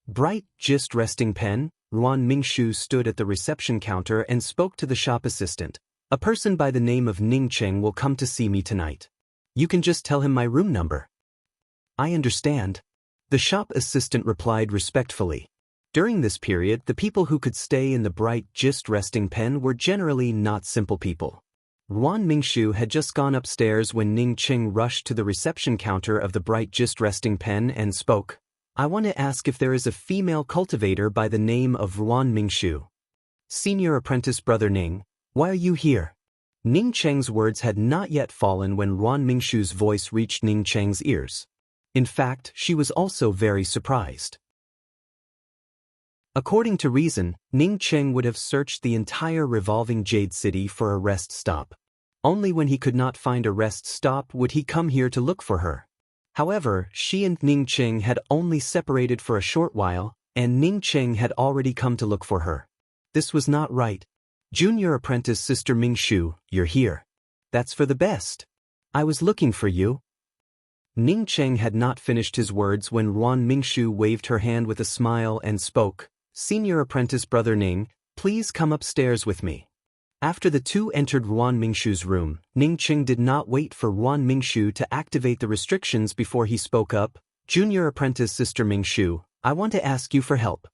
A: Bright, just resting pen, Ruan Mingshu stood at the reception counter and spoke to the shop assistant. A person by the name of Ning Cheng will come to see me tonight. You can just tell him my room number. I understand. The shop assistant replied respectfully. During this period, the people who could stay in the Bright, just resting pen were generally not simple people. Ruan Mingshu had just gone upstairs when Ning Cheng rushed to the reception counter of the Bright, just resting pen and spoke. I want to ask if there is a female cultivator by the name of Ruan Mingshu. Senior apprentice brother Ning, why are you here? Ning Cheng's words had not yet fallen when Ruan Mingshu's voice reached Ning Cheng's ears. In fact, she was also very surprised. According to reason, Ning Cheng would have searched the entire revolving Jade City for a rest stop. Only when he could not find a rest stop would he come here to look for her. However, she and Ning Cheng had only separated for a short while, and Ning Cheng had already come to look for her. This was not right. Junior apprentice Sister Mingshu, you're here. That's for the best. I was looking for you. Ning Cheng had not finished his words when Ruan Mingshu waved her hand with a smile and spoke. Senior apprentice brother Ning, please come upstairs with me. After the two entered Ruan Mingshu's room, Ning Cheng did not wait for Ruan Mingshu to activate the restrictions before he spoke up. Junior apprentice Sister Mingshu, I want to ask you for help.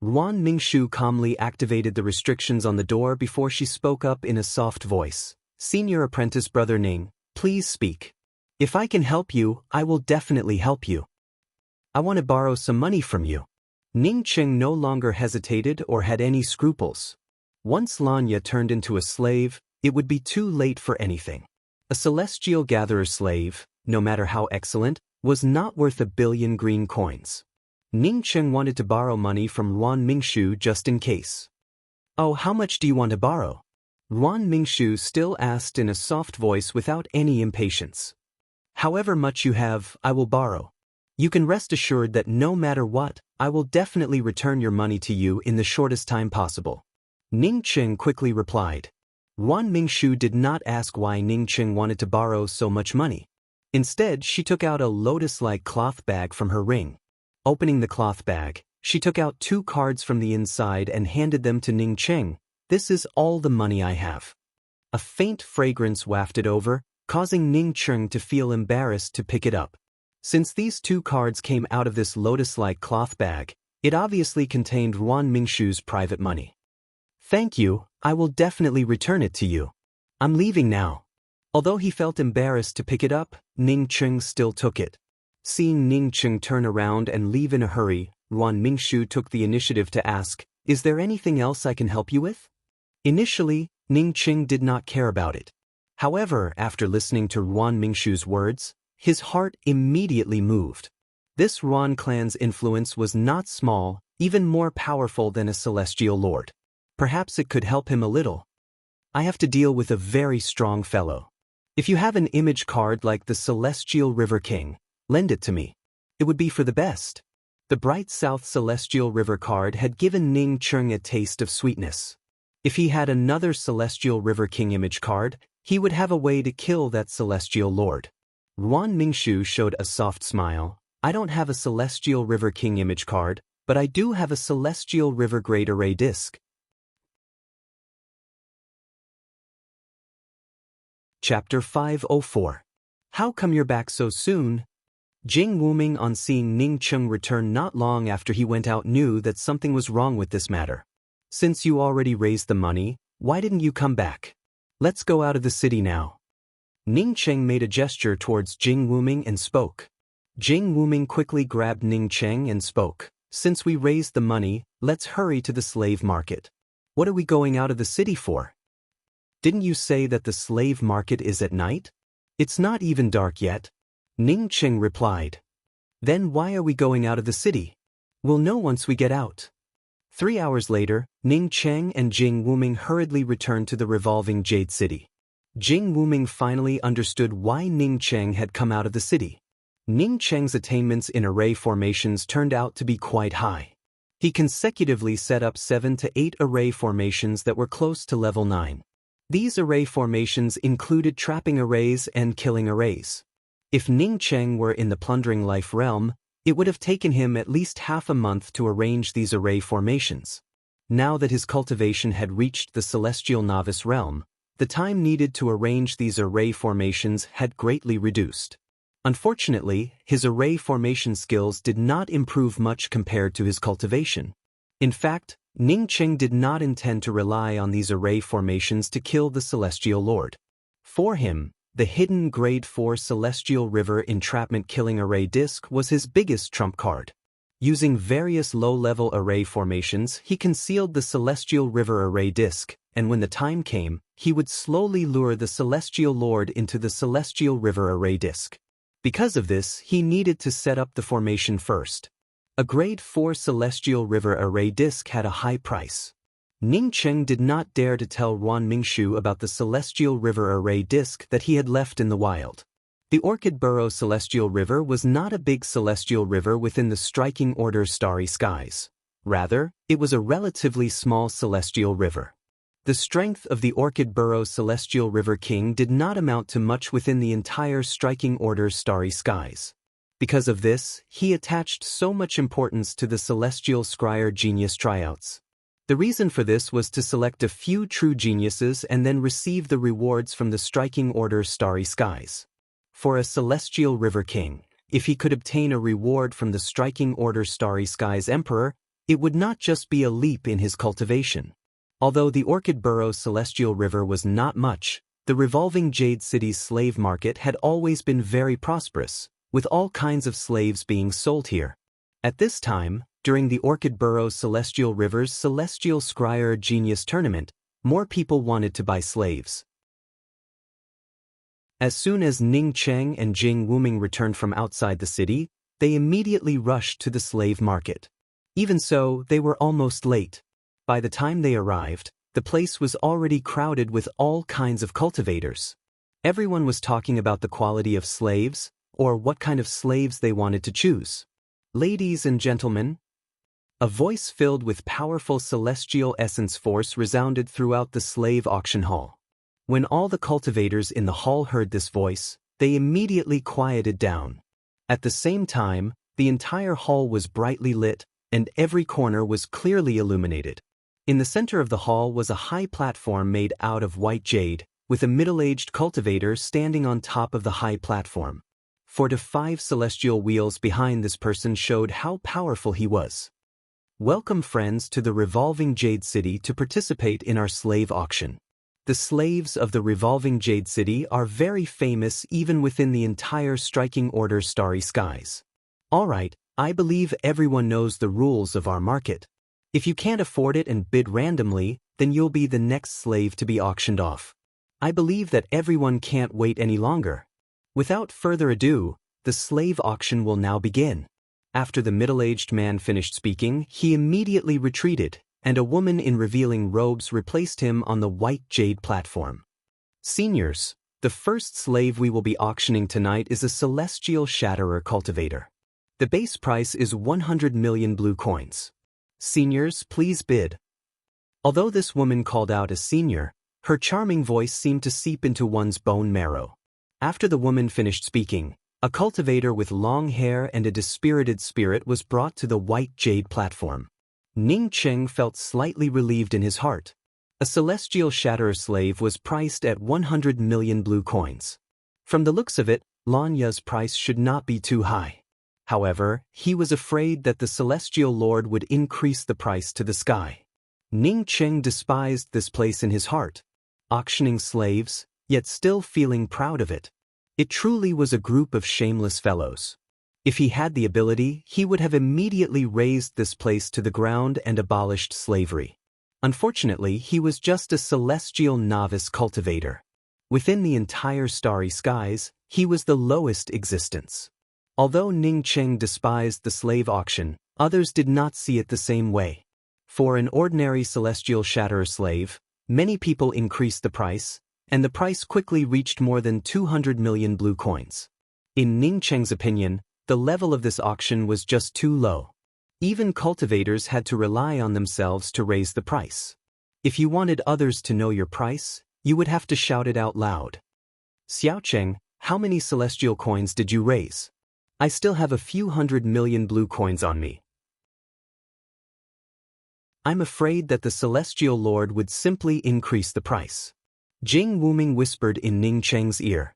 A: Ruan Mingshu calmly activated the restrictions on the door before she spoke up in a soft voice. Senior apprentice brother Ning, please speak. If I can help you, I will definitely help you. I want to borrow some money from you. Ning Cheng no longer hesitated or had any scruples. Once Lanya turned into a slave, it would be too late for anything. A celestial gatherer slave, no matter how excellent, was not worth 1 billion green coins. Ning Cheng wanted to borrow money from Ruan Mingshu just in case. Oh, how much do you want to borrow? Ruan Mingshu still asked in a soft voice without any impatience. However much you have, I will borrow. You can rest assured that no matter what, I will definitely return your money to you in the shortest time possible. Ning Cheng quickly replied. Ruan Mingshu did not ask why Ning Cheng wanted to borrow so much money. Instead, she took out a lotus-like cloth bag from her ring. Opening the cloth bag, she took out 2 cards from the inside and handed them to Ning Cheng. This is all the money I have. A faint fragrance wafted over, causing Ning Cheng to feel embarrassed to pick it up. Since these 2 cards came out of this lotus-like cloth bag, it obviously contained Ruan Mingshu's private money. Thank you, I will definitely return it to you. I'm leaving now. Although he felt embarrassed to pick it up, Ning Cheng still took it. Seeing Ning Cheng turn around and leave in a hurry, Ruan Mingshu took the initiative to ask, is there anything else I can help you with? Initially, Ning Cheng did not care about it. However, after listening to Ruan Mingshu's words, his heart immediately moved. This Ruan clan's influence was not small, even more powerful than a celestial lord. Perhaps it could help him a little. I have to deal with a very strong fellow. If you have an image card like the Celestial River King, lend it to me. It would be for the best. The Bright South Celestial River card had given Ning Cheng a taste of sweetness. If he had another Celestial River King image card, he would have a way to kill that Celestial Lord. Ruan Mingshu showed a soft smile. I don't have a Celestial River King image card, but I do have a Celestial River Great Array disc. Chapter 504. How come you're back so soon? Jing Wuming, on seeing Ning Cheng return not long after he went out, knew that something was wrong with this matter. Since you already raised the money, why didn't you come back? Let's go out of the city now. Ning Cheng made a gesture towards Jing Wuming and spoke. Jing Wuming quickly grabbed Ning Cheng and spoke. Since we raised the money, let's hurry to the slave market. What are we going out of the city for? Didn't you say that the slave market is at night? It's not even dark yet. Ning Cheng replied. Then why are we going out of the city? We'll know once we get out. 3 hours later, Ning Cheng and Jing Wuming hurriedly returned to the revolving Jade City. Jing Wuming finally understood why Ning Cheng had come out of the city. Ning Cheng's attainments in array formations turned out to be quite high. He consecutively set up 7 to 8 array formations that were close to level 9. These array formations included trapping arrays and killing arrays. If Ning Cheng were in the plundering life realm, it would have taken him at least half a month to arrange these array formations. Now that his cultivation had reached the celestial novice realm, the time needed to arrange these array formations had greatly reduced. Unfortunately, his array formation skills did not improve much compared to his cultivation. In fact, Ning Cheng did not intend to rely on these array formations to kill the Celestial Lord. For him, the hidden Grade 4 Celestial River Entrapment Killing Array Disc was his biggest trump card. Using various low-level array formations, he concealed the Celestial River Array Disc, and when the time came, he would slowly lure the Celestial Lord into the Celestial River Array Disc. Because of this, he needed to set up the formation first. A Grade 4 Celestial River Array Disc had a high price. Ning Cheng did not dare to tell Ruan Mingshu about the Celestial River Array Disc that he had left in the wild. The Orchid Burrow Celestial River was not a big celestial river within the striking order starry skies. Rather, it was a relatively small celestial river. The strength of the Orchid Burrow Celestial River King did not amount to much within the entire striking order starry skies. Because of this, he attached so much importance to the Celestial Scryer Genius tryouts. The reason for this was to select a few true geniuses and then receive the rewards from the striking order starry skies. For a Celestial River King, if he could obtain a reward from the striking order starry skies Emperor, it would not just be a leap in his cultivation. Although the Orchid Burrow Celestial River was not much, the revolving Jade City's slave market had always been very prosperous, with all kinds of slaves being sold here. At this time, during the Orchid Burrow Celestial River's Celestial Scryer Genius Tournament, more people wanted to buy slaves. As soon as Ning Cheng and Jing Wuming returned from outside the city, they immediately rushed to the slave market. Even so, they were almost late. By the time they arrived, the place was already crowded with all kinds of cultivators. Everyone was talking about the quality of slaves, or what kind of slaves they wanted to choose. Ladies and gentlemen, a voice filled with powerful celestial essence force resounded throughout the slave auction hall. When all the cultivators in the hall heard this voice, they immediately quieted down. At the same time, the entire hall was brightly lit, and every corner was clearly illuminated. In the center of the hall was a high platform made out of white jade, with a middle-aged cultivator standing on top of the high platform. 4 to 5 celestial wheels behind this person showed how powerful he was. Welcome friends to the Revolving Jade City to participate in our slave auction. The slaves of the Revolving Jade City are very famous even within the entire striking order starry skies. Alright, I believe everyone knows the rules of our market. If you can't afford it and bid randomly, then you'll be the next slave to be auctioned off. I believe that everyone can't wait any longer. Without further ado, the slave auction will now begin. After the middle-aged man finished speaking, he immediately retreated, and a woman in revealing robes replaced him on the white jade platform. Seniors, the first slave we will be auctioning tonight is a Celestial Shatterer Cultivator. The base price is 100 million blue coins. Seniors, please bid. Although this woman called out as senior, her charming voice seemed to seep into one's bone marrow. After the woman finished speaking, a cultivator with long hair and a dispirited spirit was brought to the white jade platform. Ning Cheng felt slightly relieved in his heart. A Celestial Shatterer slave was priced at 100 million blue coins. From the looks of it, Lan Ya's price should not be too high. However, he was afraid that the Celestial Lord would increase the price to the sky. Ning Cheng despised this place in his heart. Auctioning slaves, yet still feeling proud of it. It truly was a group of shameless fellows. If he had the ability, he would have immediately razed this place to the ground and abolished slavery. Unfortunately, he was just a celestial novice cultivator. Within the entire starry skies, he was the lowest existence. Although Ning Cheng despised the slave auction, others did not see it the same way. For an ordinary Celestial Shatterer slave, many people increased the price, and the price quickly reached more than 200 million blue coins. In Ning Cheng's opinion, the level of this auction was just too low. Even cultivators had to rely on themselves to raise the price. If you wanted others to know your price, you would have to shout it out loud. Xiaocheng, how many celestial coins did you raise? I still have a few 100 million blue coins on me. I'm afraid that the Celestial Lord would simply increase the price. Jing Wuming whispered in Ning Cheng's ear.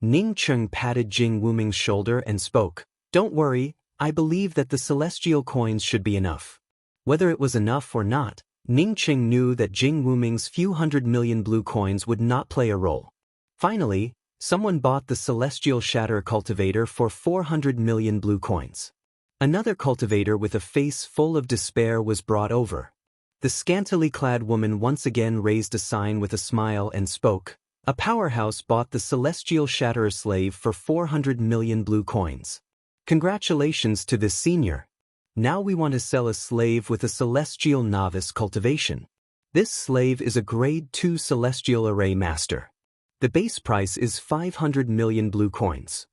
A: Ning Cheng patted Jing Wuming's shoulder and spoke. Don't worry, I believe that the celestial coins should be enough. Whether it was enough or not, Ning Cheng knew that Jing Wuming's few 100 million blue coins would not play a role. Finally, someone bought the Celestial Shatter cultivator for 400 million blue coins. Another cultivator with a face full of despair was brought over. The scantily clad woman once again raised a sign with a smile and spoke. A powerhouse bought the Celestial Shatterer slave for 400 million blue coins. Congratulations to this senior. Now we want to sell a slave with a Celestial Novice cultivation. This slave is a Grade 2 Celestial Array Master. The base price is 500 million blue coins.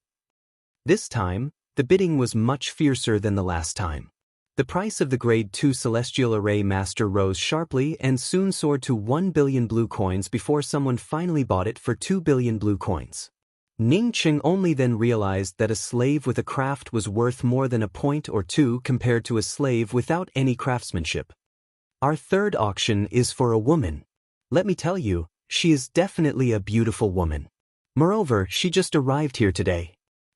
A: This time, the bidding was much fiercer than the last time. The price of the Grade 2 Celestial Array Master rose sharply and soon soared to 1 billion blue coins before someone finally bought it for 2 billion blue coins. Ning Cheng only then realized that a slave with a craft was worth more than a point or two compared to a slave without any craftsmanship. Our third auction is for a woman. Let me tell you, she is definitely a beautiful woman. Moreover, she just arrived here today.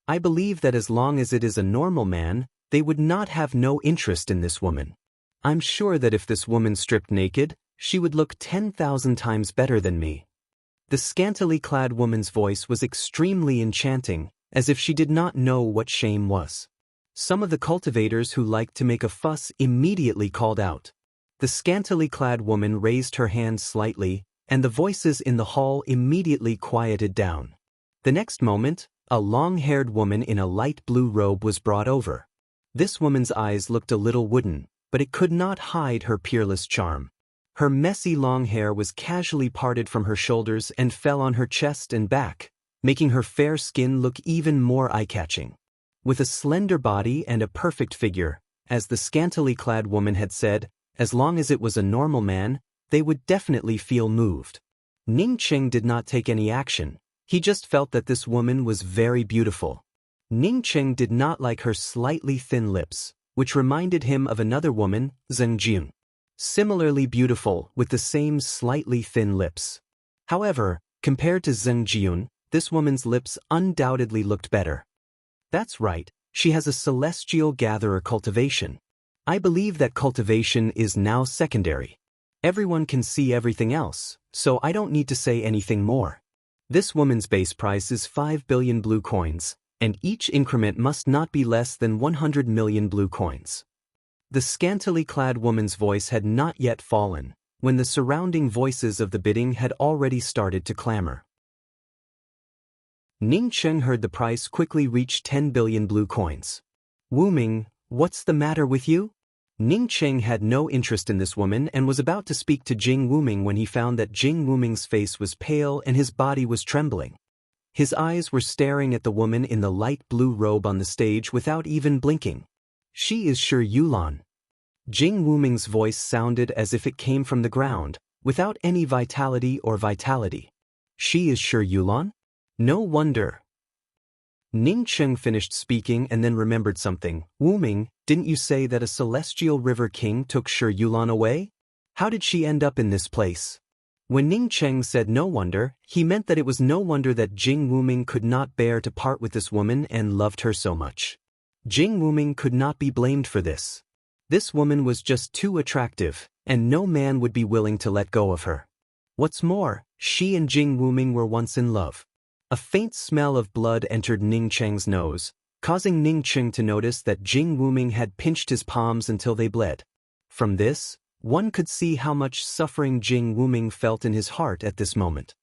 A: I believe that as long as it is a normal man, they would not have no interest in this woman. I'm sure that if this woman stripped naked, she would look 10,000 times better than me. The scantily clad woman's voice was extremely enchanting, as if she did not know what shame was. Some of the cultivators who liked to make a fuss immediately called out. The scantily clad woman raised her hand slightly, and the voices in the hall immediately quieted down. The next moment, a long-haired woman in a light blue robe was brought over. This woman's eyes looked a little wooden, but it could not hide her peerless charm. Her messy long hair was casually parted from her shoulders and fell on her chest and back, making her fair skin look even more eye-catching. With a slender body and a perfect figure, as the scantily clad woman had said, as long as it was a normal man, they would definitely feel moved. Ning Cheng did not take any action. He just felt that this woman was very beautiful. Ning Cheng did not like her slightly thin lips, which reminded him of another woman, Zheng Jun. Similarly beautiful, with the same slightly thin lips. However, compared to Zheng Jun, this woman's lips undoubtedly looked better. That's right, she has a Celestial Gatherer cultivation. I believe that cultivation is now secondary. Everyone can see everything else, so I don't need to say anything more. This woman's base price is 5 billion blue coins, and each increment must not be less than 100 million blue coins. The scantily clad woman's voice had not yet fallen, when the surrounding voices of the bidding had already started to clamor. Ning Cheng heard the price quickly reach 10 billion blue coins. Wuming, what's the matter with you? Ning Cheng had no interest in this woman and was about to speak to Jing Wuming when he found that Jing Wuming's face was pale and his body was trembling. His eyes were staring at the woman in the light blue robe on the stage without even blinking. She is Shi Yulan. Jing Wuming's voice sounded as if it came from the ground, without any vitality. She is Shi Yulan? No wonder. Ning Cheng finished speaking and then remembered something. Wuming, didn't you say that a celestial river king took Shi Yulan away? How did she end up in this place? When Ning Cheng said no wonder, he meant that it was no wonder that Jing Wuming could not bear to part with this woman and loved her so much. Jing Wuming could not be blamed for this. This woman was just too attractive, and no man would be willing to let go of her. What's more, she and Jing Wuming were once in love. A faint smell of blood entered Ning Cheng's nose, causing Ning Cheng to notice that Jing Wuming had pinched his palms until they bled. From this, one could see how much suffering Jing Wuming felt in his heart at this moment.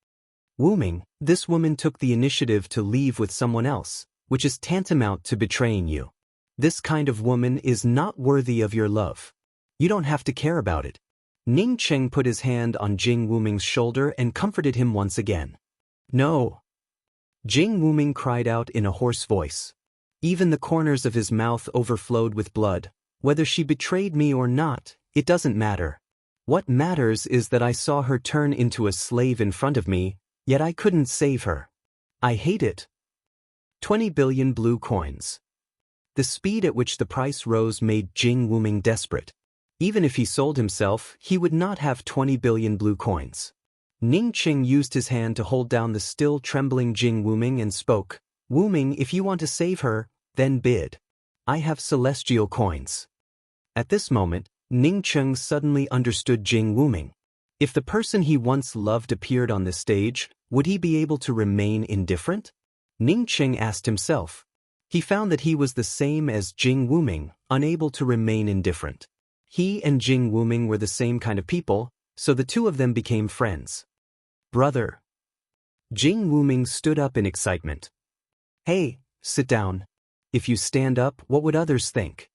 A: Wuming, this woman took the initiative to leave with someone else, which is tantamount to betraying you. This kind of woman is not worthy of your love. You don't have to care about it. Ning Cheng put his hand on Jing Wuming's shoulder and comforted him once again. No. Jing Wuming cried out in a hoarse voice. Even the corners of his mouth overflowed with blood. Whether she betrayed me or not, it doesn't matter. What matters is that I saw her turn into a slave in front of me, yet I couldn't save her. I hate it. 20 billion blue coins. The speed at which the price rose made Jing Wuming desperate. Even if he sold himself, he would not have 20 billion blue coins. Ning Qing used his hand to hold down the still trembling Jing Wuming and spoke. Wuming, if you want to save her, then bid. I have celestial coins. At this moment, Ning Qing suddenly understood Jing Wuming. If the person he once loved appeared on the stage, would he be able to remain indifferent? Ning Qing asked himself. He found that he was the same as Jing Wuming, unable to remain indifferent. He and Jing Wuming were the same kind of people, so the two of them became friends. Brother. Jing Wuming stood up in excitement. Hey, sit down. If you stand up, what would others think?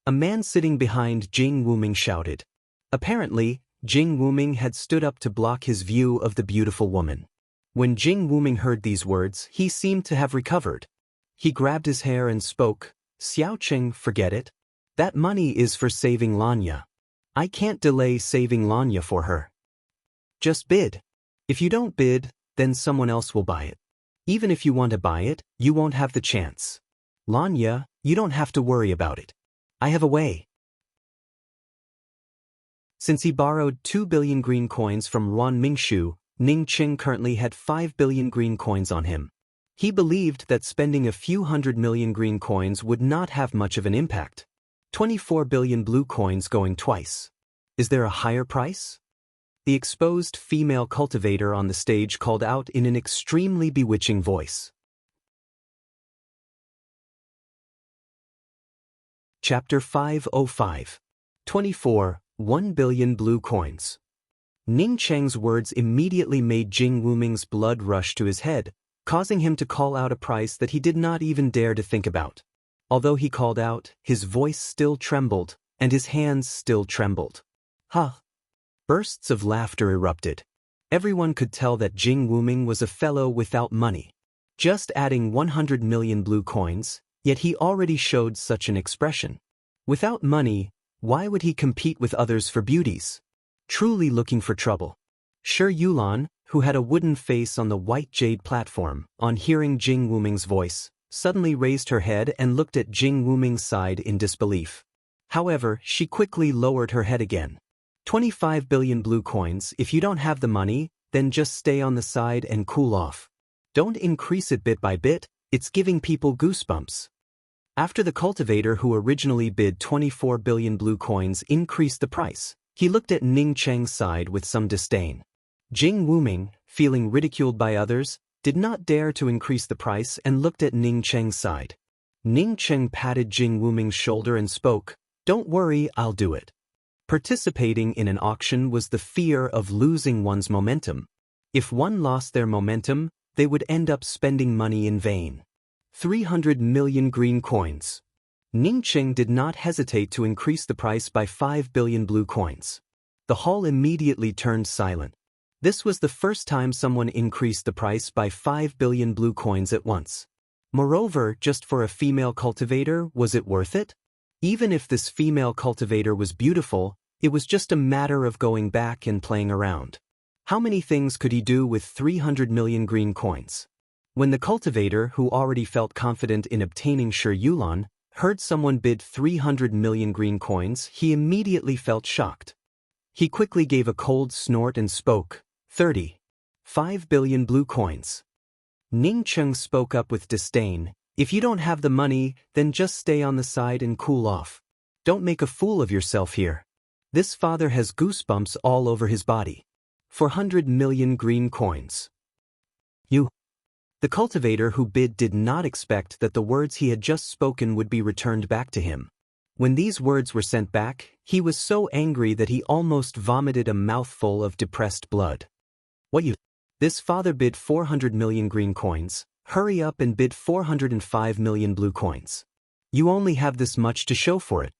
A: A man sitting behind Jing Wuming shouted. Apparently, Jing Wuming had stood up to block his view of the beautiful woman. When Jing Wuming heard these words, he seemed to have recovered. He grabbed his hair and spoke. Xiaoqing, forget it. That money is for saving Lanya. I can't delay saving Lanya for her. Just bid. If you don't bid, then someone else will buy it. Even if you want to buy it, you won't have the chance. Lanya, you don't have to worry about it. I have a way. Since he borrowed 2 billion green coins from Ruan Mingshu, Ning Qing currently had 5 billion green coins on him. He believed that spending a few 100 million green coins would not have much of an impact. 24 billion blue coins going twice. Is there a higher price? The exposed female cultivator on the stage called out in an extremely bewitching voice. Chapter 505. 24, 1 billion blue coins. Ning Cheng's words immediately made Jing Wuming's blood rush to his head, causing him to call out a price that he did not even dare to think about. Although he called out, his voice still trembled, and his hands still trembled. Huh! Bursts of laughter erupted. Everyone could tell that Jing Wuming was a fellow without money. Just adding 100 million blue coins, yet he already showed such an expression. Without money, why would he compete with others for beauties? Truly looking for trouble. Shi Yulan, who had a wooden face on the white jade platform, on hearing Jing Wuming's voice, suddenly raised her head and looked at Jing Wuming's side in disbelief. However, she quickly lowered her head again. 25 billion blue coins, if you don't have the money, then just stay on the side and cool off. Don't increase it bit by bit, it's giving people goosebumps. After the cultivator who originally bid 24 billion blue coins increased the price, he looked at Ning Cheng's side with some disdain. Jing Wuming, feeling ridiculed by others, did not dare to increase the price and looked at Ning Cheng's side. Ning Cheng patted Jing Wuming's shoulder and spoke, "Don't worry, I'll do it." Participating in an auction was the fear of losing one's momentum. If one lost their momentum, they would end up spending money in vain. 300 million green coins. Ning Cheng did not hesitate to increase the price by 5 billion blue coins. The hall immediately turned silent. This was the first time someone increased the price by 5 billion blue coins at once. Moreover, just for a female cultivator, was it worth it? Even if this female cultivator was beautiful, it was just a matter of going back and playing around. How many things could he do with 300 million green coins? When the cultivator, who already felt confident in obtaining Shi Yulan, heard someone bid 300 million green coins, he immediately felt shocked. He quickly gave a cold snort and spoke, 5 billion blue coins. Ning Cheng spoke up with disdain, "If you don't have the money, then just stay on the side and cool off. Don't make a fool of yourself here." This father has goosebumps all over his body. 400 million green coins. You. The cultivator who bid did not expect that the words he had just spoken would be returned back to him. When these words were sent back, he was so angry that he almost vomited a mouthful of depressed blood. What you? This father bid 400 million green coins. Hurry up and bid 405 million blue coins. You only have this much to show for it.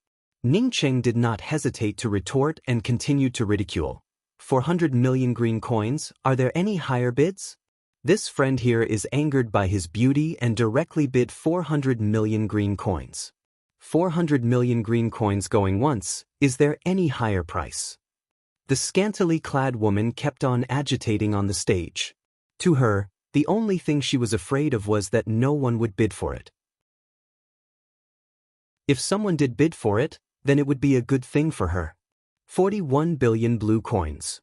A: Ning Cheng did not hesitate to retort and continued to ridicule. 400 million green coins, are there any higher bids? This friend here is angered by his beauty and directly bid 400 million green coins. 400 million green coins going once, is there any higher price? The scantily clad woman kept on agitating on the stage. To her, the only thing she was afraid of was that no one would bid for it. If someone did bid for it, then it would be a good thing for her. 41 billion blue coins.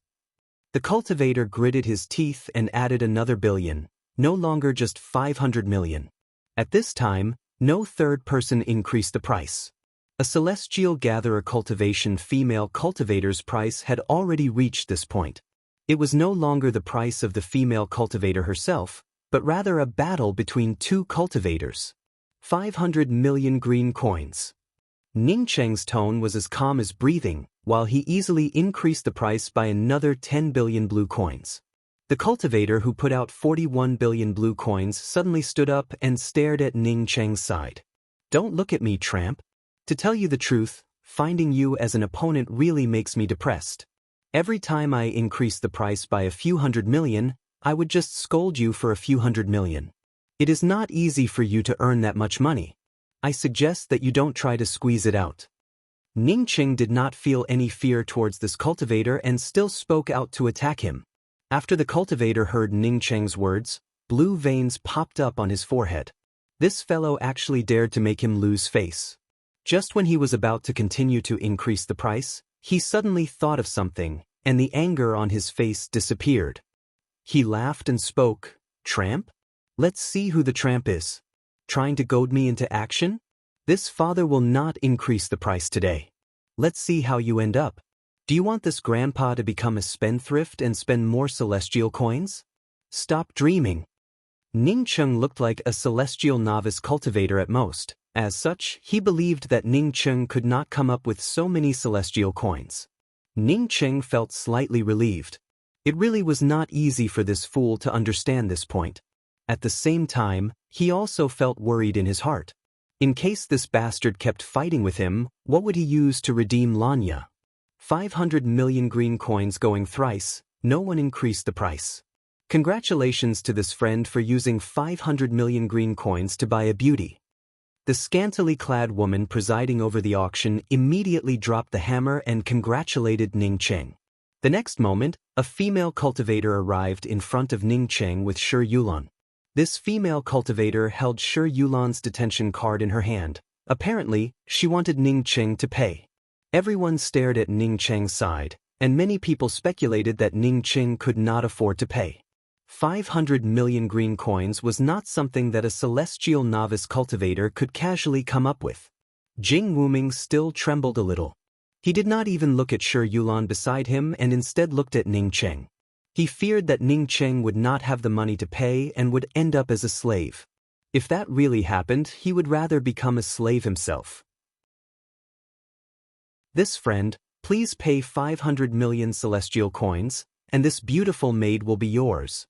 A: The cultivator gritted his teeth and added another billion, no longer just 500 million. At this time, no third person increased the price. A celestial gatherer cultivation female cultivator's price had already reached this point. It was no longer the price of the female cultivator herself, but rather a battle between two cultivators. 500 million green coins. Ning Cheng's tone was as calm as breathing, while he easily increased the price by another 10 billion blue coins. The cultivator who put out 41 billion blue coins suddenly stood up and stared at Ning Cheng's side. Don't look at me, tramp. To tell you the truth, finding you as an opponent really makes me depressed. Every time I increase the price by a few hundred million, I would just scold you for a few hundred million. It is not easy for you to earn that much money. I suggest that you don't try to squeeze it out. Ning Cheng did not feel any fear towards this cultivator and still spoke out to attack him. After the cultivator heard Ning Cheng's words, blue veins popped up on his forehead. This fellow actually dared to make him lose face. Just when he was about to continue to increase the price, he suddenly thought of something, and the anger on his face disappeared. He laughed and spoke, "Tramp? Let's see who the tramp is. Trying to goad me into action? This father will not increase the price today. Let's see how you end up. Do you want this grandpa to become a spendthrift and spend more celestial coins? Stop dreaming." Ning Cheng looked like a celestial novice cultivator at most. As such, he believed that Ning Cheng could not come up with so many celestial coins. Ning Cheng felt slightly relieved. It really was not easy for this fool to understand this point. At the same time, he also felt worried in his heart. In case this bastard kept fighting with him, what would he use to redeem Lanya? 500 million green coins going thrice, no one increased the price. Congratulations to this friend for using 500 million green coins to buy a beauty. The scantily clad woman presiding over the auction immediately dropped the hammer and congratulated Ning Cheng. The next moment, a female cultivator arrived in front of Ning Cheng with Shi Yulan. This female cultivator held Shi Yulan's detention card in her hand. Apparently, she wanted Ning Cheng to pay. Everyone stared at Ning Cheng's side, and many people speculated that Ning Cheng could not afford to pay. 500 million green coins was not something that a celestial novice cultivator could casually come up with. Jing Wuming still trembled a little. He did not even look at Shi Yulan beside him and instead looked at Ning Cheng. He feared that Ning Cheng would not have the money to pay and would end up as a slave. If that really happened, he would rather become a slave himself. This friend, please pay 500 million celestial coins, and this beautiful maid will be yours.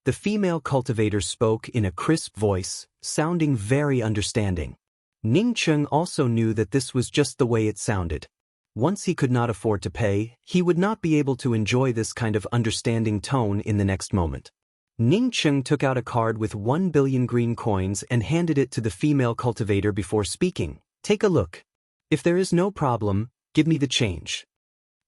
A: The female cultivator spoke in a crisp voice, sounding very understanding. Ning Cheng also knew that this was just the way it sounded. Once he could not afford to pay, he would not be able to enjoy this kind of understanding tone in the next moment. Ning Cheng took out a card with 1 billion green coins and handed it to the female cultivator before speaking. Take a look. If there is no problem, give me the change.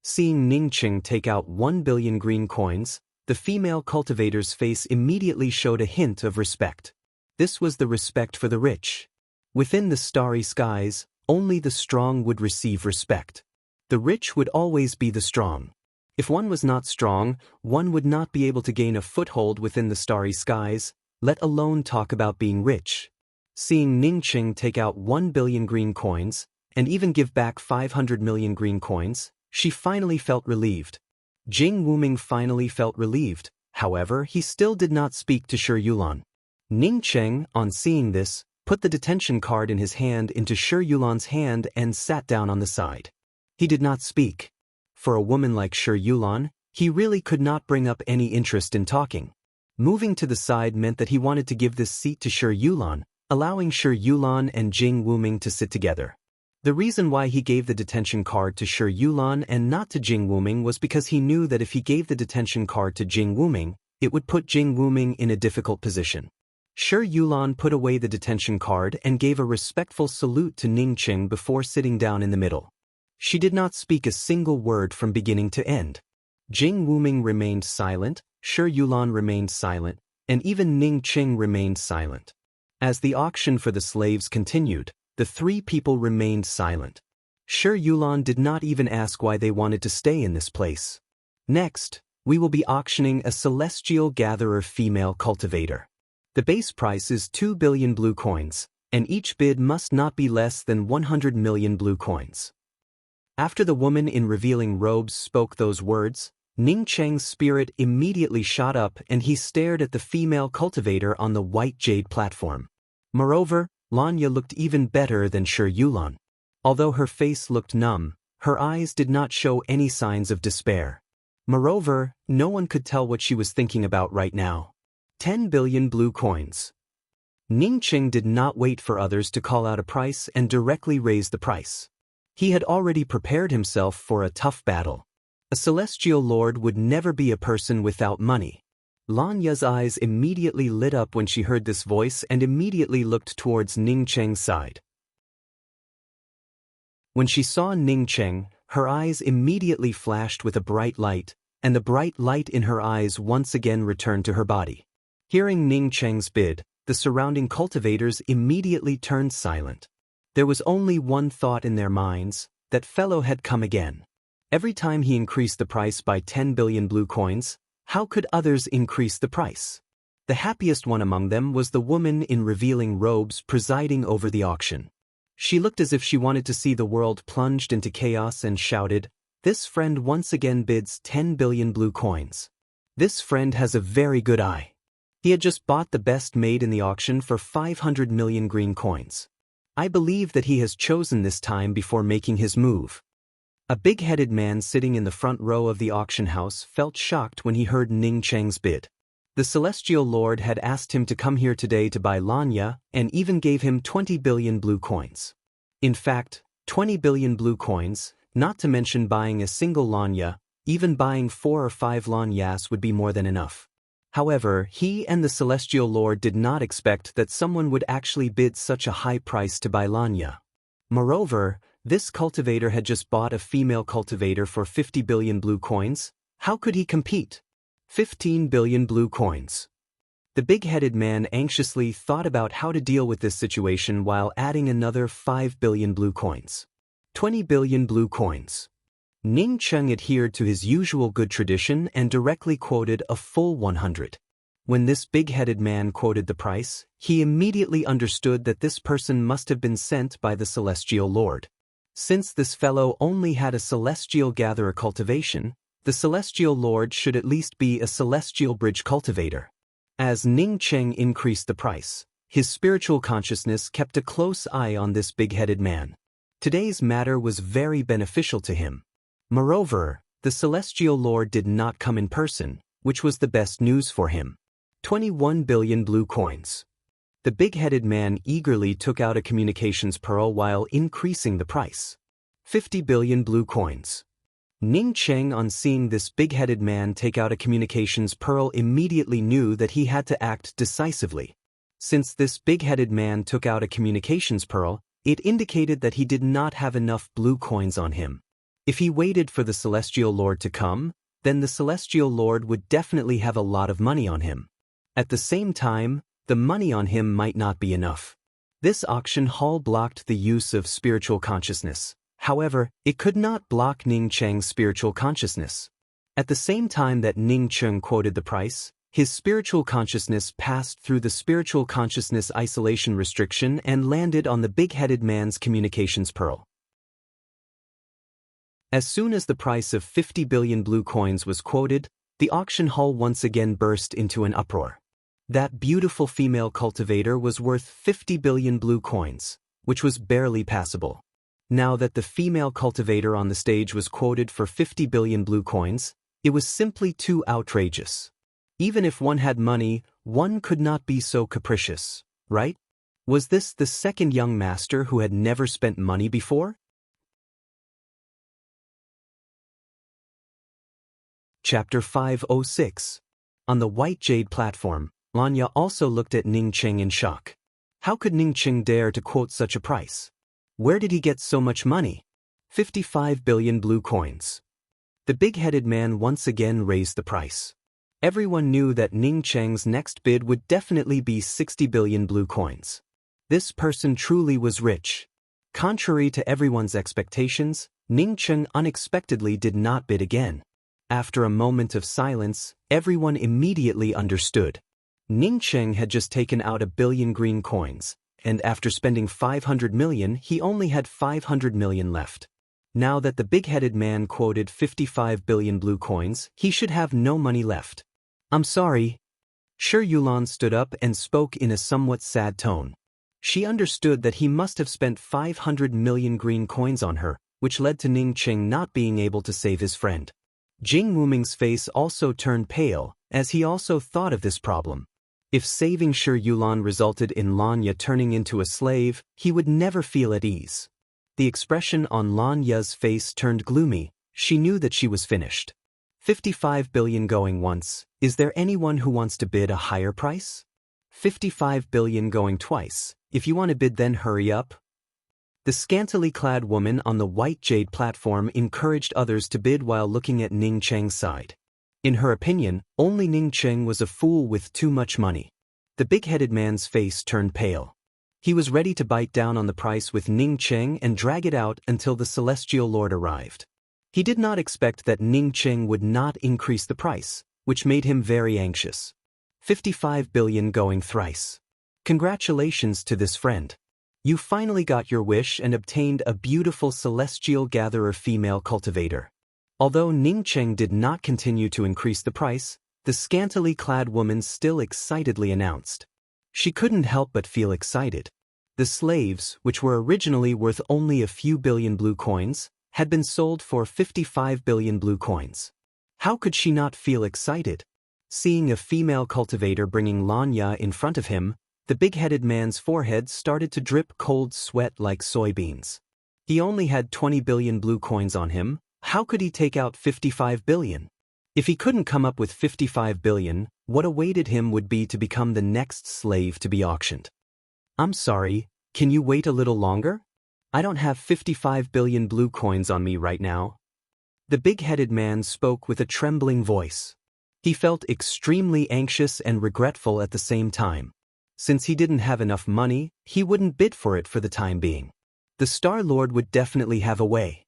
A: Seeing Ning Cheng take out 1 billion green coins, the female cultivator's face immediately showed a hint of respect. This was the respect for the rich. Within the starry skies, only the strong would receive respect. The rich would always be the strong. If one was not strong, one would not be able to gain a foothold within the starry skies, let alone talk about being rich. Seeing Ning Cheng take out 1 billion green coins, and even give back 500 million green coins, she finally felt relieved. Jing Wuming finally felt relieved, however he still did not speak to Shi Yulan. Ning Cheng, on seeing this, put the detention card in his hand into Shi Yulan's hand and sat down on the side. He did not speak. For a woman like Shi Yulan, he really could not bring up any interest in talking. Moving to the side meant that he wanted to give this seat to Shi Yulan, allowing Shi Yulan and Jing Wuming to sit together. The reason why he gave the detention card to Shi Yulan and not to Jing Wuming was because he knew that if he gave the detention card to Jing Wuming, It would put Jing Wuming in a difficult position. Shi Yulan put away the detention card and gave a respectful salute to Ning Qing before sitting down in the middle. She did not speak a single word from beginning to end. Jing Wuming remained silent, Shi Yulan remained silent, and even Ning Qing remained silent. As the auction for the slaves continued, the three people remained silent. Shi Yulan did not even ask why they wanted to stay in this place. Next, we will be auctioning a celestial gatherer female cultivator. The base price is 2 billion blue coins, and each bid must not be less than 100 million blue coins. After the woman in revealing robes spoke those words, Ning Cheng's spirit immediately shot up and he stared at the female cultivator on the white jade platform. Moreover, Lanya looked even better than Shi Yulan. Although her face looked numb, her eyes did not show any signs of despair. Moreover, no one could tell what she was thinking about right now. 10 billion blue coins. Ning Qing did not wait for others to call out a price and directly raise the price. He had already prepared himself for a tough battle. A celestial lord would never be a person without money. Lanya's eyes immediately lit up when she heard this voice and immediately looked towards Ning Cheng's side. When she saw Ning Cheng, her eyes immediately flashed with a bright light, and the bright light in her eyes once again returned to her body. Hearing Ning Cheng's bid, the surrounding cultivators immediately turned silent. There was only one thought in their minds: that fellow had come again. Every time he increased the price by 10 billion blue coins, how could others increase the price? The happiest one among them was the woman in revealing robes presiding over the auction. She looked as if she wanted to see the world plunged into chaos and shouted, "This friend once again bids 10 billion blue coins. This friend has a very good eye. He had just bought the best made in the auction for 500 million green coins. I believe that he has chosen this time before making his move." A big-headed man sitting in the front row of the auction house felt shocked when he heard Ning Cheng's bid. The celestial lord had asked him to come here today to buy Lanya and even gave him 20 billion blue coins. In fact, 20 billion blue coins, not to mention buying a single Lanya, even buying 4 or 5 Lanyas would be more than enough. However, he and the celestial lord did not expect that someone would actually bid such a high price to buy Lanya. Moreover, this cultivator had just bought a female cultivator for 50 billion blue coins. How could he compete? 15 billion blue coins. The big-headed man anxiously thought about how to deal with this situation while adding another 5 billion blue coins. 20 billion blue coins. Ning Cheng adhered to his usual good tradition and directly quoted a full 100. When this big-headed man quoted the price, he immediately understood that this person must have been sent by the celestial lord. Since this fellow only had a celestial gatherer cultivation, the celestial lord should at least be a celestial bridge cultivator. As Ning Cheng increased the price, his spiritual consciousness kept a close eye on this big-headed man. Today's matter was very beneficial to him. Moreover, the celestial lord did not come in person, which was the best news for him. 21 billion blue coins. The big-headed man eagerly took out a communications pearl while increasing the price. 50 billion blue coins. Ning Cheng, on seeing this big-headed man take out a communications pearl, immediately knew that he had to act decisively. Since this big-headed man took out a communications pearl, it indicated that he did not have enough blue coins on him. If he waited for the celestial lord to come, then the celestial lord would definitely have a lot of money on him. At the same time, the money on him might not be enough. This auction hall blocked the use of spiritual consciousness. However, it could not block Ning Cheng's spiritual consciousness. At the same time that Ning Cheng quoted the price, his spiritual consciousness passed through the spiritual consciousness isolation restriction and landed on the big-headed man's communications pearl. As soon as the price of 50 billion blue coins was quoted, the auction hall once again burst into an uproar. That beautiful female cultivator was worth 50 billion blue coins, which was barely passable. Now that the female cultivator on the stage was quoted for 50 billion blue coins, it was simply too outrageous. Even if one had money, one could not be so capricious, right? Was this the second young master who had never spent money before? Chapter 506. On the white jade platform, Lanya also looked at Ning Cheng in shock. How could Ning Cheng dare to quote such a price? Where did he get so much money? 55 billion blue coins. The big-headed man once again raised the price. Everyone knew that Ning Cheng's next bid would definitely be 60 billion blue coins. This person truly was rich. Contrary to everyone's expectations, Ning Cheng unexpectedly did not bid again. After a moment of silence, everyone immediately understood. Ning Cheng had just taken out 1 billion green coins, and after spending 500 million, he only had 500 million left. Now that the big-headed man quoted 55 billion blue coins, he should have no money left. I'm sorry. Shi Yulan stood up and spoke in a somewhat sad tone. She understood that he must have spent 500 million green coins on her, which led to Ning Cheng not being able to save his friend. Jing Wuming's face also turned pale, as he also thought of this problem. If saving Shi Yulan resulted in Lanya turning into a slave, he would never feel at ease. The expression on Lanya's face turned gloomy. She knew that she was finished. 55 billion going once. Is there anyone who wants to bid a higher price? 55 billion going twice. If you want to bid, then hurry up. The scantily clad woman on the white jade platform encouraged others to bid while looking at Ning Cheng's side. In her opinion, only Ning Cheng was a fool with too much money. The big-headed man's face turned pale. He was ready to bite down on the price with Ning Cheng and drag it out until the Celestial Lord arrived. He did not expect that Ning Cheng would not increase the price, which made him very anxious. 55 billion going thrice. Congratulations to this friend. You finally got your wish and obtained a beautiful celestial gatherer female cultivator. Although Ning Cheng did not continue to increase the price, the scantily clad woman still excitedly announced. She couldn't help but feel excited. The slaves, which were originally worth only a few billion blue coins, had been sold for 55 billion blue coins. How could she not feel excited? Seeing a female cultivator bringing Lanya in front of him, the big-headed man's forehead started to drip cold sweat like soybeans. He only had 20 billion blue coins on him. How could he take out 55 billion? If he couldn't come up with 55 billion, what awaited him would be to become the next slave to be auctioned. I'm sorry, can you wait a little longer? I don't have 55 billion blue coins on me right now. The big-headed man spoke with a trembling voice. He felt extremely anxious and regretful at the same time. Since he didn't have enough money, he wouldn't bid for it for the time being. The Star Lord would definitely have a way.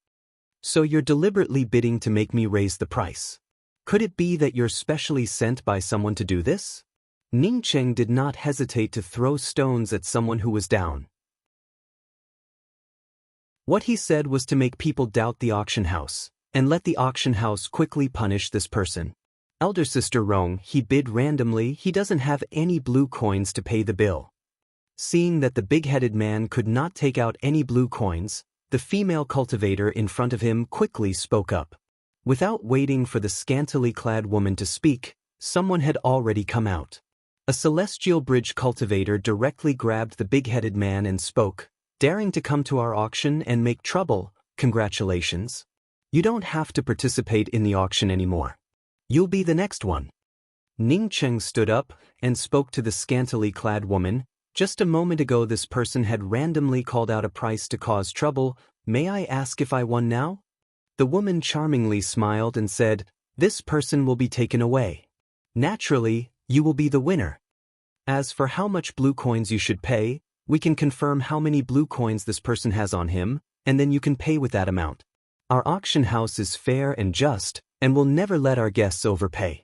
A: So you're deliberately bidding to make me raise the price. Could it be that you're specially sent by someone to do this? Ning Cheng did not hesitate to throw stones at someone who was down. What he said was to make people doubt the auction house, and let the auction house quickly punish this person. Elder Sister Rong, he bid randomly. He doesn't have any blue coins to pay the bill. Seeing that the big-headed man could not take out any blue coins, the female cultivator in front of him quickly spoke up. Without waiting for the scantily clad woman to speak, someone had already come out. A celestial bridge cultivator directly grabbed the big-headed man and spoke, daring to come to our auction and make trouble. Congratulations. You don't have to participate in the auction anymore. You'll be the next one. Ning Cheng stood up and spoke to the scantily clad woman. Just a moment ago this person had randomly called out a price to cause trouble. May I ask if I won now? The woman charmingly smiled and said, this person will be taken away. Naturally, you will be the winner. As for how much blue coins you should pay, we can confirm how many blue coins this person has on him, and then you can pay with that amount. Our auction house is fair and just, and will never let our guests overpay.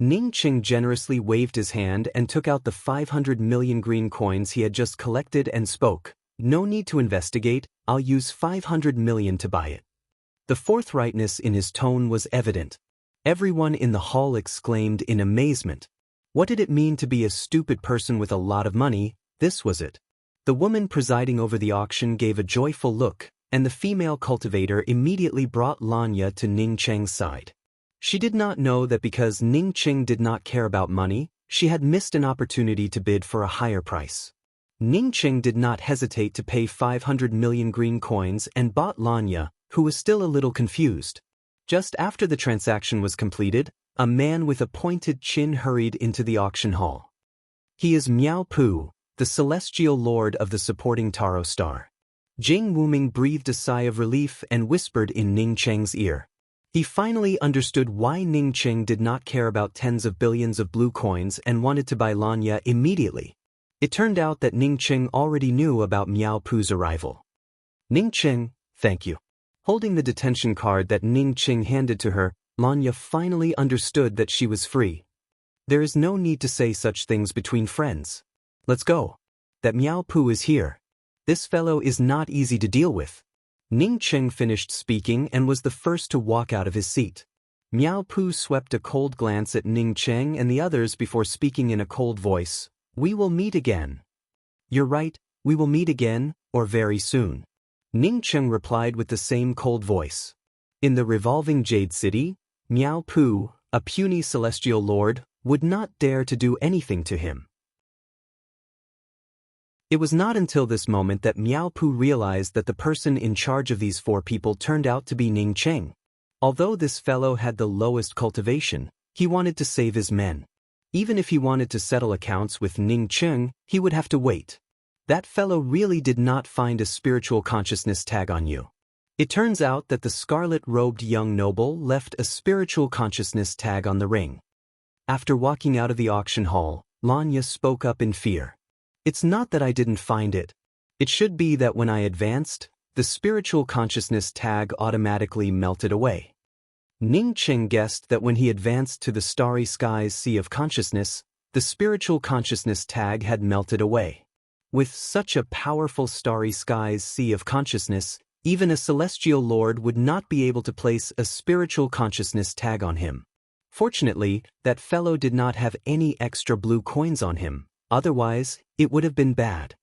A: Ning Cheng generously waved his hand and took out the 500 million green coins he had just collected and spoke, no need to investigate, I'll use 500 million to buy it. The forthrightness in his tone was evident. Everyone in the hall exclaimed in amazement. What did it mean to be a stupid person with a lot of money? This was it. The woman presiding over the auction gave a joyful look, and the female cultivator immediately brought Lanya to Ning Cheng's side. She did not know that because Ning Cheng did not care about money, she had missed an opportunity to bid for a higher price. Ning Cheng did not hesitate to pay 500 million green coins and bought Lanya, who was still a little confused. Just after the transaction was completed, A man with a pointed chin hurried into the auction hall. He is Miao Pu, the celestial lord of the supporting Taro star. Jing Wuming breathed a sigh of relief and whispered in Ning Cheng's ear. He finally understood why Ning Cheng did not care about tens of billions of blue coins and wanted to buy Lanya immediately. It turned out that Ning Cheng already knew about Miao Pu's arrival. Ning Cheng, thank you. Holding the detention card that Ning Cheng handed to her, Lanya finally understood that she was free. There is no need to say such things between friends. Let's go. That Miao Pu is here. This fellow is not easy to deal with. Ning Cheng finished speaking and was the first to walk out of his seat. Miao Pu swept a cold glance at Ning Cheng and the others before speaking in a cold voice. We will meet again. You're right, we will meet again, or very soon. Ning Cheng replied with the same cold voice. In the revolving Jade City, Miao Pu, a puny celestial lord, would not dare to do anything to him. It was not until this moment that Miao Pu realized that the person in charge of these 4 people turned out to be Ning Cheng. Although this fellow had the lowest cultivation, he wanted to save his men. Even if he wanted to settle accounts with Ning Cheng, he would have to wait. That fellow really did not find a spiritual consciousness tag on you. It turns out that the scarlet-robed young noble left a spiritual consciousness tag on the ring. After walking out of the auction hall, Lanya spoke up in fear. It's not that I didn't find it. It should be that when I advanced, the spiritual consciousness tag automatically melted away. Ning Cheng guessed that when he advanced to the starry skies sea of consciousness, the spiritual consciousness tag had melted away. With such a powerful starry skies sea of consciousness, even a celestial lord would not be able to place a spiritual consciousness tag on him. Fortunately, that fellow did not have any extra blue coins on him. Otherwise, it would have been bad.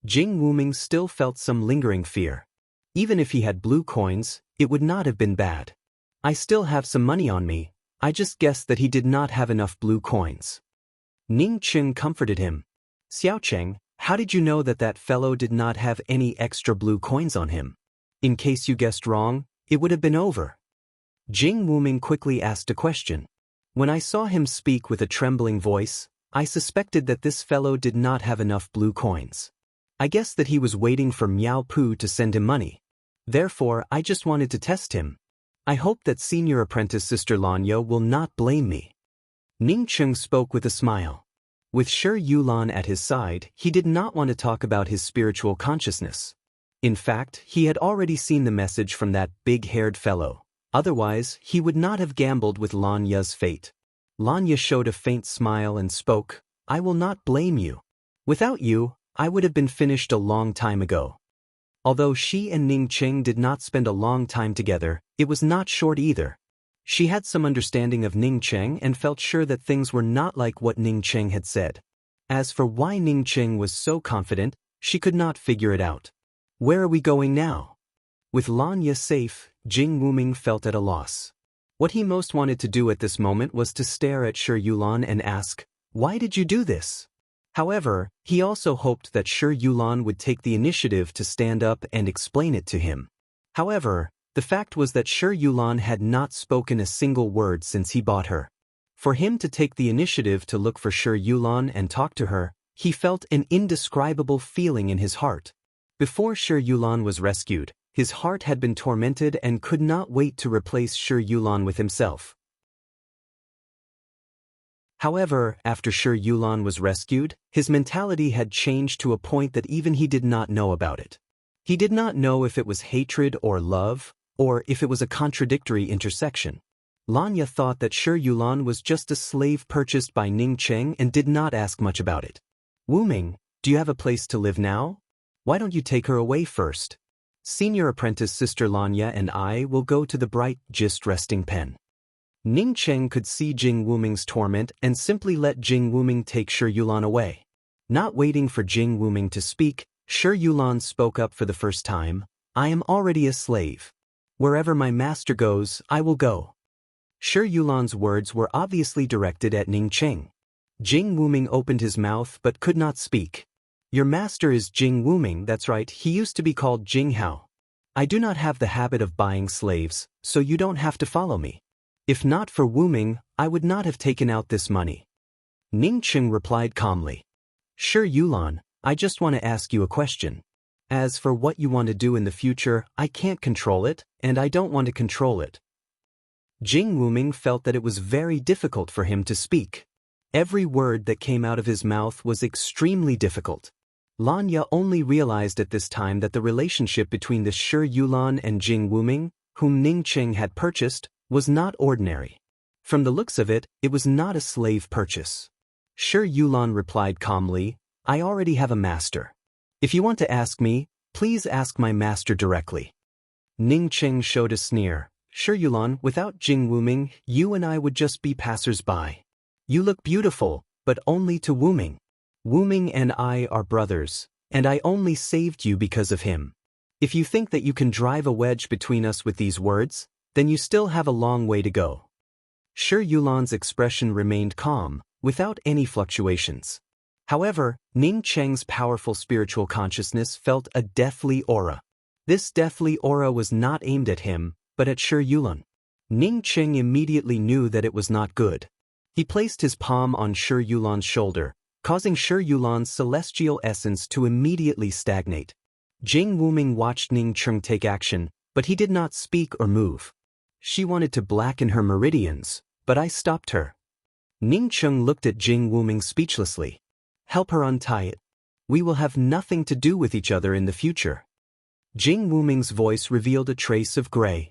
A: Jing Wuming still felt some lingering fear. Even if he had blue coins, it would not have been bad. I still have some money on me, I just guessed that he did not have enough blue coins. Ning Cheng comforted him. Xiao Cheng, how did you know that that fellow did not have any extra blue coins on him? In case you guessed wrong, it would have been over. Jing Wuming quickly asked a question. When I saw him speak with a trembling voice, I suspected that this fellow did not have enough blue coins. I guessed that he was waiting for Miao Pu to send him money. Therefore, I just wanted to test him. I hope that senior apprentice Sister Lanya will not blame me. Ning Cheng spoke with a smile. With Shi Yulan at his side, he did not want to talk about his spiritual consciousness. In fact, he had already seen the message from that big-haired fellow. Otherwise, he would not have gambled with Lanya's fate. Lanya showed a faint smile and spoke, I will not blame you. Without you, I would have been finished a long time ago. Although she and Ning Cheng did not spend a long time together, it was not short either. She had some understanding of Ning Cheng and felt sure that things were not like what Ning Cheng had said. As for why Ning Cheng was so confident, she could not figure it out. Where are we going now? With Lanya safe, Jing Wuming felt at a loss. What he most wanted to do at this moment was to stare at Shi Yulan and ask, why did you do this? However, he also hoped that Shi Yulan would take the initiative to stand up and explain it to him. However, the fact was that Shi Yulan had not spoken a single word since he bought her. For him to take the initiative to look for Shi Yulan and talk to her, he felt an indescribable feeling in his heart. Before Shi Yulan was rescued, his heart had been tormented and could not wait to replace Shi Yulan with himself. However, after Shi Yulan was rescued, his mentality had changed to a point that even he did not know about it. He did not know if it was hatred or love, or if it was a contradictory intersection. Lanya thought that Shi Yulan was just a slave purchased by Ning Cheng and did not ask much about it. Wuming, do you have a place to live now? Why don't you take her away first? Senior apprentice Sister Lanya and I will go to the bright Gist resting pen. Ning Cheng could see Jing Wuming's torment and simply let Jing Wuming take Shi Yulan away. Not waiting for Jing Wuming to speak, Shi Yulan spoke up for the first time, I am already a slave. Wherever my master goes, I will go. Shi Yulan's words were obviously directed at Ning Cheng. Jing Wuming opened his mouth but could not speak. Your master is Jing Wuming, that's right, he used to be called Jing Hao. I do not have the habit of buying slaves, so you don't have to follow me. If not for Wuming, I would not have taken out this money. Ning Cheng replied calmly. Sure, Yulan, I just want to ask you a question. As for what you want to do in the future, I can't control it, and I don't want to control it. Jing Wuming felt that it was very difficult for him to speak. Every word that came out of his mouth was extremely difficult. Lanya only realized at this time that the relationship between the Shi Yulan and Jing Wuming, whom Ning Cheng had purchased, was not ordinary. From the looks of it, it was not a slave purchase. Shi Yulan replied calmly, I already have a master. If you want to ask me, please ask my master directly. Ning Cheng showed a sneer. Shi Yulan, without Jing Wuming, you and I would just be passers-by. You look beautiful, but only to Wuming. Wuming and I are brothers, and I only saved you because of him. If you think that you can drive a wedge between us with these words, then you still have a long way to go. Shi Yulan's expression remained calm, without any fluctuations. However, Ning Cheng's powerful spiritual consciousness felt a deathly aura. This deathly aura was not aimed at him, but at Shi Yulan. Ning Cheng immediately knew that it was not good. He placed his palm on Shi Yulan's shoulder, causing Shi Yulan's celestial essence to immediately stagnate. Jing Wuming watched Ning Cheng take action, but he did not speak or move. She wanted to blacken her meridians, but I stopped her. Ning Cheng looked at Jing Wuming speechlessly. Help her untie it. We will have nothing to do with each other in the future. Jing Wuming's voice revealed a trace of gray.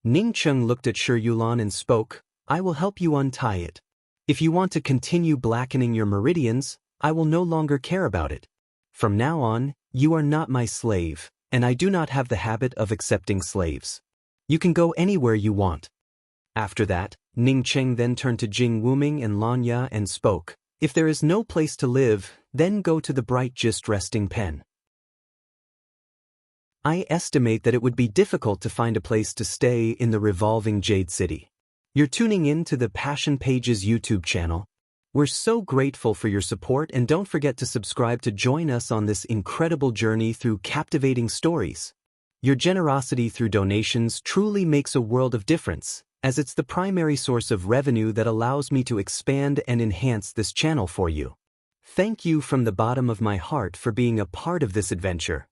A: Ning Cheng looked at Shi Yulan and spoke, I will help you untie it. If you want to continue blackening your meridians, I will no longer care about it. From now on, you are not my slave, and I do not have the habit of accepting slaves. You can go anywhere you want. After that, Ning Cheng then turned to Jing Wuming and Lanya and spoke, if there is no place to live, then go to the Bright Gist resting pen. I estimate that it would be difficult to find a place to stay in the revolving Jade City. You're tuning in to the Passion Pages YouTube channel. We're so grateful for your support, and don't forget to subscribe to join us on this incredible journey through captivating stories. Your generosity through donations truly makes a world of difference, as it's the primary source of revenue that allows me to expand and enhance this channel for you. Thank you from the bottom of my heart for being a part of this adventure.